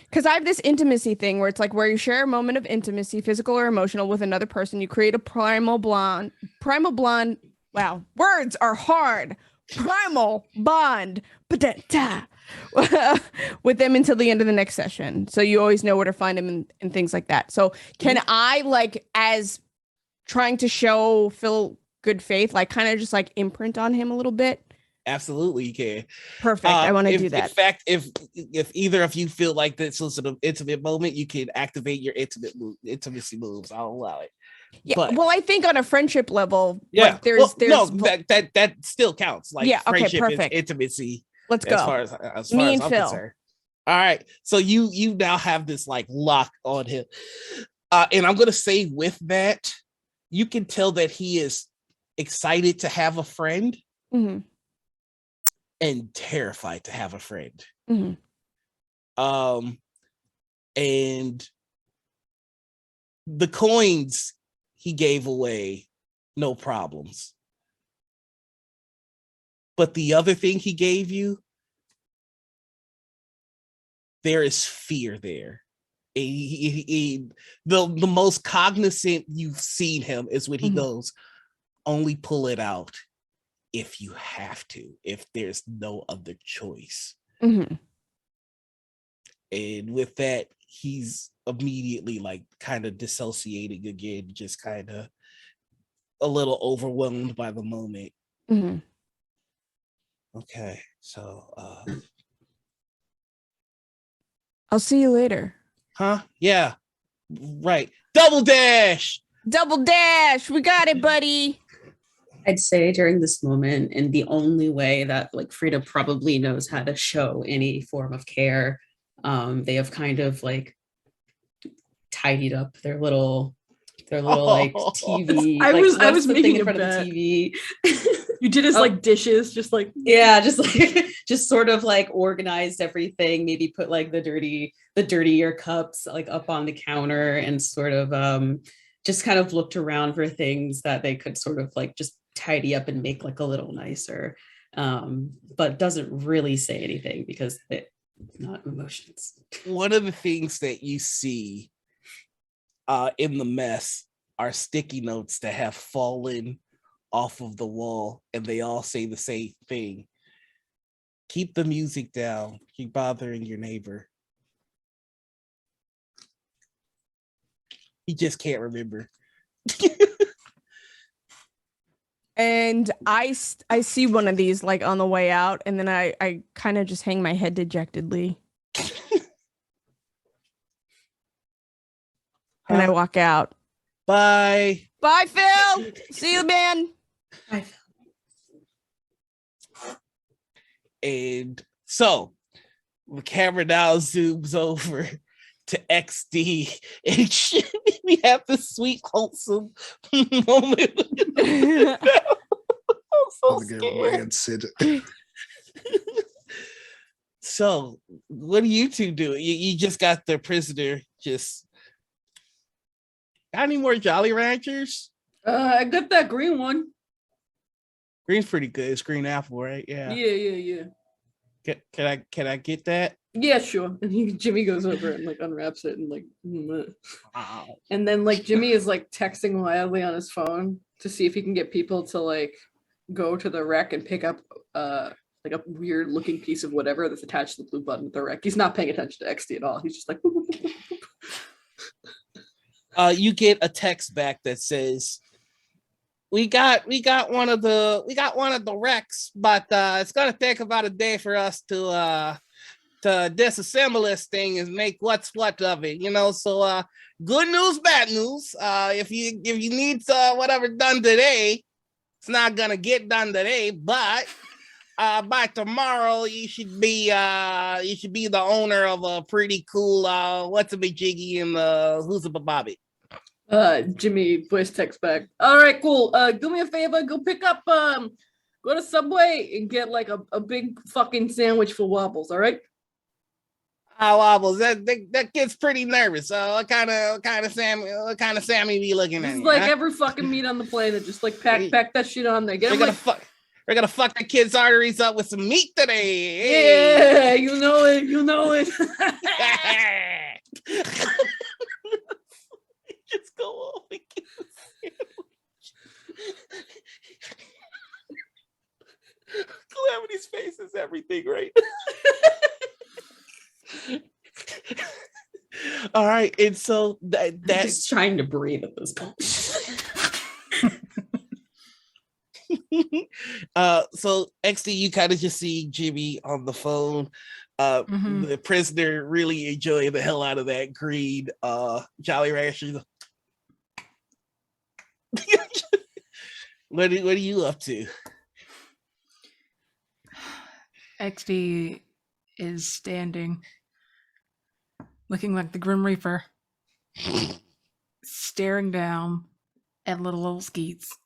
because I have this intimacy thing where it's like where you share a moment of intimacy, physical or emotional, with another person. You create a primal bond. Wow, words are hard. Primal bond. PbtA, with them until the end of the next session. So you always know where to find them and things like that. So can I like, as trying to show Phil good faith, like kind of just like imprint on him a little bit? Absolutely, you can. Perfect. I want to do that. In fact, if either of you feel like this was an intimate moment, you can activate your intimacy moves. I'll allow it. Yeah. But, well, I think on a friendship level, yeah, like there's no, that still counts. Like, yeah, okay, friendship perfect. is intimacy. Let's go. As far as Me I'm and Phil. concerned. All right, so you now have this like lock on him, and I'm gonna say with that, you can tell that he is excited to have a friend. Mm-hmm. And terrified to have a friend. Mm-hmm. And the coins he gave away, no problems. But the other thing he gave you, there is fear there. The most cognizant you've seen him is when he goes, only pull it out if you have to, if there's no other choice. Mhm. And with that, he's immediately like kind of dissociating again, just kind of a little overwhelmed by the moment. Mhm. Okay, so I'll see you later. huh? Yeah, right. Double dash. Double dash. We got it, buddy. I'd say during this moment, in the only way that like Frida probably knows how to show any form of care, they have kind of like tidied up their little like TV. I like, was what's the thing making in a front bet. of the TV. You did his Oh. like dishes, just like Yeah, just like just sort of like organized everything, maybe put like the dirtier cups like up on the counter, and sort of just kind of looked around for things that they could sort of like just tidy up and make like a little nicer, but doesn't really say anything because it's not emotions. One of the things that you see in the mess are sticky notes that have fallen off of the wall, and they all say the same thing: keep the music down, keep bothering your neighbor. He just can't remember. And I see one of these like on the way out, and then I kind of just hang my head dejectedly. And I walk out. Bye. Bye, Phil. See you, man. Bye. And so the camera now zooms over to XD, and we have this sweet, wholesome moment. I'm so Get scared. rancid. So, what do you two do? You just got the prisoner. Just got any more Jolly Ranchers? I got that green one. Green's pretty good. It's green apple, right? Yeah. Yeah. Can I get that? Yeah, sure. And Jimmy goes over and like unwraps it and like, Wow. and then like Jimmy is like texting wildly on his phone to see if he can get people to like go to the wreck and pick up like a weird looking piece of whatever that's attached to the blue button at the wreck. He's not paying attention to XD at all. He's just like You get a text back that says, we got one of the wrecks, but it's gonna take about a day for us to disassemble this thing and make what's what of it, so good news, bad news. If you need whatever done today, it's not gonna get done today, but by tomorrow you should be the owner of a pretty cool what's a big jiggy and who's a bobby. Jimmy voice text back. All right, cool. Do me a favor, go pick up go to Subway and get like a big fucking sandwich for Wobbles, all right? Wobbles, that kid's pretty nervous. What kind of Sammy be looking This at? is like huh? every fucking meat on the planet. Just like pack that shit on there. Get him like, We're gonna fuck the kid's arteries up with some meat today. Hey. yeah, you know it. Just go off and get the sandwich. Calamity's face is everything, right? All right, and so that's Just trying to breathe at this point. So XD, you kind of just see Jimmy on the phone. The prisoner really enjoying the hell out of that green Jolly Rancher. What are you up to? XD is standing, looking like the Grim Reaper, staring down at little old Skeets.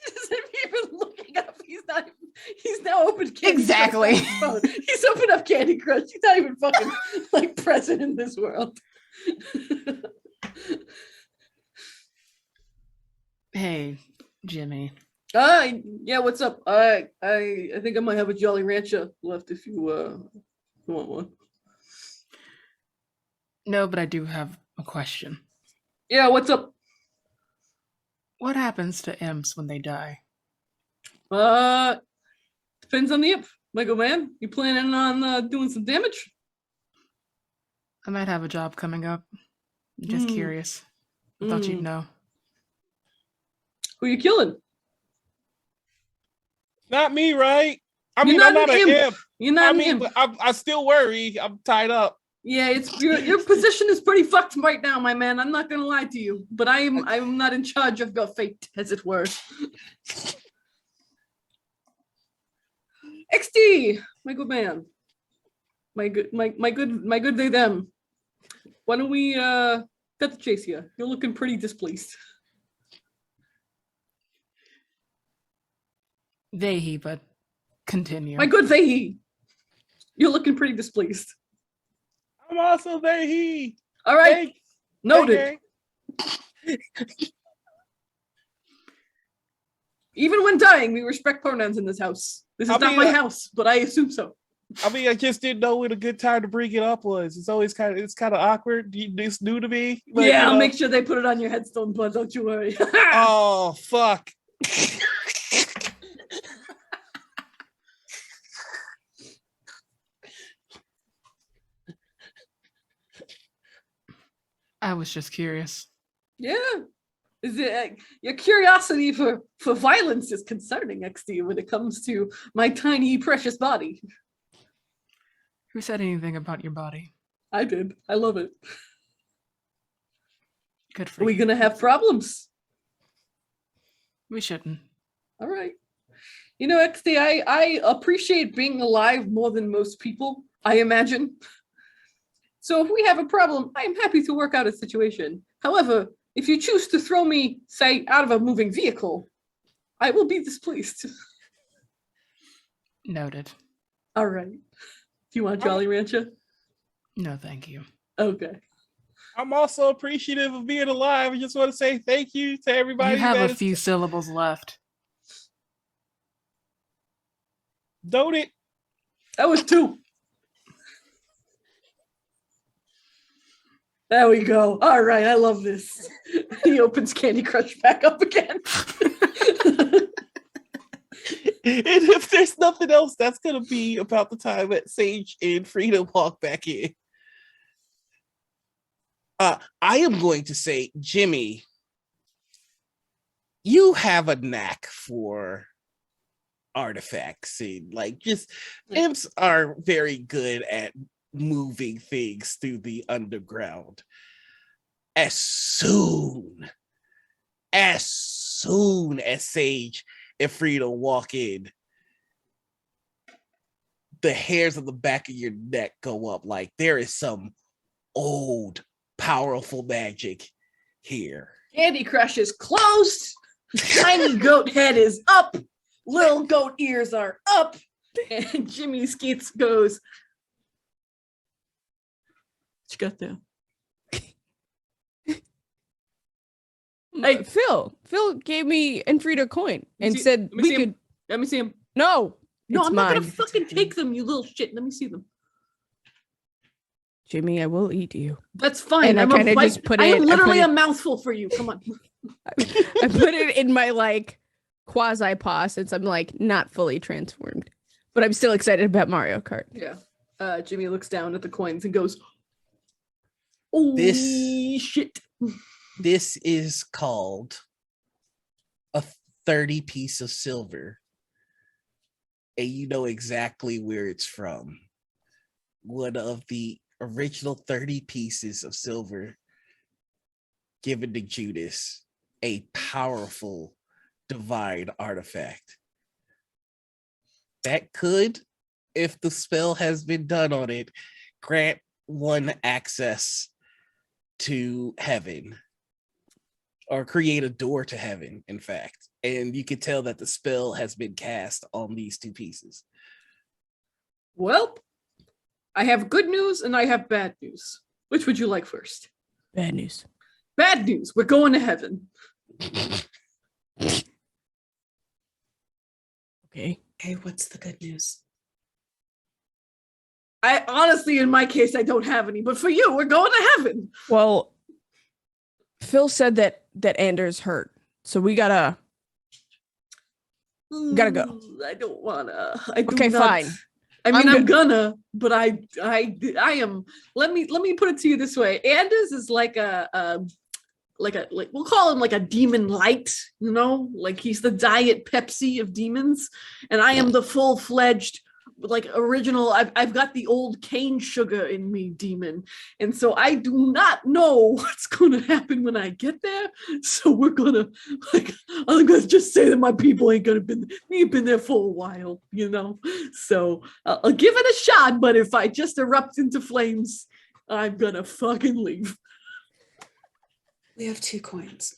Isn't even looking up. He's now open Candy Exactly. Crush on his phone. He's opened up Candy Crush. He's not even fucking like present in this world. Hey, Jimmy. Yeah, what's up? I think I might have a Jolly Rancher left if you want one. No, but I do have a question. Yeah, what's up? What happens to imps when they die? Depends on the imp. My good man, you planning on doing some damage? I might have a job coming up. I'm just curious. I thought you'd know. Who you killing? Not me, right? I You're mean, not I'm not an an imp. imp. You're not I an mean, imp. but I still worry. I'm tied up. Yeah, it's your position is pretty fucked right now, my man. I'm not gonna lie to you, but I'm not in charge of your fate, as it were. XD, my good man, my good they them. Why don't we cut the chase here? You're looking pretty displeased. They, he, but continue. My good they you're looking pretty displeased. I'm also there. He. All right, noted. Even when dying, we respect pronouns in this house. This is not my house, but I assume so. I mean, I just didn't know when a good time to bring it up was. It's always kind of awkward. It's new to me. But, yeah, I'll make sure they put it on your headstone, bud. Don't you worry. Oh fuck. I was just curious. Yeah. Is it your curiosity for violence is concerning, XD, when it comes to my tiny precious body? Who said anything about your body? I did. I love it. Good for Are we you. gonna have problems? We shouldn't. All right. You know, XD, I appreciate being alive more than most people, I imagine. So if we have a problem, I am happy to work out a situation. However, if you choose to throw me, say, out of a moving vehicle, I will be displeased. Noted. All right. Do you want Jolly Rancher? No, thank you. Okay. I'm also appreciative of being alive. I just want to say thank you to everybody. You have a few syllables left. Don't it? That was 2. There we go. All right, I love this. He opens Candy Crush back up again. And if there's nothing else, that's going to be about the time that Sage and Frida walk back in. I am going to say, Jimmy, you have a knack for artifacts. And like, just imps are very good at moving things through the underground. As soon as Sage and Frida walk in, the hairs on the back of your neck go up like there is some old, powerful magic here. Candy Crush is closed. Tiny goat head is up. Little goat ears are up. And Jimmy Skeets goes, what you got there? Hey, Phil gave me and Frida a coin and said let me we see could. him. Let me see him. No, No, it's I'm not mine. gonna fucking take them, you little shit. Let me see them. Jimmy, I will eat you. That's fine. And I I'm a kinda bite- just put I it- am I literally put a it- mouthful for you. Come on. I put it in my like quasi paw since I'm like not fully transformed, but I'm still excited about Mario Kart. Yeah. Jimmy looks down at the coins and goes, "Oh shit!" This is called a 30 piece of silver. And you know exactly where it's from. One of the original 30 pieces of silver given to Judas, a powerful divine artifact. That could, if the spell has been done on it, grant one access to heaven. Or create a door to heaven, in fact. And you can tell that the spell has been cast on these 2 pieces. Well, I have good news and I have bad news. Which would you like first? Bad news. Bad news. We're going to heaven. Okay. Okay, what's the good news? I honestly, in my case, I don't have any, but for you, we're going to heaven. Well, Phil said that Anders hurt, so we gotta. Gotta go. I don't wanna. I do Okay, not. fine. I mean, I'm I'm gonna, but I am. Let me put it to you this way. Anders is like like we'll call him like a demon light, you know, like he's the Diet Pepsi of demons, and I am the full-fledged, like original. I've got the old cane sugar in me demon, and so I do not know what's going to happen when I get there. So we're gonna I'm gonna just say that my people ain't gonna been there for a while, you know. So I'll give it a shot, but if I just erupt into flames, I'm gonna fucking leave. We have 2 coins.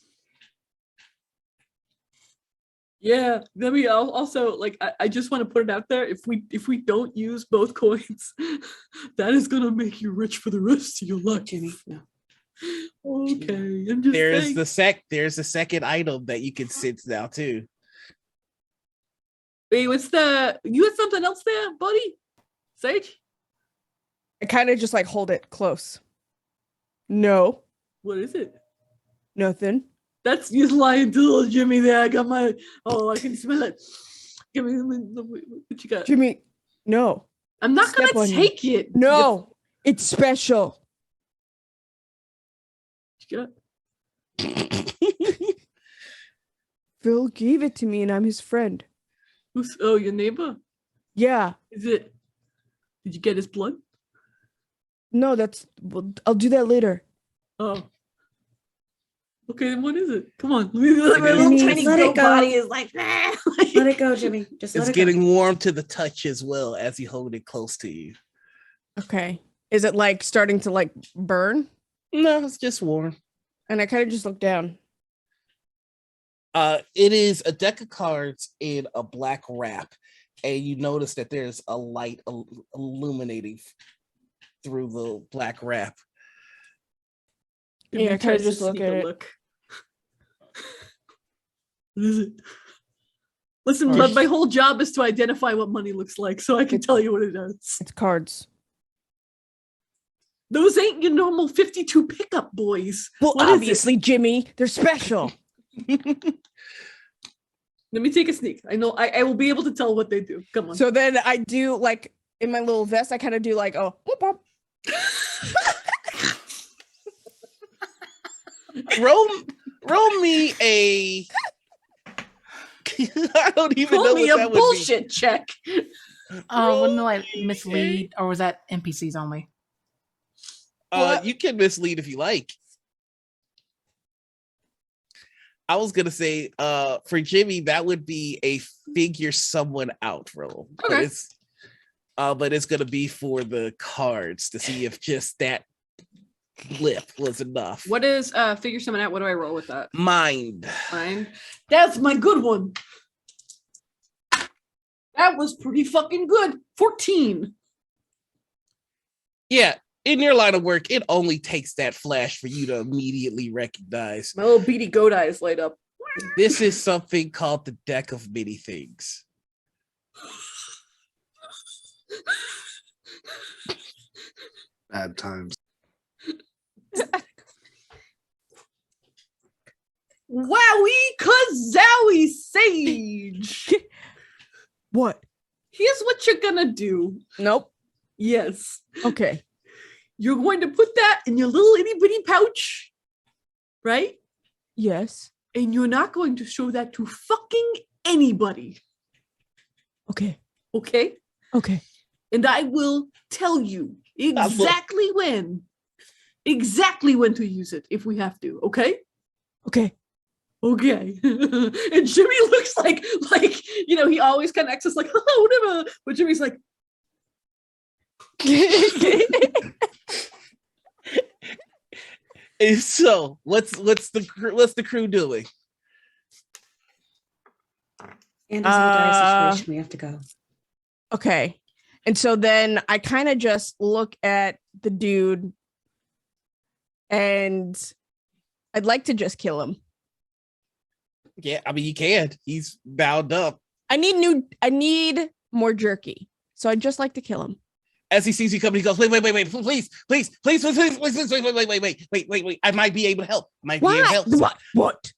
Yeah, I mean, also like I just want to put it out there. If we don't use both coins, that is gonna make you rich for the rest of your life. Jimmy, no. Okay, I'm just saying. There's a second item that you can sense now too. Wait, you had something else there, buddy? Sage? I kind of just like hold it close. No, What is it? nothing. That's you lying to little Jimmy there. I got I can smell it. Give me what you got. Jimmy, no. I'm not Step gonna on you. take it. No, it's special. What you got? Phil gave it to me and I'm his friend. Your neighbor? Yeah. Did you get his blood? No, I'll do that later. Oh. Okay, then what is it? Come on. My little Jimmy, tiny let it goat go. body is like, Let it go, Jimmy. Just let It's it getting go. warm to the touch as well as you hold it close to you. Okay. Is it like starting to like burn? No, it's just warm. And I kind of just look down. It is a deck of cards in a black wrap, and you notice that there's a light illuminating through the black wrap. Yeah, I kind of just look at it. What is it? Listen, Cards. my whole job is to identify what money looks like, so I can tell you what it does. It's cards. Those ain't your normal 52 pickup boys. Well, What is it? obviously, Jimmy, they're special. Let me take a sneak. I know I will be able to tell what they do. Come on. So then I do like in my little vest, I kind of do like, oh, whoop, whoop. Roll me a. I don't even know Roll me what a that would bullshit check. Wouldn't like mislead, or was that NPCs only? be. You can mislead if you like. I was gonna say, for Jimmy, that would be a figure someone out roll. Okay. But it's gonna be for the cards to see if just that blip was enough. What is figure someone out? What do I roll with that? Mind? Fine. That's my good one. That was pretty fucking good. 14. Yeah. In your line of work, it only takes that flash for you to immediately recognize. My little beady goat eyes light up. This is something called the deck of many things. Bad times. Wowie kazowie sage. What? Here's what you're gonna do. Nope. Yes. Okay. You're going to put that in your little itty bitty pouch, right? Yes. And you're not going to show that to fucking anybody. Okay. Okay? Okay. And I will tell you exactly when to use it if we have to, okay? Okay. Okay. And Jimmy looks like he always kind of acts us like, oh, whatever. But Jimmy's like, And so, what's the crew doing? And it's a dire situation. We have to go. Okay. And so then I kind of just look at the dude and I'd like to just kill him. Yeah, I mean you can. He's bound up. I need more jerky. So I'd just like to kill him. As he sees you coming, he goes, wait, please. I might be able to help. What?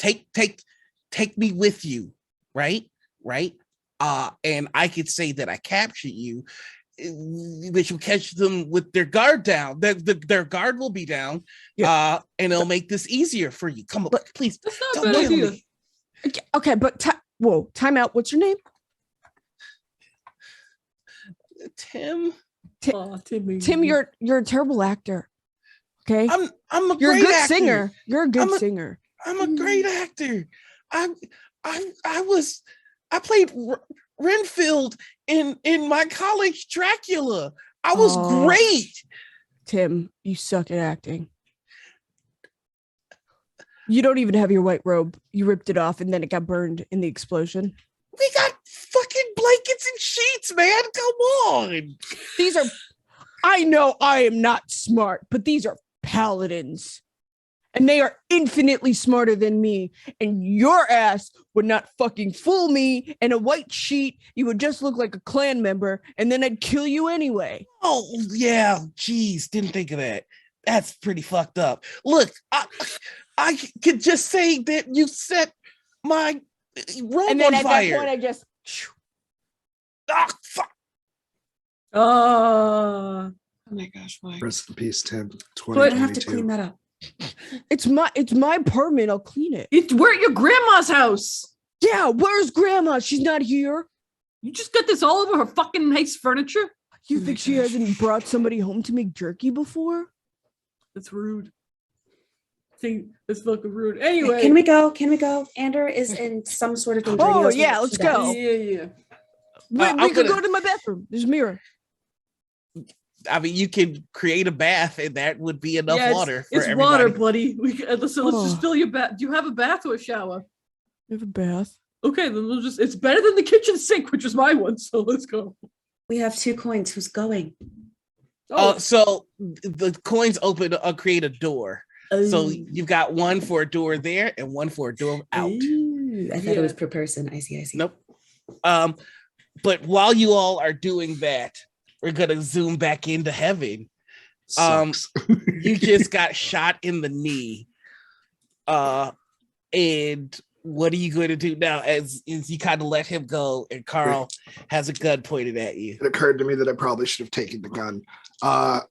take me with you, right? And I could say that I captured you, but you catch them with their guard down. Their guard will be down, and it'll make this easier for you. Come on, please. That's not a Don't bad kill idea. me. Okay, but time out. What's your name? Tim. Timmy. Tim, you're a terrible actor. Okay, I'm a you're a great good actor. singer. You're a good singer. I'm a great actor. I played Renfield in my college Dracula. I was great. Tim, you suck at acting. You don't even have your white robe. You ripped it off and then it got burned in the explosion. We got fucking blankets and sheets, man. Come on. These are, I know I am not smart, but these are paladins. And they are infinitely smarter than me. And your ass would not fucking fool me in a white sheet. You would just look like a clan member, and then I'd kill you anyway. Oh, yeah. Geez, didn't think of that. That's pretty fucked up. Look, I could just say that you set my robe And then on at fire. that point, I just... Fuck. Oh my gosh, why? Rest in peace, Tim. But I have to 2022. clean that up. It's my apartment. I'll clean it. we're at your grandma's house. Yeah, where's Grandma? She's not here. You just got this all over her fucking nice furniture? You think she hasn't brought somebody home to make jerky before? That's rude. See, that's fucking rude. Anyway. Can we go? Ander is in some sort of danger. Oh, yeah, let's go. Yeah. We could go to my bathroom. There's a mirror. I mean, you can create a bath, and that would be enough water for it's everybody. water, buddy. Let's just fill your bath. Do you have a bath or a shower? I have a bath. Okay, then it's better than the kitchen sink, which is my one. So let's go. We have 2 coins. Who's going? So the coins create a door. So you've got one for a door there and one for a door out. Ooh, I thought it was per person. I see. Nope. But while you all are doing that, we're gonna zoom back into heaven. You just got shot in the knee. And what are you going to do now as you kind of let him go and Carl has a gun pointed at you? It occurred to me that I probably should have taken the gun. I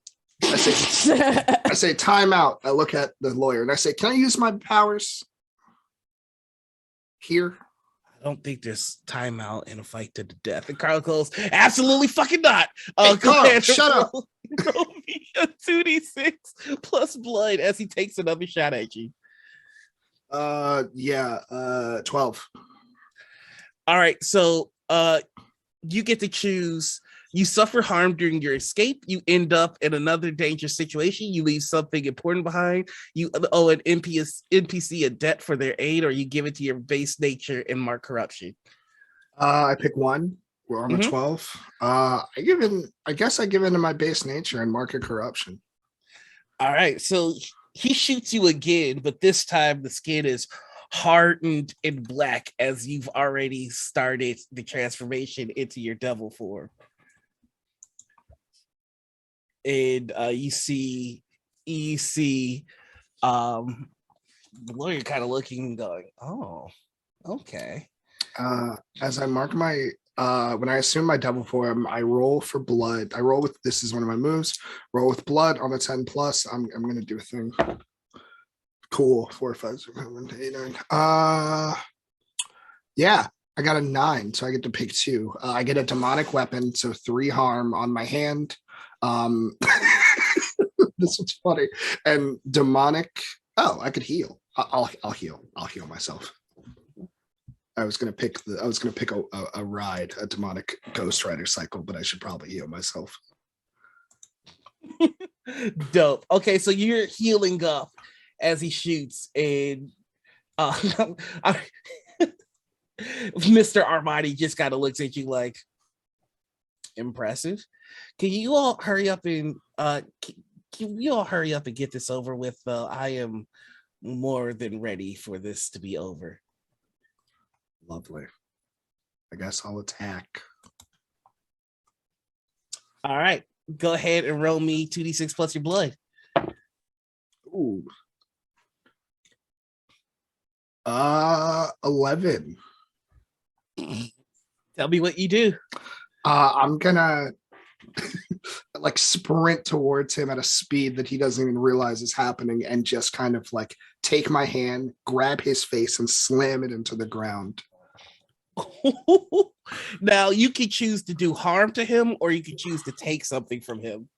say time out. I look at the lawyer and I say, can I use my powers here? I don't think there's timeout in a fight to the death. And Carl goes, absolutely fucking not. Hey, Carl, shut up. Roll me a 2d6 plus blood as he takes another shot at you. 12. All right, so you get to choose. You suffer harm during your escape. You end up in another dangerous situation. You leave something important behind. You owe an NPC a debt for their aid, or you give it to your base nature and mark corruption. I pick one. We're on a 12. I guess I give in to my base nature and mark a corruption. All right, so he shoots you again, but this time the skin is hardened and black as you've already started the transformation into your devil form. And you see the lawyer kind of looking and going, oh, okay. As I mark my when I assume my devil form, I roll for blood. I roll with, this is one of my moves, roll with blood on a 10 plus. I'm gonna do a thing. Cool. 4, 5, 6, 7, 8, 9. Yeah, I got a 9, so I get to pick 2. I get a demonic weapon, so 3 harm on my hand. This was funny. And demonic. Oh, I could heal. I'll heal. I'll heal myself. I was gonna pick a ride, a demonic Ghost Rider cycle, but I should probably heal myself. Dope. Okay, so you're healing up as he shoots, and Mr. Armani just kind of looks at you like, impressive. Can you all hurry up and get this over with? I am more than ready for this to be over. Lovely. I guess I'll attack. All right, go ahead and roll me 2d6 plus your blood. Ooh. 11. Tell me what you do. I'm gonna like sprint towards him at a speed that he doesn't even realize is happening, and just kind of like take my hand, grab his face, and slam it into the ground. Now you can choose to do harm to him, or you can choose to take something from him.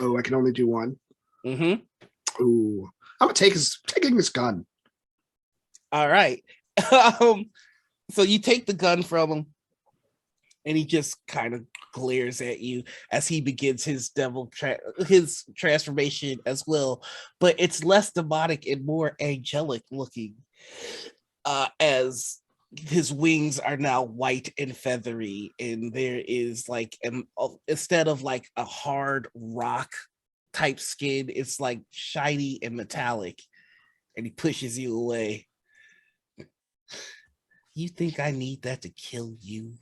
Oh, I can only do one. Mm-hmm. Ooh, I'm gonna taking his gun. All right. So you take the gun from him, and he just kind of glares at you as he begins his his transformation as well, but it's less demonic and more angelic looking, as his wings are now white and feathery, and there is like instead of like a hard rock type skin, it's like shiny and metallic, and he pushes you away. You think I need that to kill you?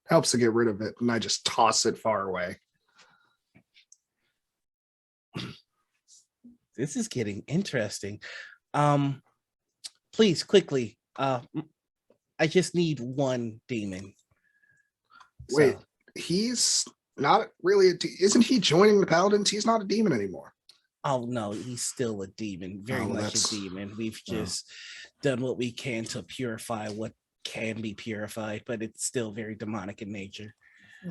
Helps to get rid of it, and I just toss it far away. This is getting interesting. Please, quickly. I just need one demon. Wait, he's not really isn't he joining the paladins? He's not a demon anymore. Oh no, he's still a demon, very much a demon. We've just done what we can to purify what can be purified, but it's still very demonic in nature.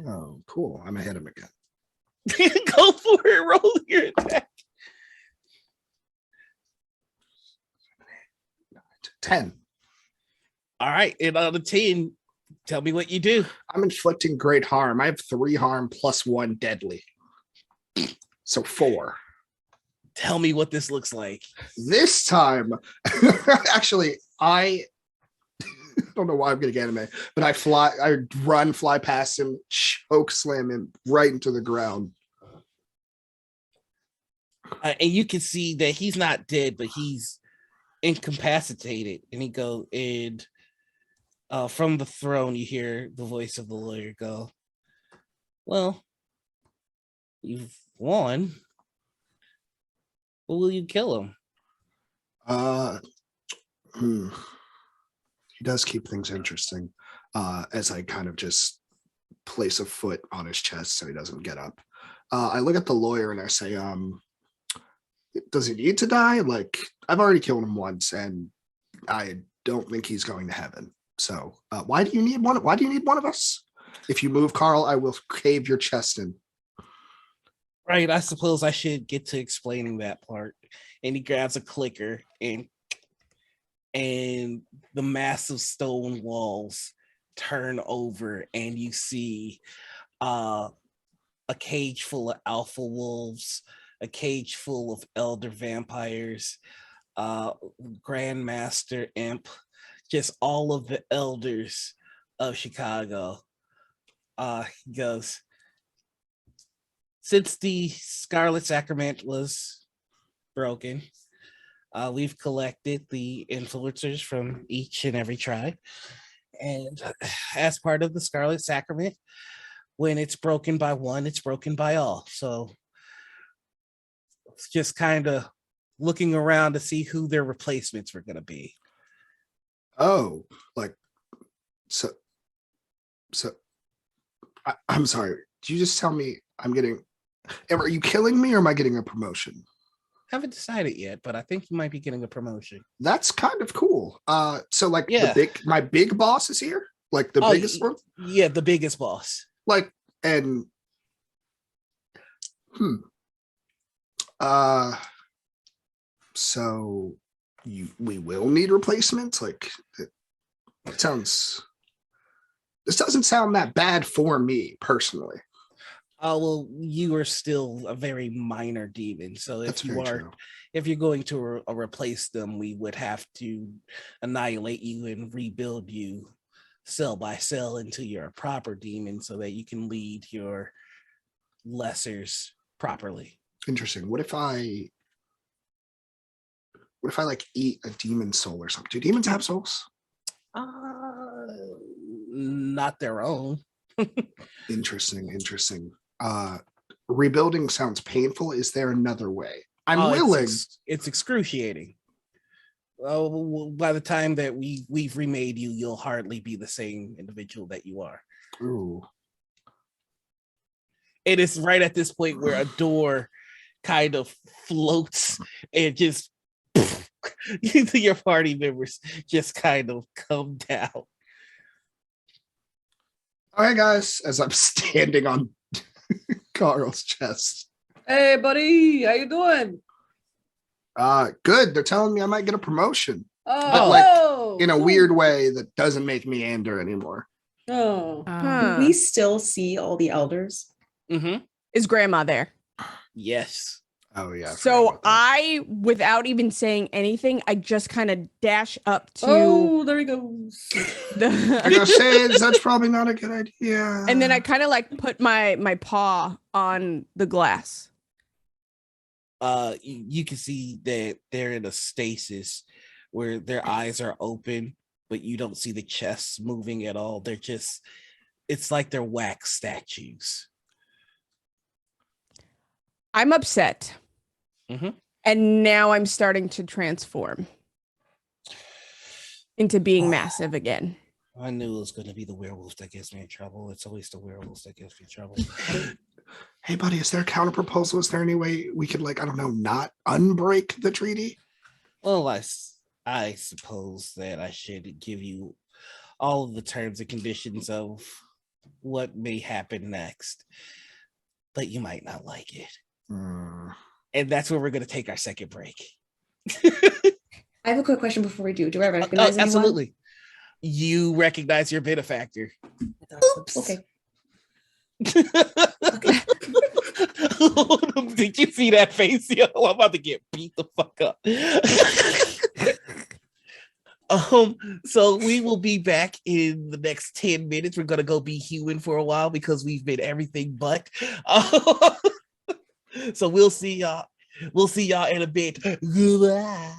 Oh, cool. I'm ahead of him again. Go for it. Roll your attack. 10. All right, and on the 10, tell me what you do. I'm inflicting great harm. I have 3 harm plus 1 deadly. So 4. Tell me what this looks like. This time, actually, I don't know why I'm getting anime, but I fly past him, choke slam him right into the ground. And you can see that he's not dead, but he's incapacitated. And he go, and from the throne, you hear the voice of the lawyer go, well, you've won. Well, will you kill him? He does keep things interesting. As I kind of just place a foot on his chest so he doesn't get up. I look at the lawyer and I say, does he need to die? Like, I've already killed him once, and I don't think he's going to heaven. So why do you need one? Why do you need one of us? If you move, Carl, I will cave your chest in. Right, I suppose I should get to explaining that part. And he grabs a clicker, and the massive stone walls turn over, and you see a cage full of alpha wolves, a cage full of elder vampires, grandmaster imp, just all of the elders of Chicago. He goes, since the Scarlet Sacrament was broken, we've collected the influencers from each and every tribe. And as part of the Scarlet Sacrament, when it's broken by one, it's broken by all. So it's just kind of looking around to see who their replacements were going to be. Oh, like, so I'm sorry. Did you just tell me are you killing me, or am I getting a promotion? Haven't decided yet, but I think you might be getting a promotion. That's kind of cool. So like, Yeah. my big boss is here, like the biggest one. Yeah, the biggest boss. Like, and so we will need replacements. Like, this doesn't sound that bad for me personally. Well, you are still a very minor demon, so if you're going to replace them, we would have to annihilate you and rebuild you cell by cell into your proper demon, so that you can lead your lessers properly. Interesting. What if I like eat a demon soul or something? Do demons have souls? Not their own. Interesting. Rebuilding sounds painful. Is there another way? I'm willing. It's excruciating. By the time that we've remade you, you'll hardly be the same individual that you are. Ooh. It is right at this point where a door kind of floats and just your party members just kind of come down. All right, guys, as I'm standing on Carl's chest. Hey, buddy, how you doing? Good. They're telling me I might get a promotion. Oh, Like, in a weird way that doesn't make me Ander anymore. Oh, Do we still see all the elders? Mm-hmm. Is grandma there? Yes. Oh yeah. So I, without even saying anything, I just kind of dash up to. Oh, there he goes. I gotta say, that's probably not a good idea. And then I kind of like put my paw on the glass. You can see that they're in a stasis where their eyes are open, but you don't see the chests moving at all. It's like they're wax statues. I'm upset. Mm-hmm. And now I'm starting to transform into being massive again. I knew it was going to be the werewolf that gets me in trouble. It's always the werewolves that gets me in trouble. Hey, buddy, is there a counter proposal? Is there any way we could, like, I don't know, not unbreak the treaty? Well, I suppose that I should give you all of the terms and conditions of what may happen next, but you might not like it. And that's where we're going to take our second break. I have a quick question before we do. Do I recognize anyone? Absolutely. You recognize your benefactor. Oops. Okay. Did you see that face? Yo, I'm about to get beat the fuck up. So we will be back in the next 10 minutes. We're gonna go be human for a while because we've been everything but. So we'll see y'all. We'll see y'all in a bit. Goodbye.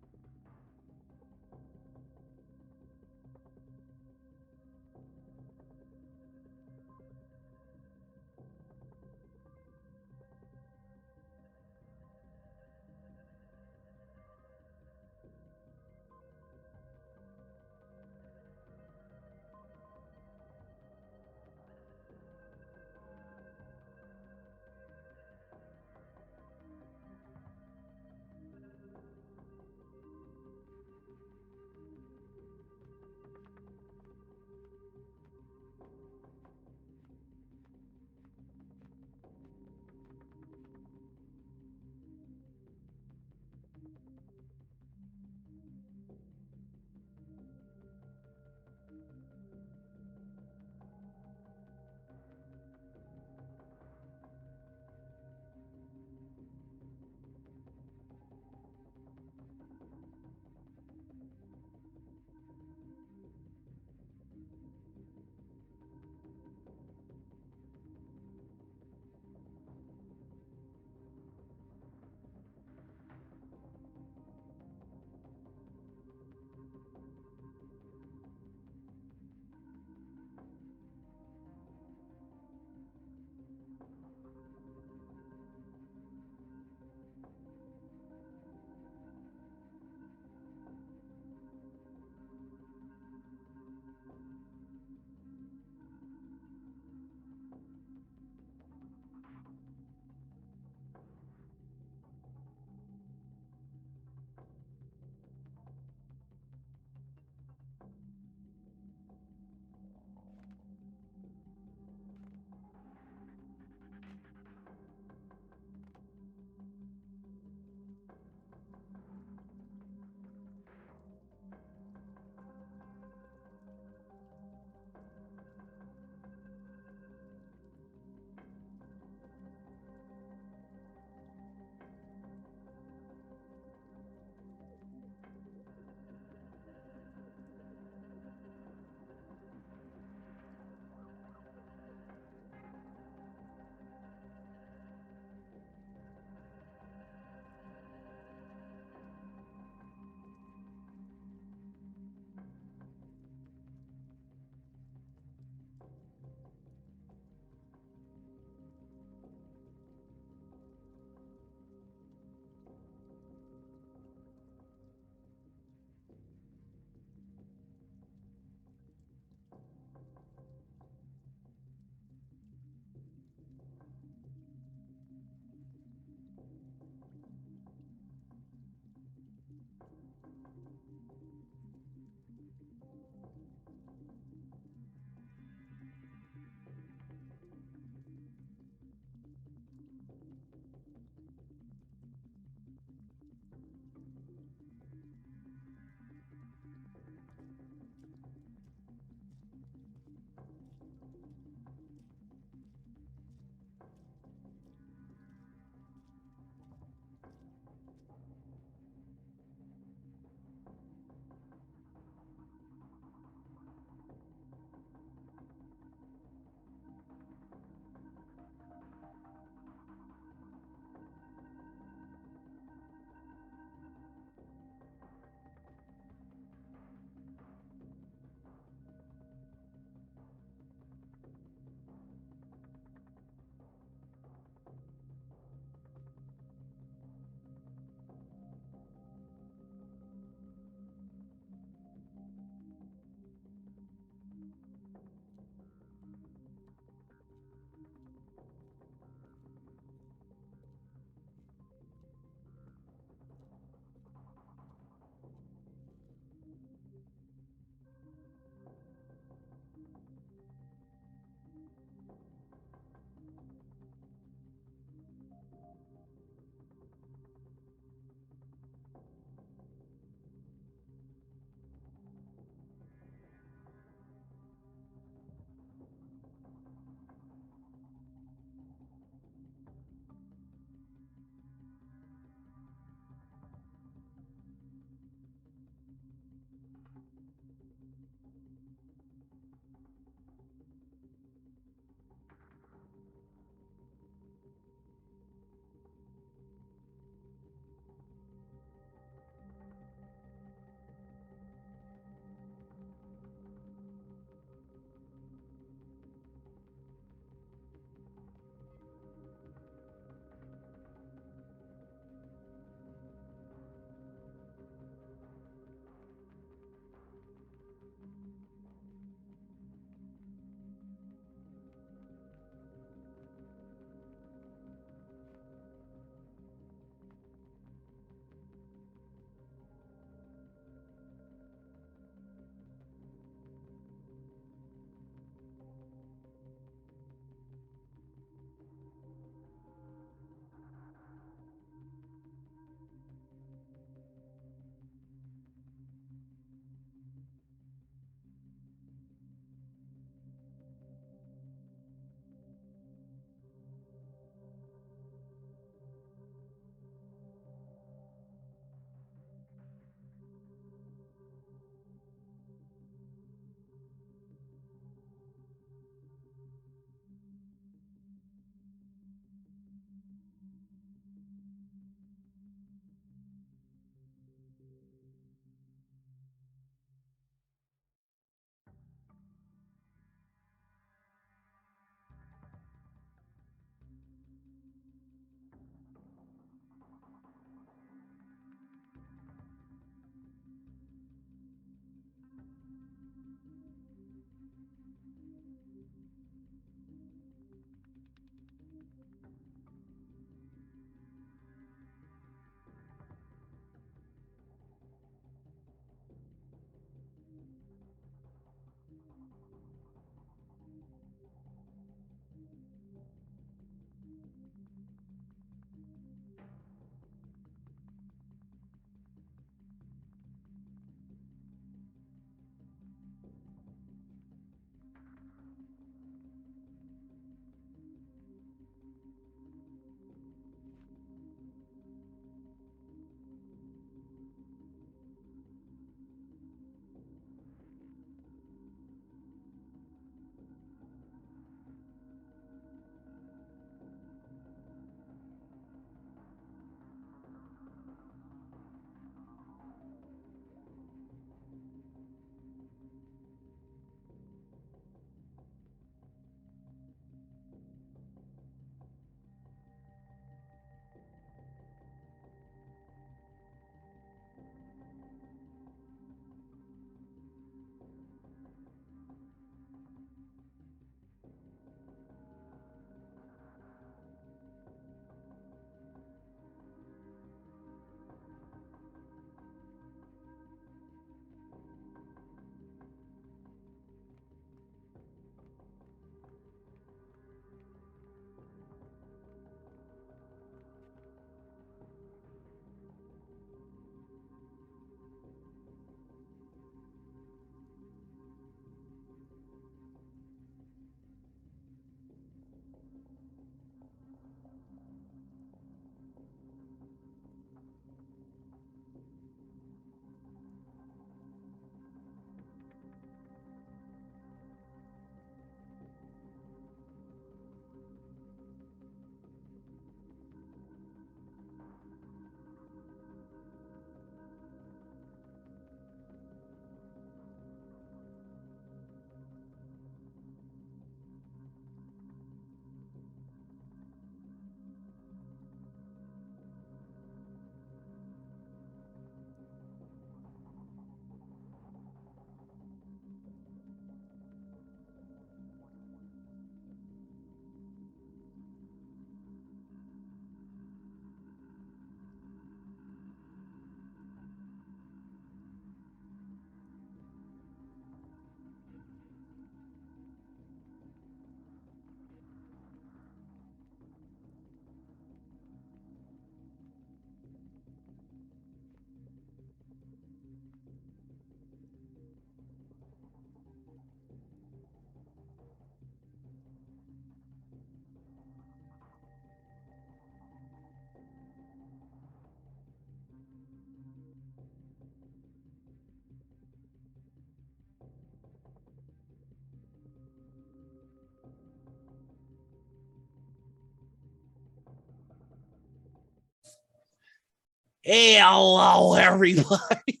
Hello, everybody.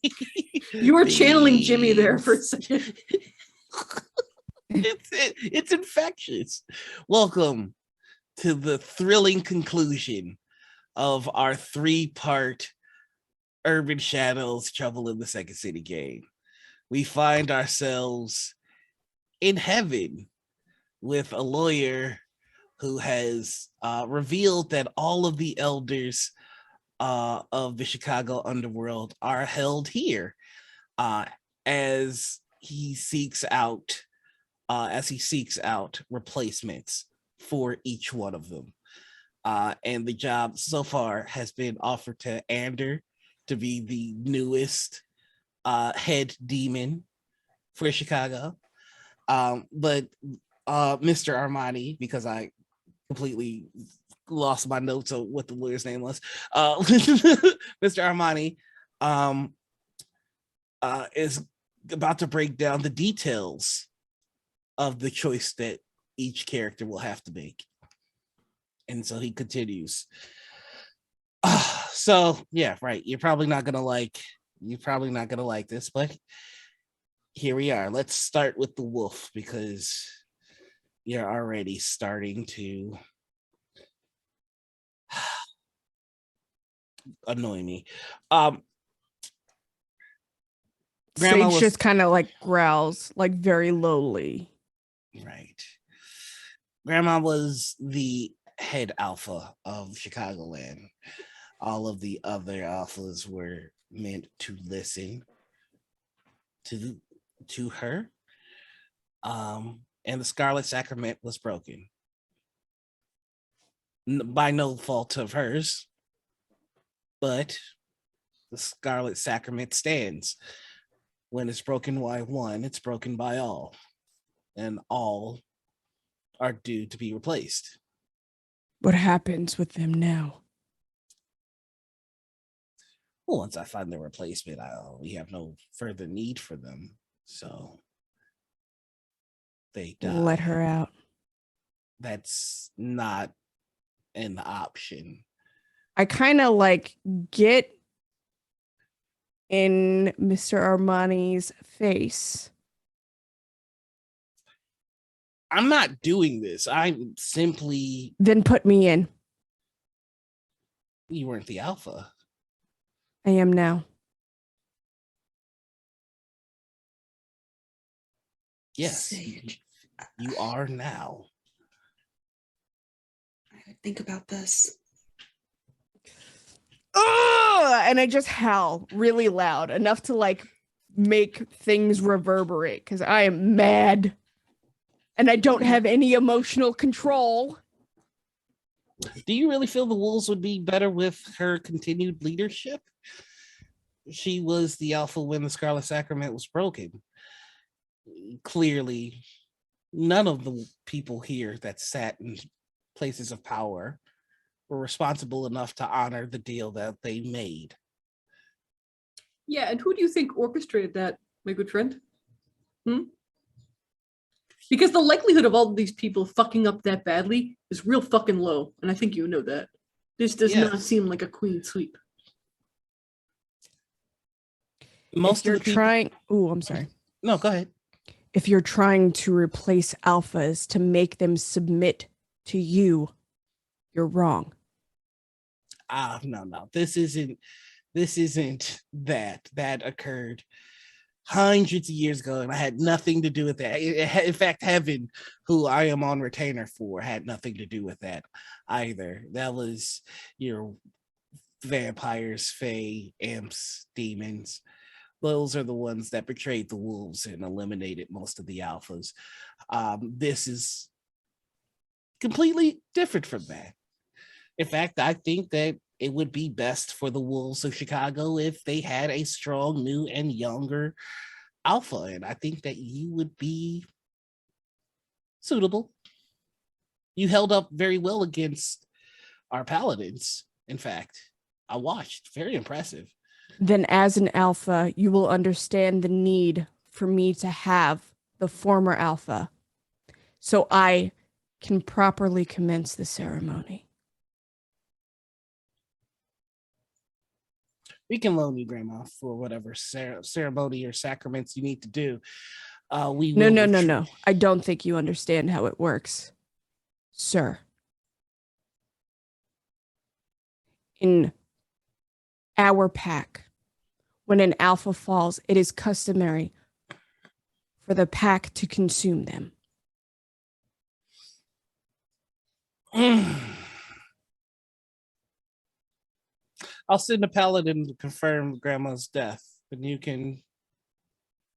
You were channeling Jimmy there for a second. It's infectious. Welcome to the thrilling conclusion of our 3-part Urban Shadows Trouble in the Second City game. We find ourselves in heaven with a lawyer who has revealed that all of the elders of the Chicago underworld are held here as he seeks out replacements for each one of them. And the job so far has been offered to Ander to be the newest head demon for Chicago. But Mr. Armani, because I completely lost my notes of what the lawyer's name was, Mr. Armani is about to break down the details of the choice that each character will have to make. And so he continues. So yeah, right. You're probably not gonna like this, but here we are. Let's start with the wolf because you're already starting to annoy me. Grandma Sage was just kind of like growls, like very lowly. right. Grandma was the head alpha of Chicagoland. All of the other alphas were meant to listen to her. And the Scarlet Sacrament was broken. By no fault of hers, but the Scarlet Sacrament stands. When it's broken by one, it's broken by all. And all are due to be replaced. What happens with them now? Well, once I find their replacement, we have no further need for them. So they die. Let her out. That's not an option. I kind of like get in Mr. Armani's face. I'm not doing this. I'm simply. Then put me in. You weren't the alpha. I am now. Yes, Sage, you are now. I think about this. Oh! And I just howl really loud, enough to like make things reverberate because I am mad. And I don't have any emotional control. Do you really feel the wolves would be better with her continued leadership? She was the alpha when the Scarlet Sacrament was broken. Clearly, none of the people here that sat in places of power were responsible enough to honor the deal that they made. Yeah, and who do you think orchestrated that, my good friend? Because the likelihood of all of these people fucking up that badly is real fucking low, and I think you know that. This does not seem like a clean sweep. Most if you're of the people... trying, I'm sorry. No, go ahead. If you're trying to replace alphas to make them submit to you, you're wrong. No. This isn't that. That occurred hundreds of years ago, and I had nothing to do with that. In fact, Heaven, who I am on retainer for, had nothing to do with that either. That was your vampires, fae, imps, demons. Those are the ones that betrayed the wolves and eliminated most of the alphas. This is completely different from that. In fact, I think that it would be best for the Wolves of Chicago if they had a strong, new, and younger alpha. And I think that you would be suitable. You held up very well against our paladins. In fact, I watched. Very impressive. Then as an alpha, you will understand the need for me to have the former alpha so I can properly commence the ceremony. We can loan you, Grandma, for whatever ceremony or sacraments you need to do. We will No. I don't think you understand how it works, sir. In our pack, when an alpha falls, it is customary for the pack to consume them. I'll send a paladin to confirm Grandma's death, and you can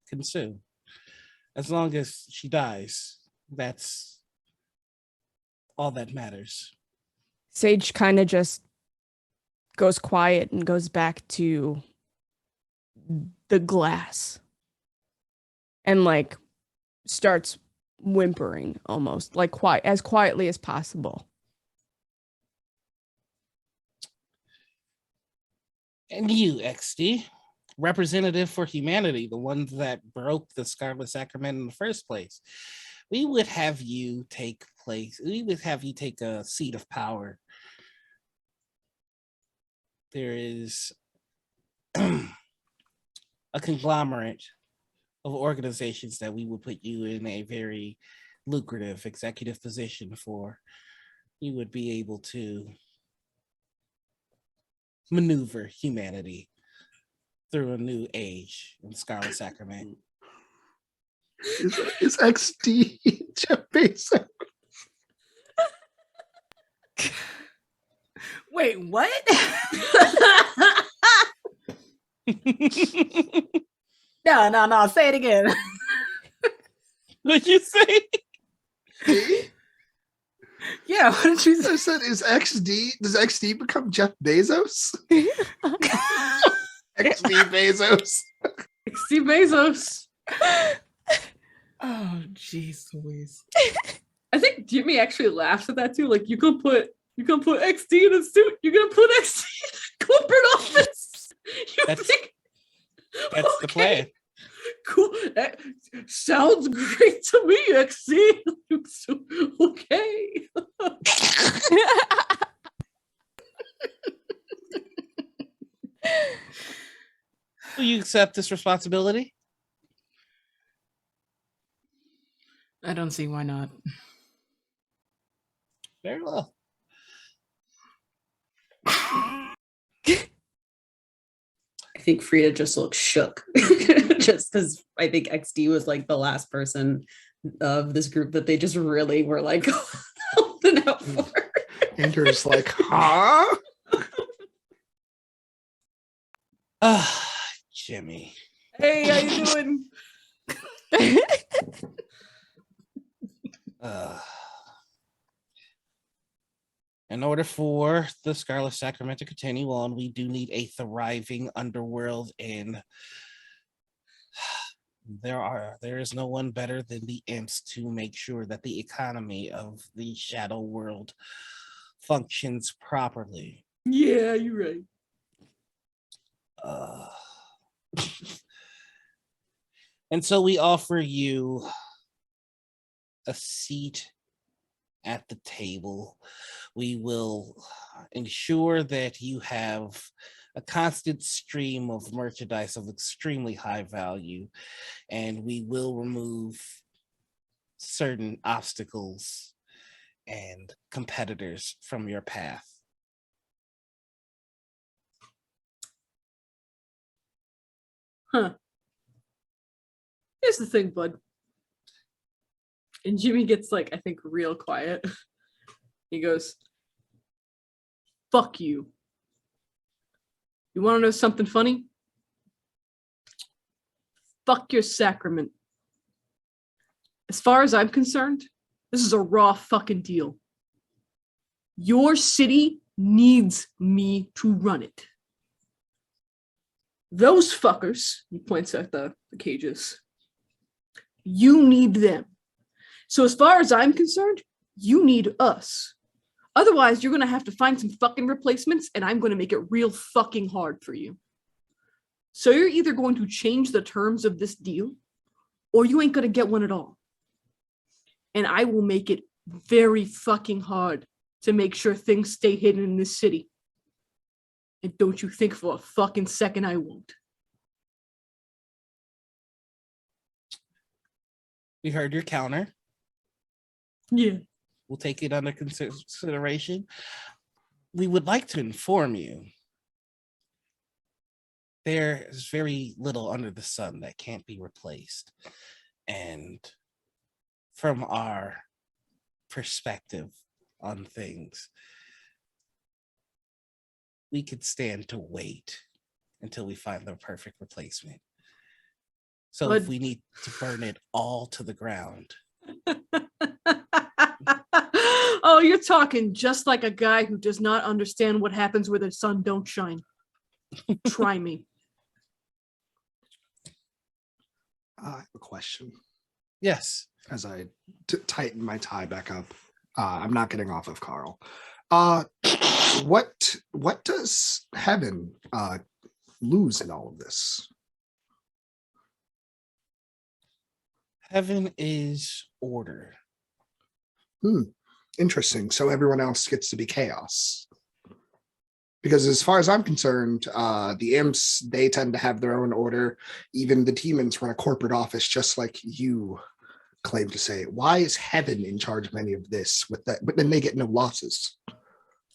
consume. As long as she dies, that's all that matters. Sage kind of just goes quiet and goes back to the glass and like starts whimpering almost like as quietly as possible. And you, XD, representative for humanity, the one that broke the Scarlet Sacrament in the first place, we would have you take a seat of power. There is a conglomerate of organizations that we will put you in a very lucrative executive position for. You would be able to maneuver humanity through a new age in Scarlet Sacrament. Is XD Jeff Bezos? Wait, what? No. Say it again. What'd you say? Yeah, what did you say? I said, does XD become Jeff Bezos? XD Bezos. XD Bezos. Oh, jeez Louise. I think Jimmy actually laughs at that too. Like you can put XD in a suit. You're gonna put XD in a corporate office. That's the plan. Cool. That sounds great to me, XD. Okay. Will you accept this responsibility? I don't see why not. Very well. I think Frida just looks shook just because I think XD was like the last person of this group that they just really were like holding out for. Andrew's like, huh? Jimmy. Hey, how you doing? In order for the Scarlet Sacrament to continue on, we do need a thriving underworld, and there is no one better than the imps to make sure that the economy of the shadow world functions properly. Yeah, you're right. And so we offer you a seat at the table. We will ensure that you have a constant stream of merchandise of extremely high value, and we will remove certain obstacles and competitors from your path. Huh. Here's the thing, bud. And Jimmy gets like, I think, real quiet. He goes, fuck you. You want to know something funny? Fuck your sacrament. As far as I'm concerned, this is a raw fucking deal. Your city needs me to run it. Those fuckers, he points at the cages, you need them. So as far as I'm concerned, you need us. Otherwise, you're going to have to find some fucking replacements, and I'm going to make it real fucking hard for you. So you're either going to change the terms of this deal, or you ain't going to get one at all. And I will make it very fucking hard to make sure things stay hidden in this city. And don't you think for a fucking second I won't. We heard your counter. Yeah. We'll take it under consideration. We would like to inform you there is very little under the sun that can't be replaced. And from our perspective on things, we could stand to wait until we find the perfect replacement. So if we need to burn it all to the ground. Oh, you're talking just like a guy who does not understand what happens where the sun don't shine. Try me. I have a question. Yes. As I tighten my tie back up, I'm not getting off of Carl. What does heaven lose in all of this? Heaven is order. Interesting. So everyone else gets to be chaos. Because as far as I'm concerned, the imps, they tend to have their own order. Even the demons run a corporate office, just like you claim to say. Why is heaven in charge of any of this with that? But then they get no losses.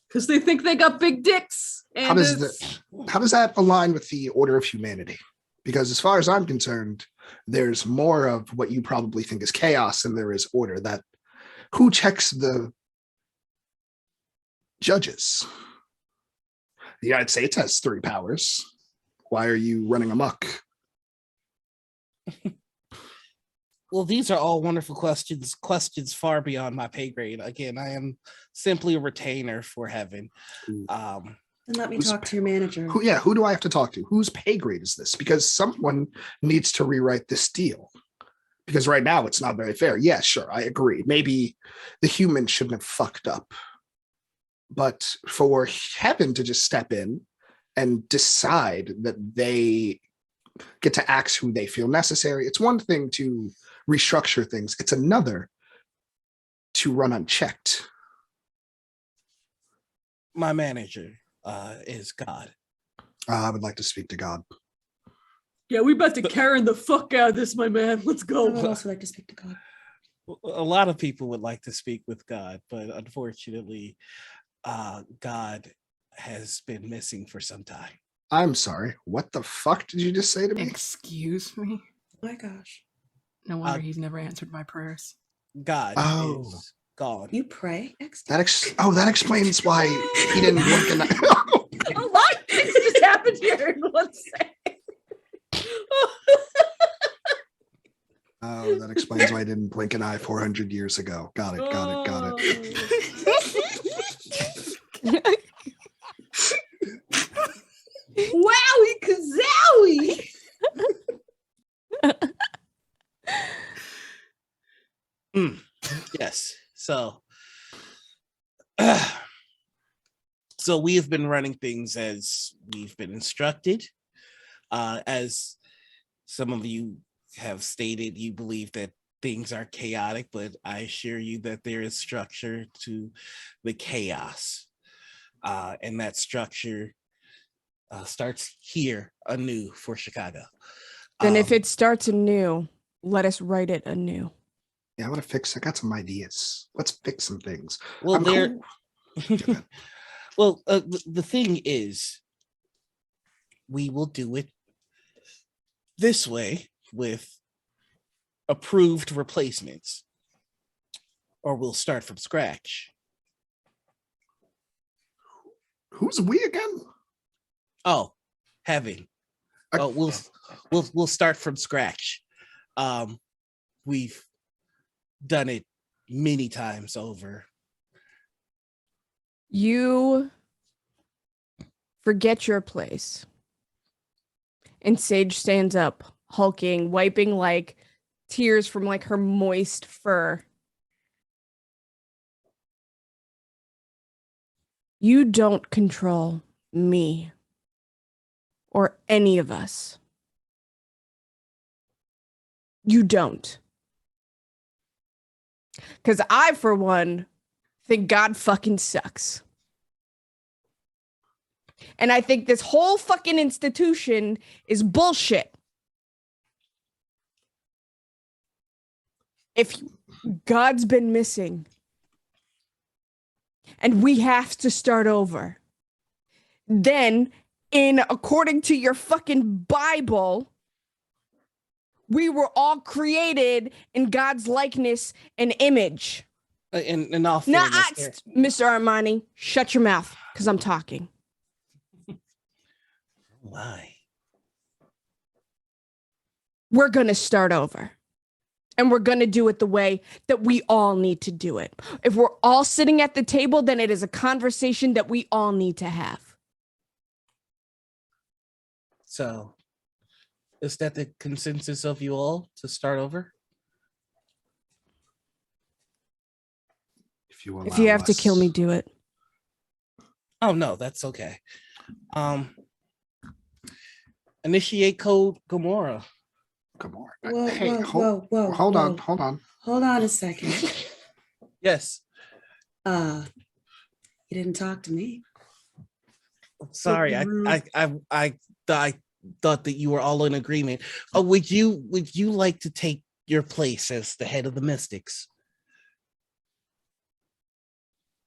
Because they think they got big dicks. And how does that align with the order of humanity? Because as far as I'm concerned, there's more of what you probably think is chaos than there is order. That who checks the judges? The United States has 3 powers. Why are you running amok? Well, these are all wonderful questions far beyond my pay grade. Again, I am simply a retainer for heaven. And let me talk to your manager. Who do I have to talk to? Whose pay grade is this? Because someone needs to rewrite this deal. Because right now it's not very fair. Yeah, sure, I agree. Maybe the humans shouldn't have fucked up. But for heaven to just step in and decide that they get to axe who they feel necessary, it's one thing to restructure things. It's another to run unchecked. My manager is God. I would like to speak to God. Yeah, we about to Karen the fuck out of this, my man. Let's go. I would also like to speak to God. A lot of people would like to speak with God, but unfortunately, God has been missing for some time. I'm sorry. What the fuck did you just say to me? Excuse me? Oh my gosh. No wonder he's never answered my prayers. God is gone. You pray? That explains why he didn't blink an eye. A lot of things just happened here in one second. Oh, that explains why I didn't blink an eye 400 years ago. Got it. Wowie kazowie! Yes. So we have been running things as we've been instructed. As some of you have stated, you believe that things are chaotic, but I assure you that there is structure to the chaos. And that structure starts here anew for Chicago. Then if it starts anew, let us write it anew. Yeah, I want to fix. I got some ideas. Let's fix some things. Well, well, the thing is, we will do it this way with approved replacements, or we'll start from scratch. Who's we again? Oh, heaven. Oh, we'll start from scratch. We've done it many times over. You forget your place. And Sage stands up, hulking, wiping like tears from like her moist fur. You don't control me or any of us. You don't. Because I, for one, think God fucking sucks. And I think this whole fucking institution is bullshit. If God's been missing and we have to start over, then according to your fucking Bible, we were all created in God's likeness and image. In all Now, fairness, Mr. Armani, shut your mouth, because I'm talking. why? We're going to start over. And we're going to do it the way that we all need to do it. If we're all sitting at the table, then it is a conversation that we all need to have. So, is that the consensus of you all to start over? If you have to kill me, do it. Oh no, that's okay. Initiate code Gamora. Gamora. Whoa. Hold on. Hold on a second. Yes. You didn't talk to me. Sorry, I thought that you were all in agreement. Would you like to take your place as the head of the Mystics?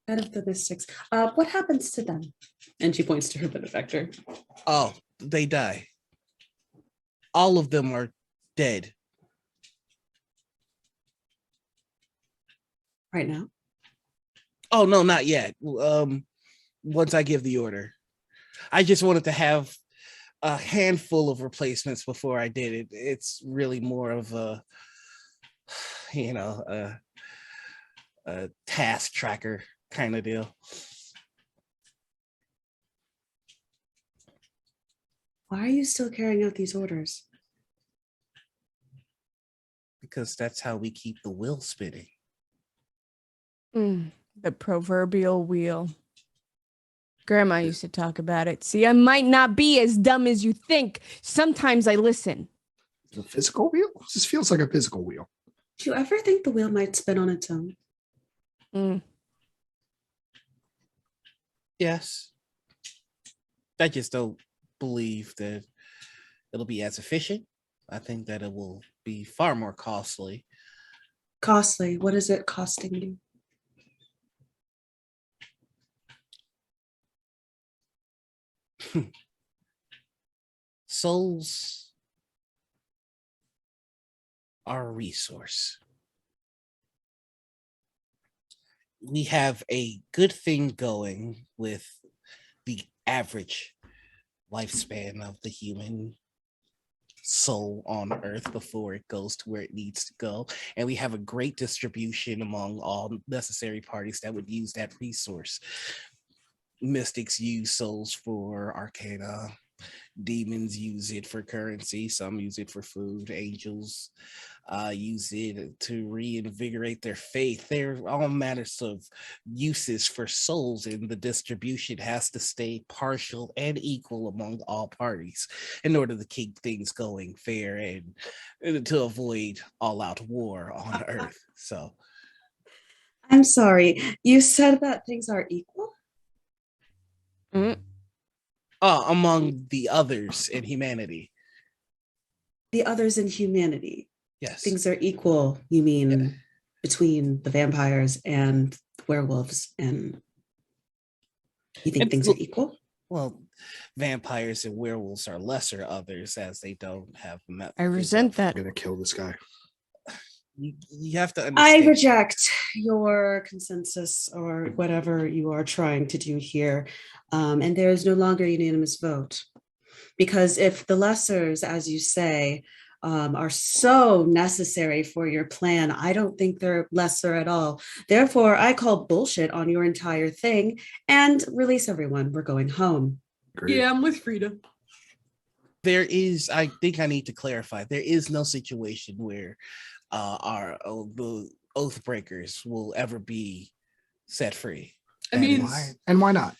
Head of the Mystics. What happens to them? And she points to her benefactor. Oh, they die. All of them are dead. Right now? Oh no, not yet. Once I give the order. I just wanted to have a handful of replacements before I did it. It's really more of a task tracker kind of deal. Why are you still carrying out these orders? Because that's how we keep the wheel spinning. The proverbial wheel. Grandma used to talk about it. See, I might not be as dumb as you think. Sometimes I listen. The physical wheel? This feels like a physical wheel. Do you ever think the wheel might spin on its own? Yes. I just don't believe that it'll be as efficient. I think that it will be far more costly. Costly? What is it costing you? Souls are a resource. We have a good thing going with the average lifespan of the human soul on Earth before it goes to where it needs to go. And we have a great distribution among all necessary parties that would use that resource. Mystics use souls for arcana. Demons use it for currency. Some use it for food. Angels use it to reinvigorate their faith. There are all matters of uses for souls, and the distribution has to stay partial and equal among all parties in order to keep things going fair and to avoid all-out war on Earth. So, I'm sorry. You said that things are equal? among the others in humanity. The others in humanity. Yes. Things are equal, you mean, between the vampires and werewolves, and you think things are equal? Well, vampires and werewolves are lesser others as they don't have I resent that. I'm gonna kill this guy. You have to I understand. reject your consensus or whatever you are trying to do here. And there is no longer a unanimous vote. Because if the lessers, as you say, are so necessary for your plan, I don't think they're lesser at all. Therefore, I call bullshit on your entire thing and release everyone. We're going home. Great. Yeah, I'm with Frida. There is, I think I need to clarify, there is no situation where the oath breakers will ever be set free. I mean, Why not?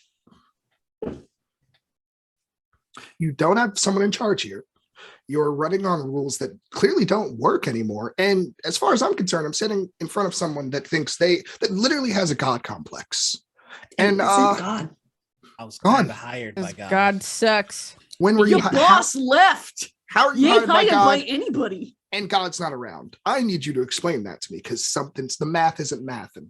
You don't have someone in charge here. You're running on rules that clearly don't work anymore. And as far as I'm concerned, I'm sitting in front of someone that thinks that literally has a god complex. And isn't God. I was Gone. kind of hired by God. God sucks. When were you? Your boss left. How are You you ain't hired by hired by God anybody. and God's not around? I need you to explain that to me because the math isn't mathing.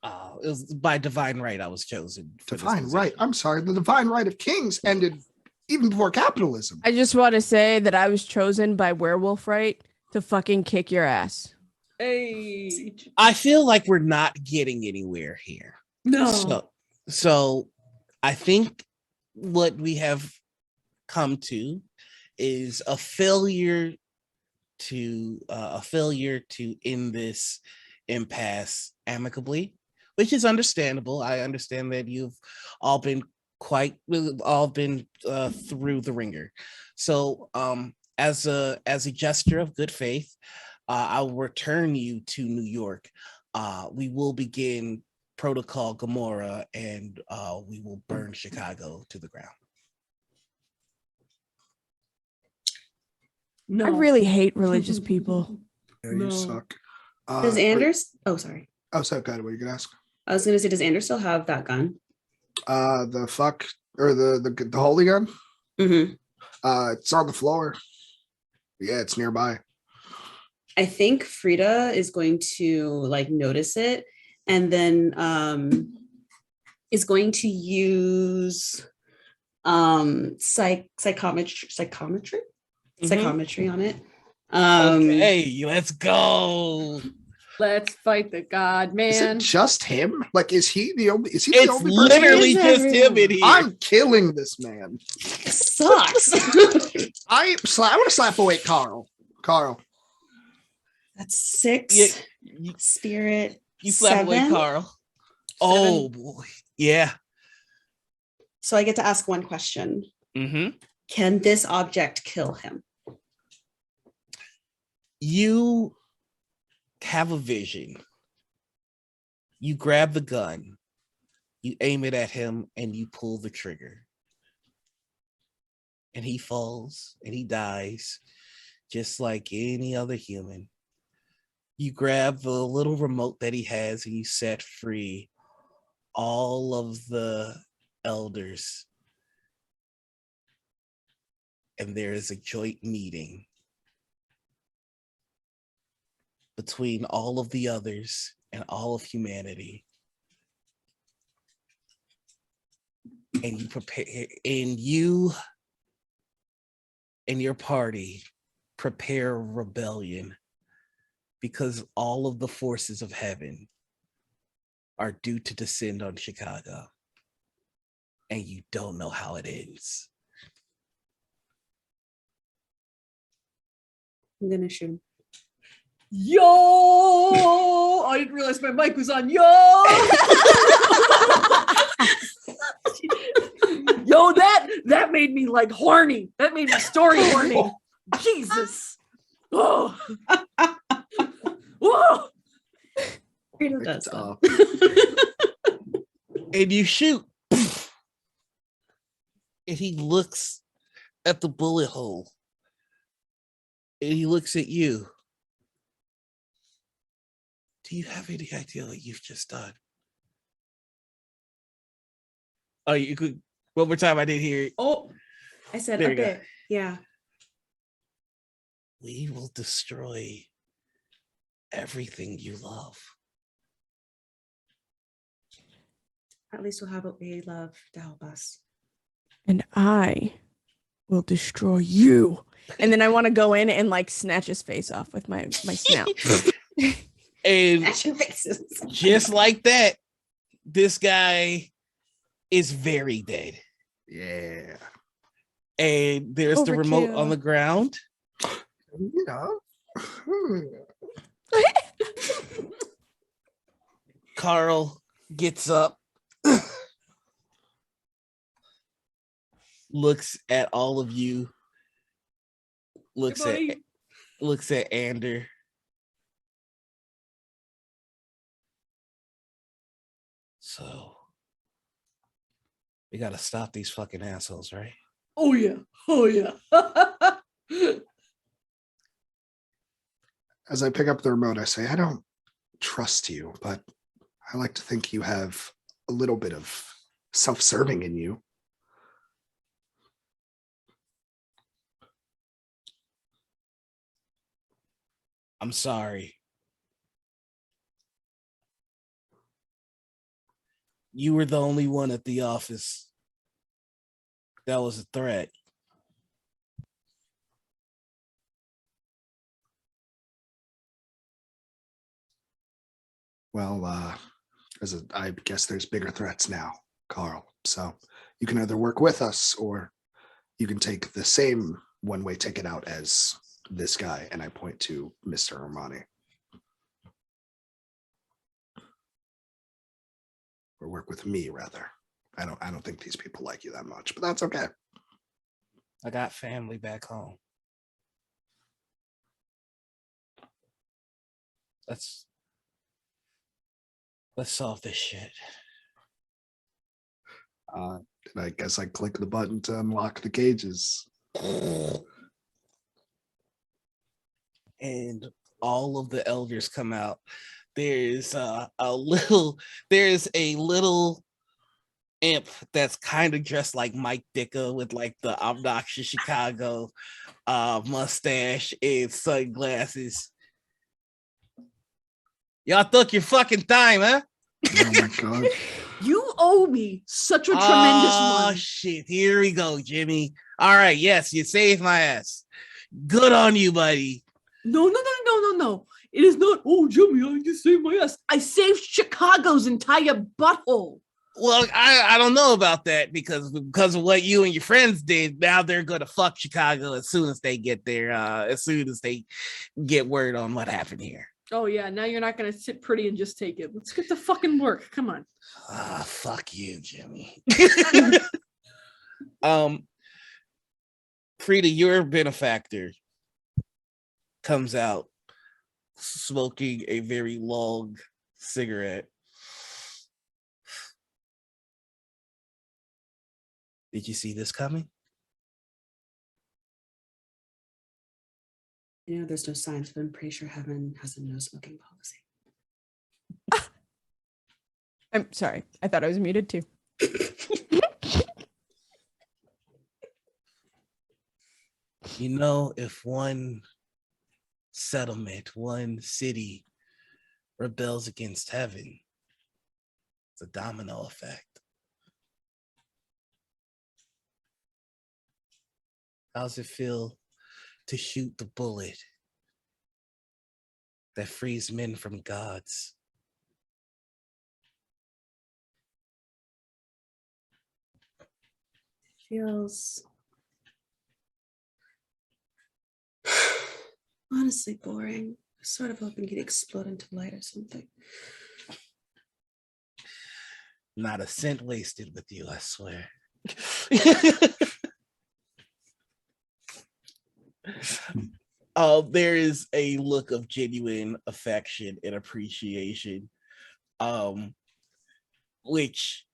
It was by divine right I was chosen. For this Divine right. position. I'm sorry. The divine right of kings ended even before capitalism. I just want to say that I was chosen by Werewolf Right to fucking kick your ass. Hey. I feel like we're not getting anywhere here. No. So I think what we have come to is a failure to end this impasse amicably, which is understandable. I understand that you've all been through the ringer. So as a gesture of good faith, I will return you to New York. We will begin Protocol Gomorrah, and we will burn Chicago to the ground. No. I really hate religious people. Yeah, No. you suck. Does Anders? Oh, sorry. Oh, so good. What are you gonna ask? I was going to say, does Anders still have that gun? The fuck or the holy gun? Mm-hmm. It's on the floor. Yeah, it's nearby. I think Frida is going to like notice it and then is going to use psychometry on it. Okay, let's go. Let's fight the God, Is it man. just him? Like, is he the only? Is he the It's only person? literally Is just him in here. I'm killing this man. Sucks. I want to slap away Carl. Carl. That's 6. Yeah, you, Spirit. you slap away 7? Carl. Oh boy, yeah. So I get to ask one question. Mm-hmm. Can this object kill him? You have a vision. You grab the gun, you aim it at him, and you pull the trigger. And he falls and he dies just like any other human. You grab the little remote that he has and you set free all of the elders. And there is a joint meeting between all of the others and all of humanity. And you prepare, and you and your party prepare rebellion because all of the forces of heaven are due to descend on Chicago. And you don't know how it ends. I'm going to shoot him. Yo! I didn't realize my mic was on. Yo! Yo, that made me like horny. That made me story horny. Jesus. Oh. Whoa. Frida does that. And you shoot. And he looks at the bullet hole. And he looks at you. Do you have any idea what you've just done? Oh, you could. One more time, I didn't hear it. Oh, I said, There you go. okay. Yeah. We will destroy everything you love. At least we'll have what we love to help us. And I will destroy you. And then I want to go in and like snatch his face off with my snout. And At your faces. just like that, this guy is very dead. Yeah. And there's the remote Overkill. on the ground. You know. Carl gets up, looks at all of you, looks at Ander. So we gotta stop these fucking assholes, right? Oh yeah. Oh yeah. As I pick up the remote, I say, I don't trust you, but I like to think you have a little bit of self-serving in you. I'm sorry. You were the only one at the office that was a threat. Well, I guess there's bigger threats now, Carl. So you can either work with us or you can take the same one-way ticket out as this guy. And I point to Mr. Armani. Or work with me, rather. I don't think these people like you that much, but that's okay. I got family back home. Let's solve this shit. And I guess I click the button to unlock the cages. And all of the elders come out. There's a little imp that's kind of dressed like Mike Dicker with like the obnoxious Chicago mustache and sunglasses. Y'all took your fucking time, huh? Oh my god. You owe me such a tremendous Oh one. shit, here we go, Jimmy. All right, yes, you saved my ass. Good on you, buddy. No. It is not, oh, Jimmy, I just saved my ass. I saved Chicago's entire butthole. Well, I don't know about that because of what you and your friends did. Now they're gonna fuck Chicago as soon as they get there, as soon as they get word on what happened here. Oh, yeah, now you're not going to sit pretty and just take it. Let's get to fucking work. Come on. Fuck you, Jimmy. Frida, your benefactor comes out smoking a very long cigarette. Did you see this coming? You know, there's no signs, but I'm pretty sure heaven has a no smoking policy. I'm sorry. I thought I was muted too. You know, if one settlement, one city rebels against heaven, it's a domino effect. How's it feel to shoot the bullet that frees men from gods? Feels honestly boring. I was sort of hoping he'd explode into light or something. Not a cent wasted with you, I swear. There is a look of genuine affection and appreciation, which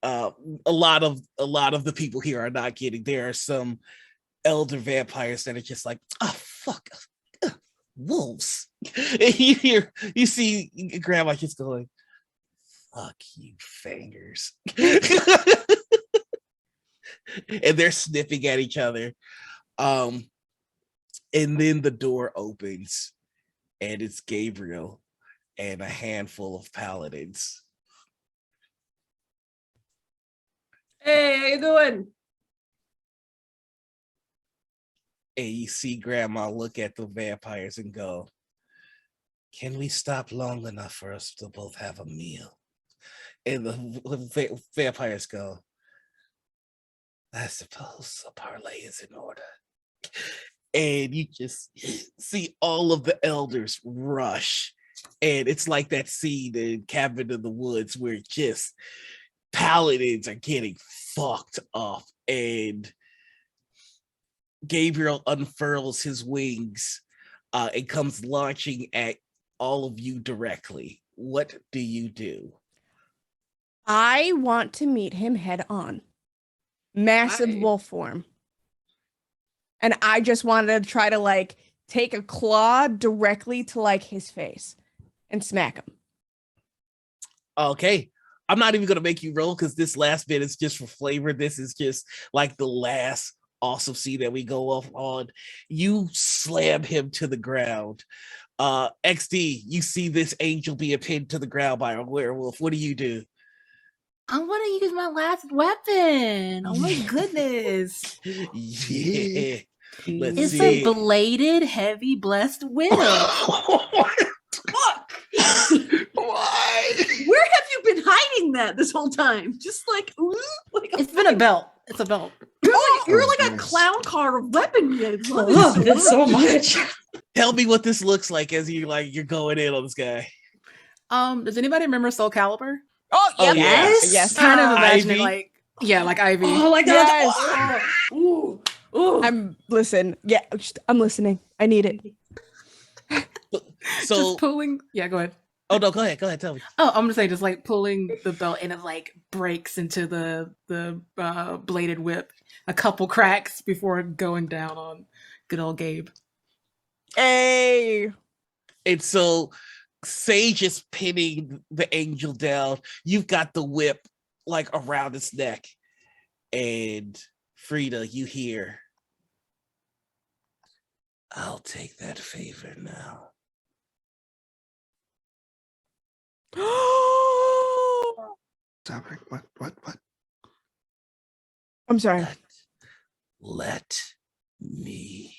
a lot of the people here are not getting. There are some elder vampires that are just like, oh fuck, wolves. And you see grandma just going, fuck you, fingers. And they're sniffing at each other. And then the door opens and it's Gabriel and a handful of paladins. Hey, how you doing? And you see grandma look at the vampires and go, can we stop long enough for us to both have a meal? And the vampires go, I suppose a parlay is in order. And you just see all of the elders rush. And it's like that scene in Cabin in the Woods where just paladins are getting fucked up. And Gabriel unfurls his wings and comes launching at all of you directly. What do you do? I want to meet him head on. Massive wolf form. And I just wanted to try to like take a claw directly to like his face and smack him. Okay. I'm not even gonna make you roll because this last bit is just for flavor. This is just like the last awesome scene that we go off on. You slam him to the ground. XD, you see this angel being pinned to the ground by a werewolf. What do you do? I want to use my last weapon. Oh my goodness. Yeah. Let's It's see. a bladed, heavy, blessed whip. Fuck! Why? Where have you been hiding that this whole time? Just like, ooh, like It's been a belt. It's a belt. you're like a Nice. clown car of weapon. You I love love it this so much. Tell me what this looks like as you're going in on this guy. Does anybody remember Soul Calibur? Oh, Oh, yep. yes. Yes. Kind of imagining Ivy? like Ivy. Oh my god. Yes. Ooh, ooh. I'm I'm listening. I need it. So, Just pulling. Yeah, go ahead. oh no, go ahead, tell me. Oh, I'm gonna say just like pulling the belt and it like breaks into the bladed whip a couple cracks before going down on good old Gabe. Hey. And so Sage is pinning the angel down. You've got the whip like around its neck. And Frida, you hear, I'll take that favor now. What's happening? What? I'm sorry. Let me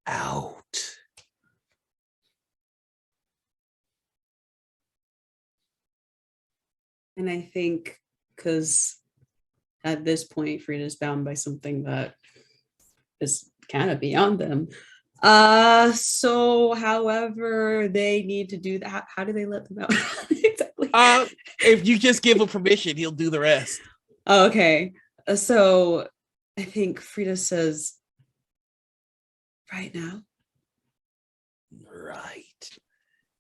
out. And I think because at this point, Frida's bound by something that is kind of beyond them. So however they need to do that, how do they let them out? Exactly. If you just give him permission, he'll do the rest. Okay. So I think Frida says, right now. Right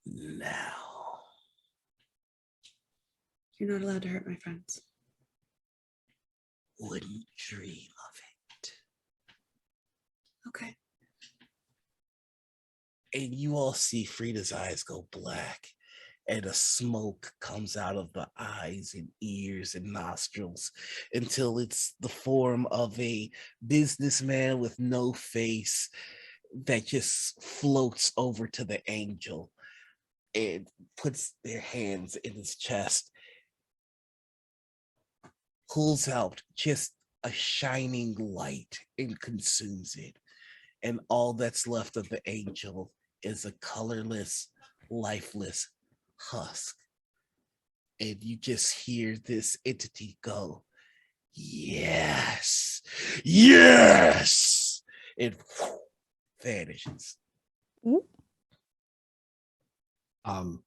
now. You're not allowed to hurt my friends. Wouldn't dream of it. Okay. And you all see Frida's eyes go black, and a smoke comes out of the eyes and ears and nostrils until it's the form of a businessman with no face that just floats over to the angel and puts their hands in his chest, pulls out just a shining light and consumes it. And all that's left of the angel is a colorless, lifeless husk. And you just hear this entity go, yes, yes. It vanishes. Am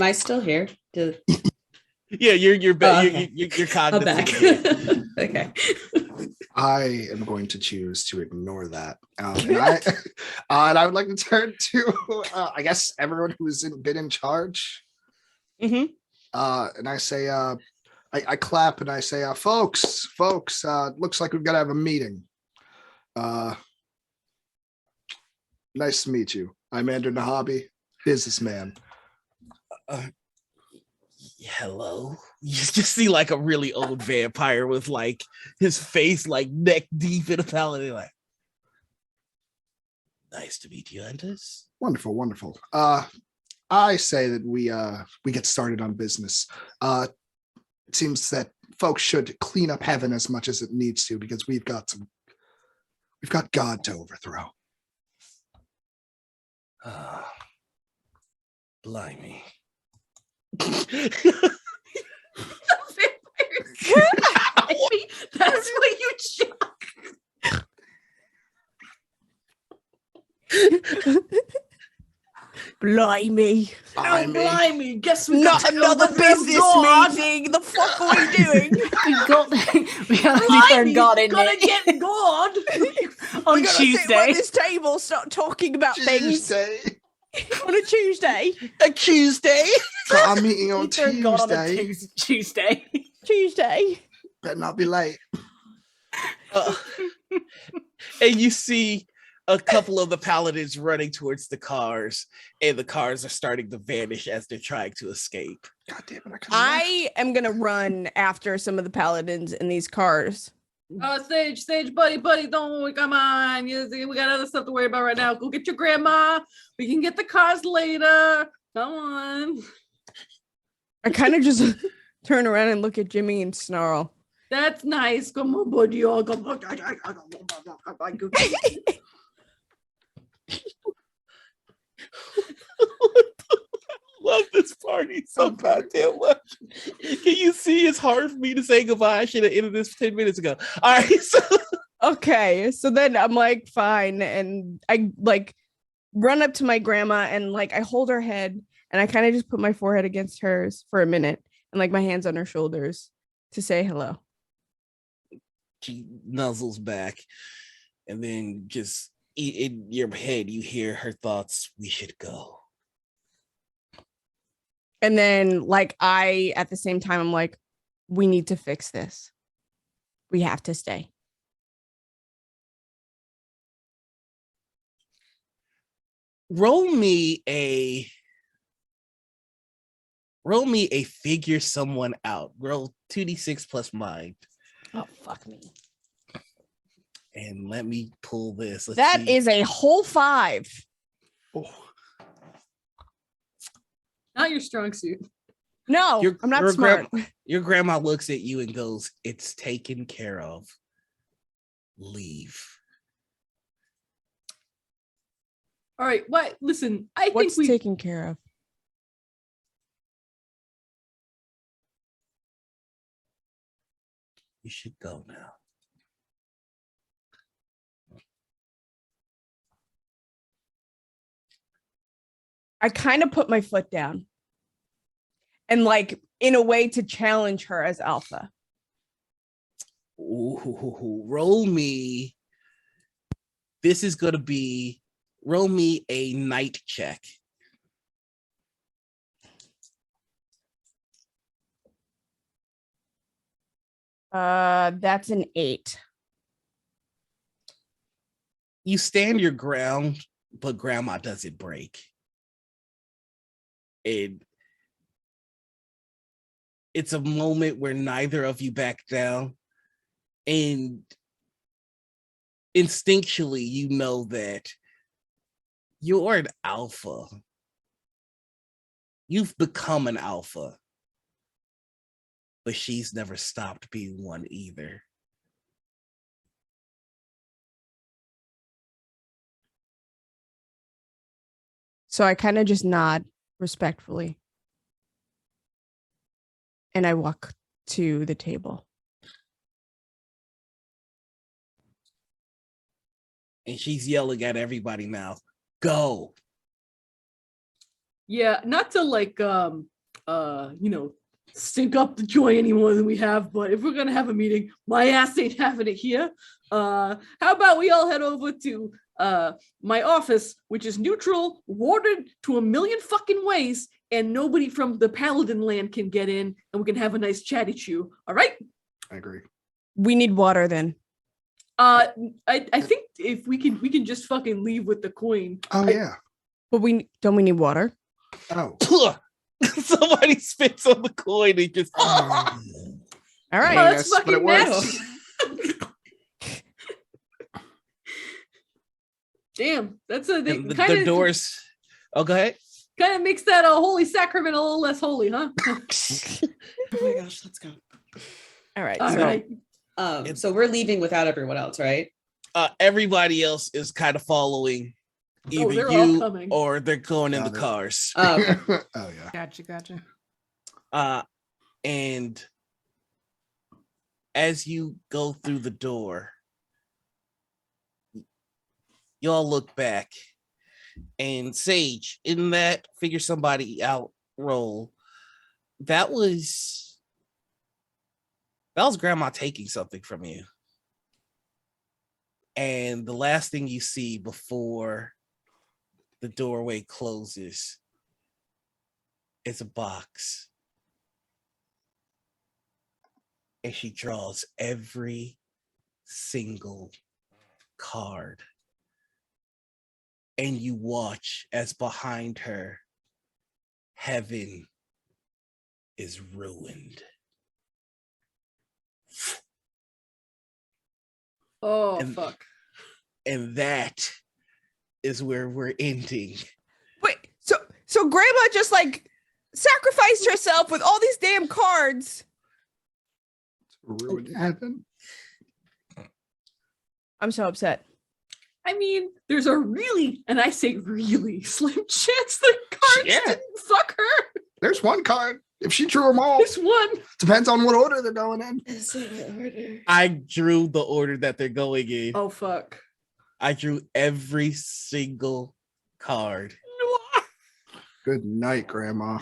I still here? Yeah, you're back. Okay. You're I'm cognizant. back. Okay. I am going to choose to ignore that. And I would like to turn to, I guess, everyone who's been in charge. Mm-hmm. And I say, I clap and I say, folks, looks like we've got to have a meeting. Nice to meet you. I'm Andrew Nahabi, businessman. Hello. You just see like a really old vampire with like his face like neck deep in a paladin. Like, nice to meet you, Anders. Wonderful. I say that we get started on business. It seems that folks should clean up heaven as much as it needs to because we've got God to overthrow. Blimey. That's what you shock. Blimey. Blimey. Guess we Not got another business meeting. The fuck are we doing? we gotta be turned God in Gotta it. get God. On We gotta sit Tuesday. around this table, start talking about things on a Tuesday. A Tuesday. So I'm meeting on We turned God on a Tuesday. Tuesday. Tuesday. Better not be late. And you see a couple of the paladins running towards the cars, and the cars are starting to vanish as they're trying to escape. God damn it! I am gonna run after some of the paladins in these cars. Oh, Sage, buddy, don't come on. We got other stuff to worry about right now. Go get your grandma. We can get the cars later. Come on. I kind of just turn around and look at Jimmy and snarl. That's nice. Come on, buddy. Oh, come on. Love this party so goddamn much. Can you see it's hard for me to say goodbye? I should have ended this 10 minutes ago. All right. So Okay, so then I'm like, fine, and I like run up to my grandma and like I hold her head and I kind of just put my forehead against hers for a minute and like my hands on her shoulders to say hello. she nuzzles back, and then just in your head, you hear her thoughts, we should go. And then like I at the same time I'm like, we need to fix this. We have to stay. Roll me a figure someone out. Roll 2d6 plus mind. Oh, fuck me. And let me pull this. That is a whole 5. Oh. Not your strong suit. No, I'm not smart. Your grandma looks at you and goes, it's taken care of. Leave. All right. What? Listen, I What's think we taken care of? You should go now. I kind of put my foot down and like in a way to challenge her as alpha. Ooh, roll me. This is going to be, roll me a night check. That's an 8. You stand your ground, but grandma doesn't break. And it's a moment where neither of you back down. And instinctually, you know that you're an alpha. You've become an alpha. But she's never stopped being one either. So I kind of just nod respectfully. And I walk to the table. And she's yelling at everybody now, go. Yeah, not to like stink up the joy any more than we have, but if we're gonna have a meeting, my ass ain't having it here. How about we all head over to my office, which is neutral, warded to a million fucking ways, and nobody from the Paladin land can get in, and we can have a nice chatty chew. All right? I agree. We need water then. I think if we can just fucking leave with the coin. Oh yeah. But we need water. Oh. Somebody spits on the coin and just. All right. Oh, that's But it fucking works. nasty. Damn, that's a the doors. Oh, go ahead. Kind of makes that holy sacrament a little less holy, huh? Oh my gosh, let's go. All right. All So right. So we're leaving without everyone else, right? Everybody else is kind of following either they're all you coming. or they're going in the Got it. cars. Okay. Oh yeah. Gotcha. And as you go through the door, y'all look back, and Sage, in that figure somebody out role, that was grandma taking something from you. And the last thing you see before the doorway closes is a box. And she draws every single card and you watch as behind her, heaven is ruined. Oh, And- fuck. And that is where we're ending. Wait, so grandma just like sacrificed herself with all these damn cards. Ruined heaven. I'm so upset. I mean, there's a really, and I say really, slim chance the cards Yeah. didn't fuck her. There's one card. If she drew them all, There's one. depends on what order they're going in. I drew the order that they're going in. Oh, fuck. I drew every single card. Good night, Grandma.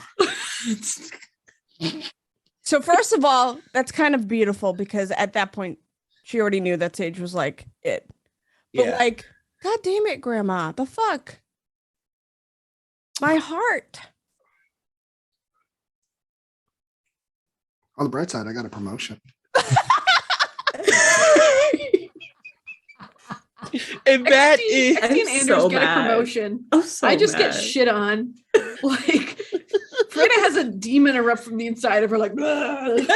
So first of all, that's kind of beautiful because at that point she already knew that Sage was like it. But Yeah. like, God damn it, Grandma. The fuck? My heart. On the bright side, I got a promotion. And that I is can Anders so get a mad. promotion. I'm so I just get mad. shit on. Like, Freda has a demon erupt from the inside of her, like, "Ugh."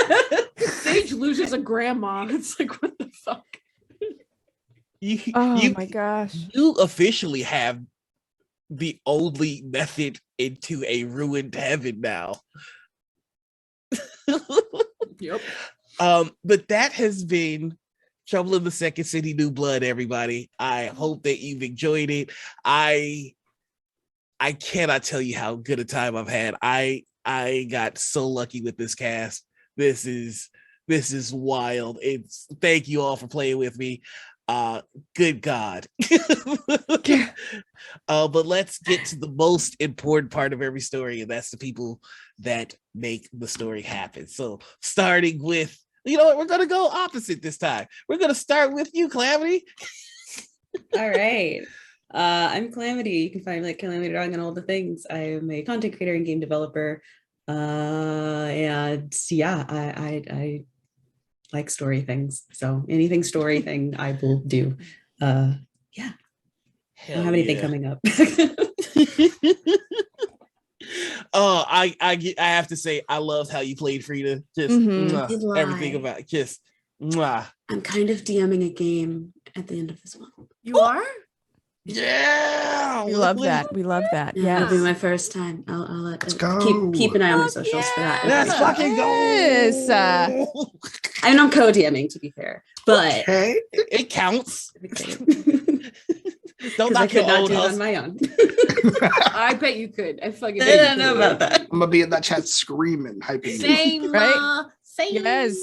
Sage loses a grandma. It's like, what the fuck? Oh you, my gosh. you officially have the only method into a ruined heaven now. Yep. But that has been Trouble in the Second City New Blood, everybody. I hope that you've enjoyed it. I cannot tell you how good a time I've had. I got so lucky with this cast. This is wild. It's thank you all for playing with me. Good God. But let's get to the most important part of every story, and that's the people that make the story happen. So starting with, you know what, we're gonna go opposite this time. We're gonna start with you, Calamity. All right. I'm Calamity. You can find me like Calamity Dog and all the things. I am a content creator and game developer. And yeah, I like story things. So anything story thing I will do. Yeah. I don't have anything coming up. Oh, I have to say, I loved how you played Frida. Just Mhm. Did lie. everything about it. Just mwah. I'm kind of DMing a game at the end of this one. You are? Yeah, We love that. We love that. Yeah, it'll be Yes. my first time. I'll let Let's go. keep an eye on my socials for that. Let's fucking go. Yes. I mean, I'm co-DMing to be fair, but Okay. It counts. I'm excited. Don't 'Cause I knock your could not old do it on hustle. my own. I bet you could. I fucking I bet don't you know could. about that. I'm gonna be in that chat screaming, hyping you. Same, Right? same. Yes.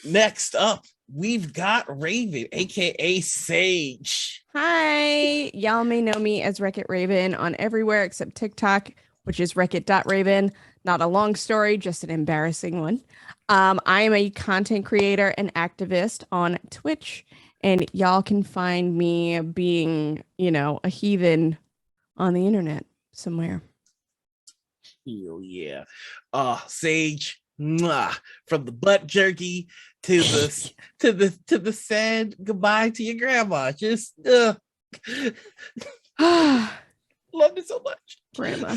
Next up, we've got Raven, aka Sage. Hi. Y'all may know me as Wreck-It Raven on everywhere except TikTok, which is Wreck-It.Raven. Not a long story, just an embarrassing one. I am a content creator and activist on Twitch, and y'all can find me being, a heathen on the internet somewhere. Hell yeah. Sage, mwah, from the butt jerky to the to the sad goodbye to your grandma. Just loved it so much. Grandma.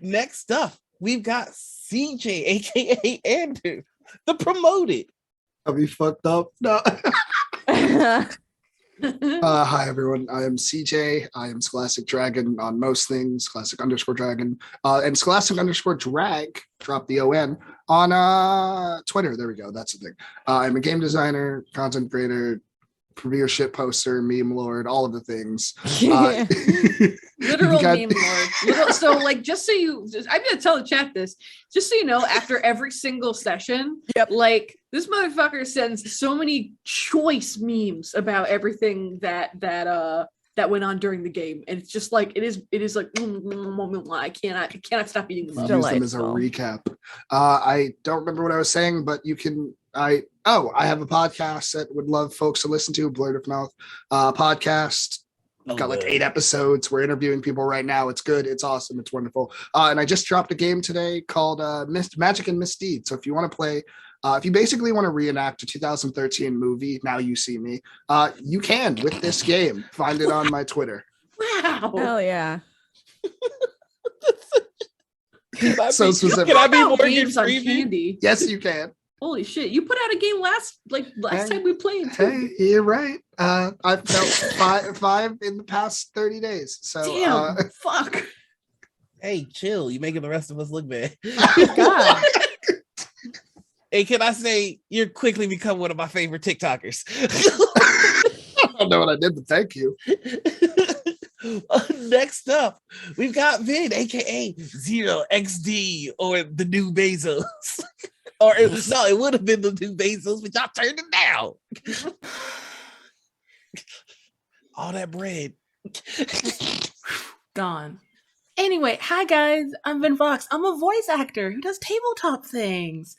Next up, we've got CJ, aka Andrew, the promoted. I'll be fucked up. No. Hi everyone. I am CJ. I am Scholastic Dragon on most things. Scholastic_Dragon. And Scholastic_Drag. Drop the ON on Twitter. There we go. That's the thing. I'm a game designer, content creator, premiere shit poster, meme lord, all of the things. Literal You got- meme lord. So, like, I'm gonna tell the chat this, just so you know, after every single session, Yep. like this motherfucker sends so many choice memes about everything that went on during the game, and it's just like it is like I cannot stop eating them up. Use them as a Delightful. recap. I don't remember what I was saying, but you can. I have a podcast that would love folks to listen to. Blurred of Mouth podcast. We've got like 8 episodes. We're interviewing people right now. It's good. It's awesome. It's wonderful. And I just dropped a game today called Magic and Misdeed. So if you want to play If you basically want to reenact a 2013 movie, Now You See Me, you can with this game. Find it on my Twitter. Wow. Hell yeah. So specific. Can I be Wow, Morgan games on Freeman? candy. Yes, you can. Holy shit! You put out a game last Hey, time we played. Hey, you're right. I've felt five in the past 30 days. So Damn, fuck. Hey, chill. You making the rest of us look bad. God. Hey, can I say you're quickly become one of my favorite TikTokers? I don't know what I did, but thank you. Next up, we've got Vin, aka Zero XD, or the new Bezos. No, it would have been the new Bezos, but y'all turned it down. All that bread. Gone. Anyway, hi guys, I'm Vin Fox. I'm a voice actor who does tabletop things.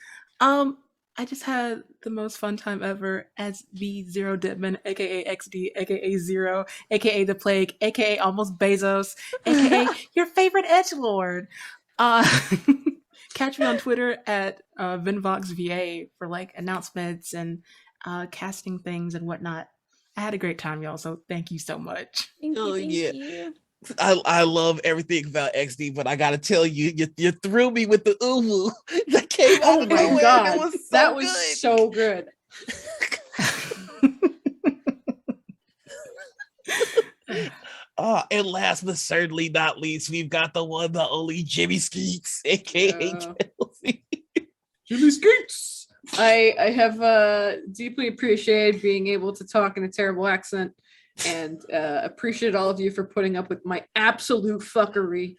I just had the most fun time ever as the Zero Ditman, aka XD, aka Zero, aka the Plague, aka Almost Bezos, aka your favorite edgelord. Catch me on Twitter at VinVoxVA for like announcements and casting things and whatnot. I had a great time, y'all. So thank you so much. Thank you, Oh, thank yeah. you. I love everything about XD, but I gotta tell you, you threw me with the uwu that came out Oh of my nowhere. god, It was so that was good. so good. And last but certainly not least, we've got the one, the only Jimmy Skeets, aka Kelsey. Jimmy Skeets. I have deeply appreciated being able to talk in a terrible accent, and appreciate all of you for putting up with my absolute fuckery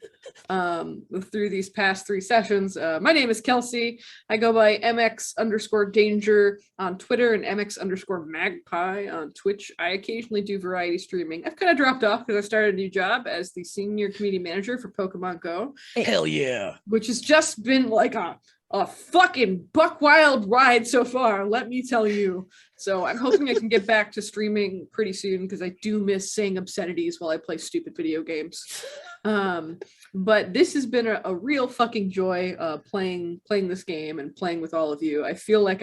through these past 3 sessions. My name is Kelsey. I go by MX_Danger on Twitter and MX_Magpie on Twitch. I occasionally do variety streaming. I've kind of dropped off because I started a new job as the senior community manager for Pokemon Go. Hell yeah. Which has just been like a fucking buck wild ride so far, let me tell you. So I'm hoping I can get back to streaming pretty soon because I do miss saying obscenities while I play stupid video games. But this has been a real fucking joy playing this game and playing with all of you. I feel like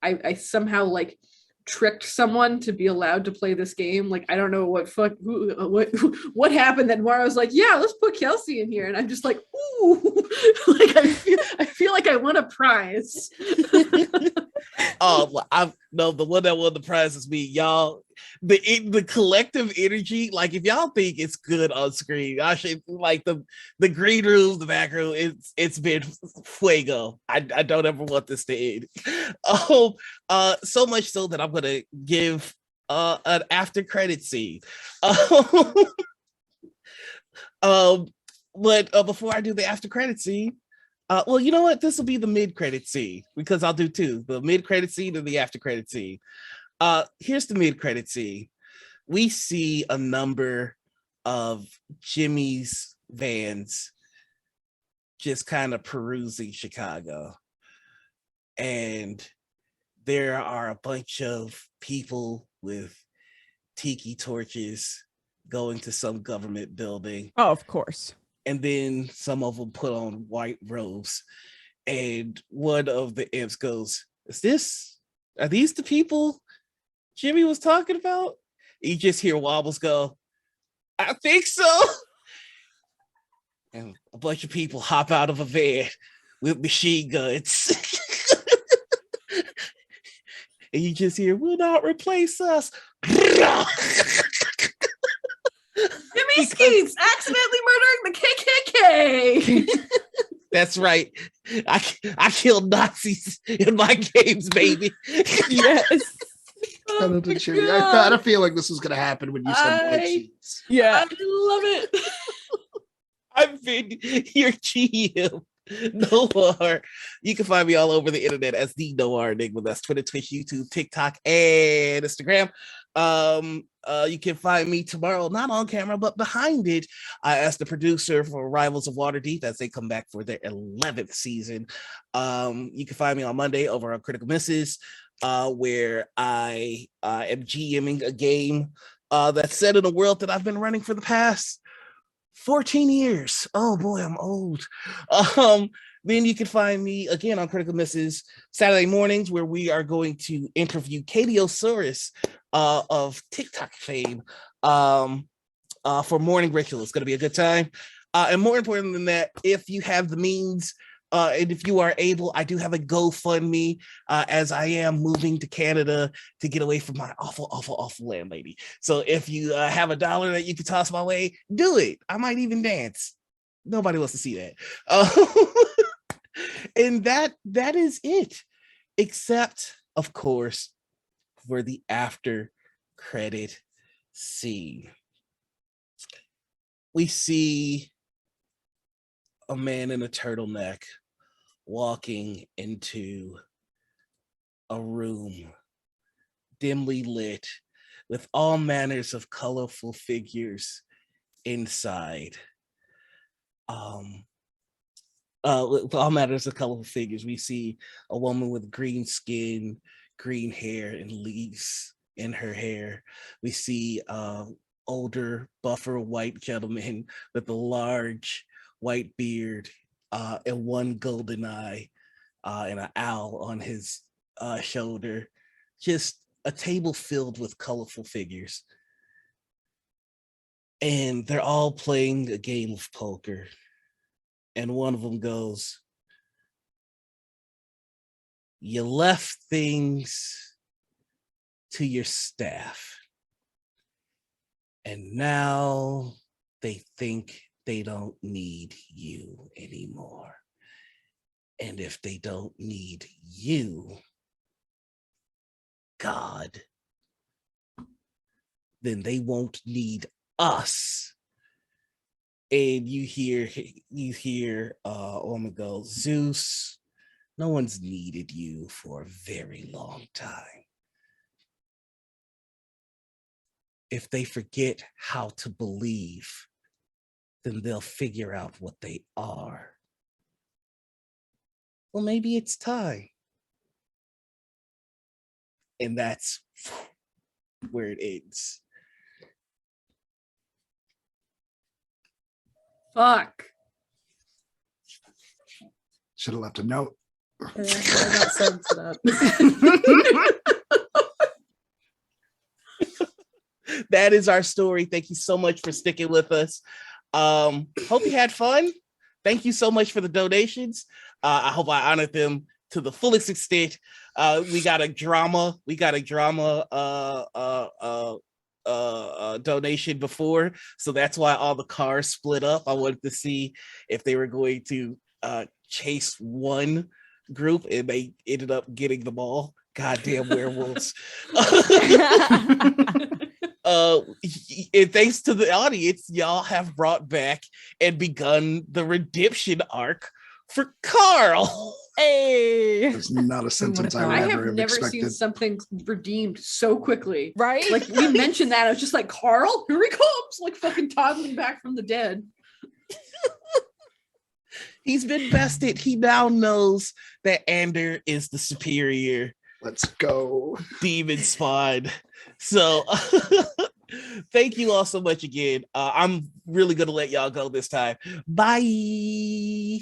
I somehow like tricked someone to be allowed to play this game. Like, I don't know what happened that Mara was like, yeah, let's put Kelsey in here, and I'm just like, ooh. Like, I feel like I won a prize. The one that won the prize is me, y'all. The collective energy, like if y'all think it's good on screen, I should like the green room, the back room. It's been fuego. I don't ever want this to end. So much so that I'm gonna give an after credit scene. But before I do the after credit scene, well, you know what? This will be the mid credit scene because I'll do 2: the mid credit scene and the after credit scene. Here's the mid credit scene. We see a number of Jimmy's vans just kind of perusing Chicago, and there are a bunch of people with tiki torches going to some government building. Oh, of course. And then some of them put on white robes, and one of the imps goes, are these the people Jimmy was talking about? You just hear Wobbles go, I think so. And a bunch of people hop out of a van with machine guns. And you just hear, will not replace us. Jimmy Skeets accidentally murdering the KKK. That's right. I killed Nazis in my games, baby. Yes. Oh I had a feeling this was going to happen when you said white sheets. Yeah. I love it. I've been your GM. Noir. You can find me all over the internet as the Noir Enigma. That's Twitter, Twitch, YouTube, TikTok, and Instagram. You can find me tomorrow, not on camera, but behind it, as the producer for Rivals of Waterdeep as they come back for their 11th season. You can find me on Monday over on Critical Misses, where I am GMing a game that's set in a world that I've been running for the past 14 years. Oh boy, I'm old. Um, then you can find me again on Critical Misses Saturday mornings, where we are going to interview Katie Osoris of TikTok fame for Morning Ritual. It's going to be a good time. And more important than that, if you have the means, and if you are able, I do have a GoFundMe as I am moving to Canada to get away from my awful, awful, awful landlady. So if you have $1 that you can toss my way, do it. I might even dance. Nobody wants to see that. And that is it, except, of course, for the after credit scene. We see a man in a turtleneck walking into a room dimly lit with all manners of colorful figures inside. With all manners of colorful figures, we see a woman with green skin, green hair, and leaves in her hair. We see older, buffer white gentleman with a large white beard and one golden eye and an owl on his shoulder. Just a table filled with colorful figures. And they're all playing a game of poker. And one of them goes, "You left things to your staff. And now they think they don't need you anymore. And if they don't need you, God, then they won't need us." And you hear Oma go, "Zeus, no one's needed you for a very long time. If they forget how to believe, then they'll figure out what they are. Well, maybe it's time." And that's where it ends. Fuck. Should have left a note. I got subs to that. That is our story. Thank you so much for sticking with us. Hope you had fun. Thank you so much for the donations. I hope I honored them to the fullest extent. We got a drama donation before, so that's why all the cars split up. I wanted to see if they were going to chase one group, and they ended up getting them all. Goddamn werewolves. And thanks to the audience, y'all have brought back and begun the redemption arc for Carl. Hey, It's not a sentence I would I have ever have never seen expected. something redeemed so quickly. right? Like we mentioned that, I was just like, Carl, here he comes, like fucking toddling back from the dead. He's been bested. He now knows that Ander is the superior Let's go. demon spawn. So thank you all so much again. I'm really gonna let y'all go this time. Bye.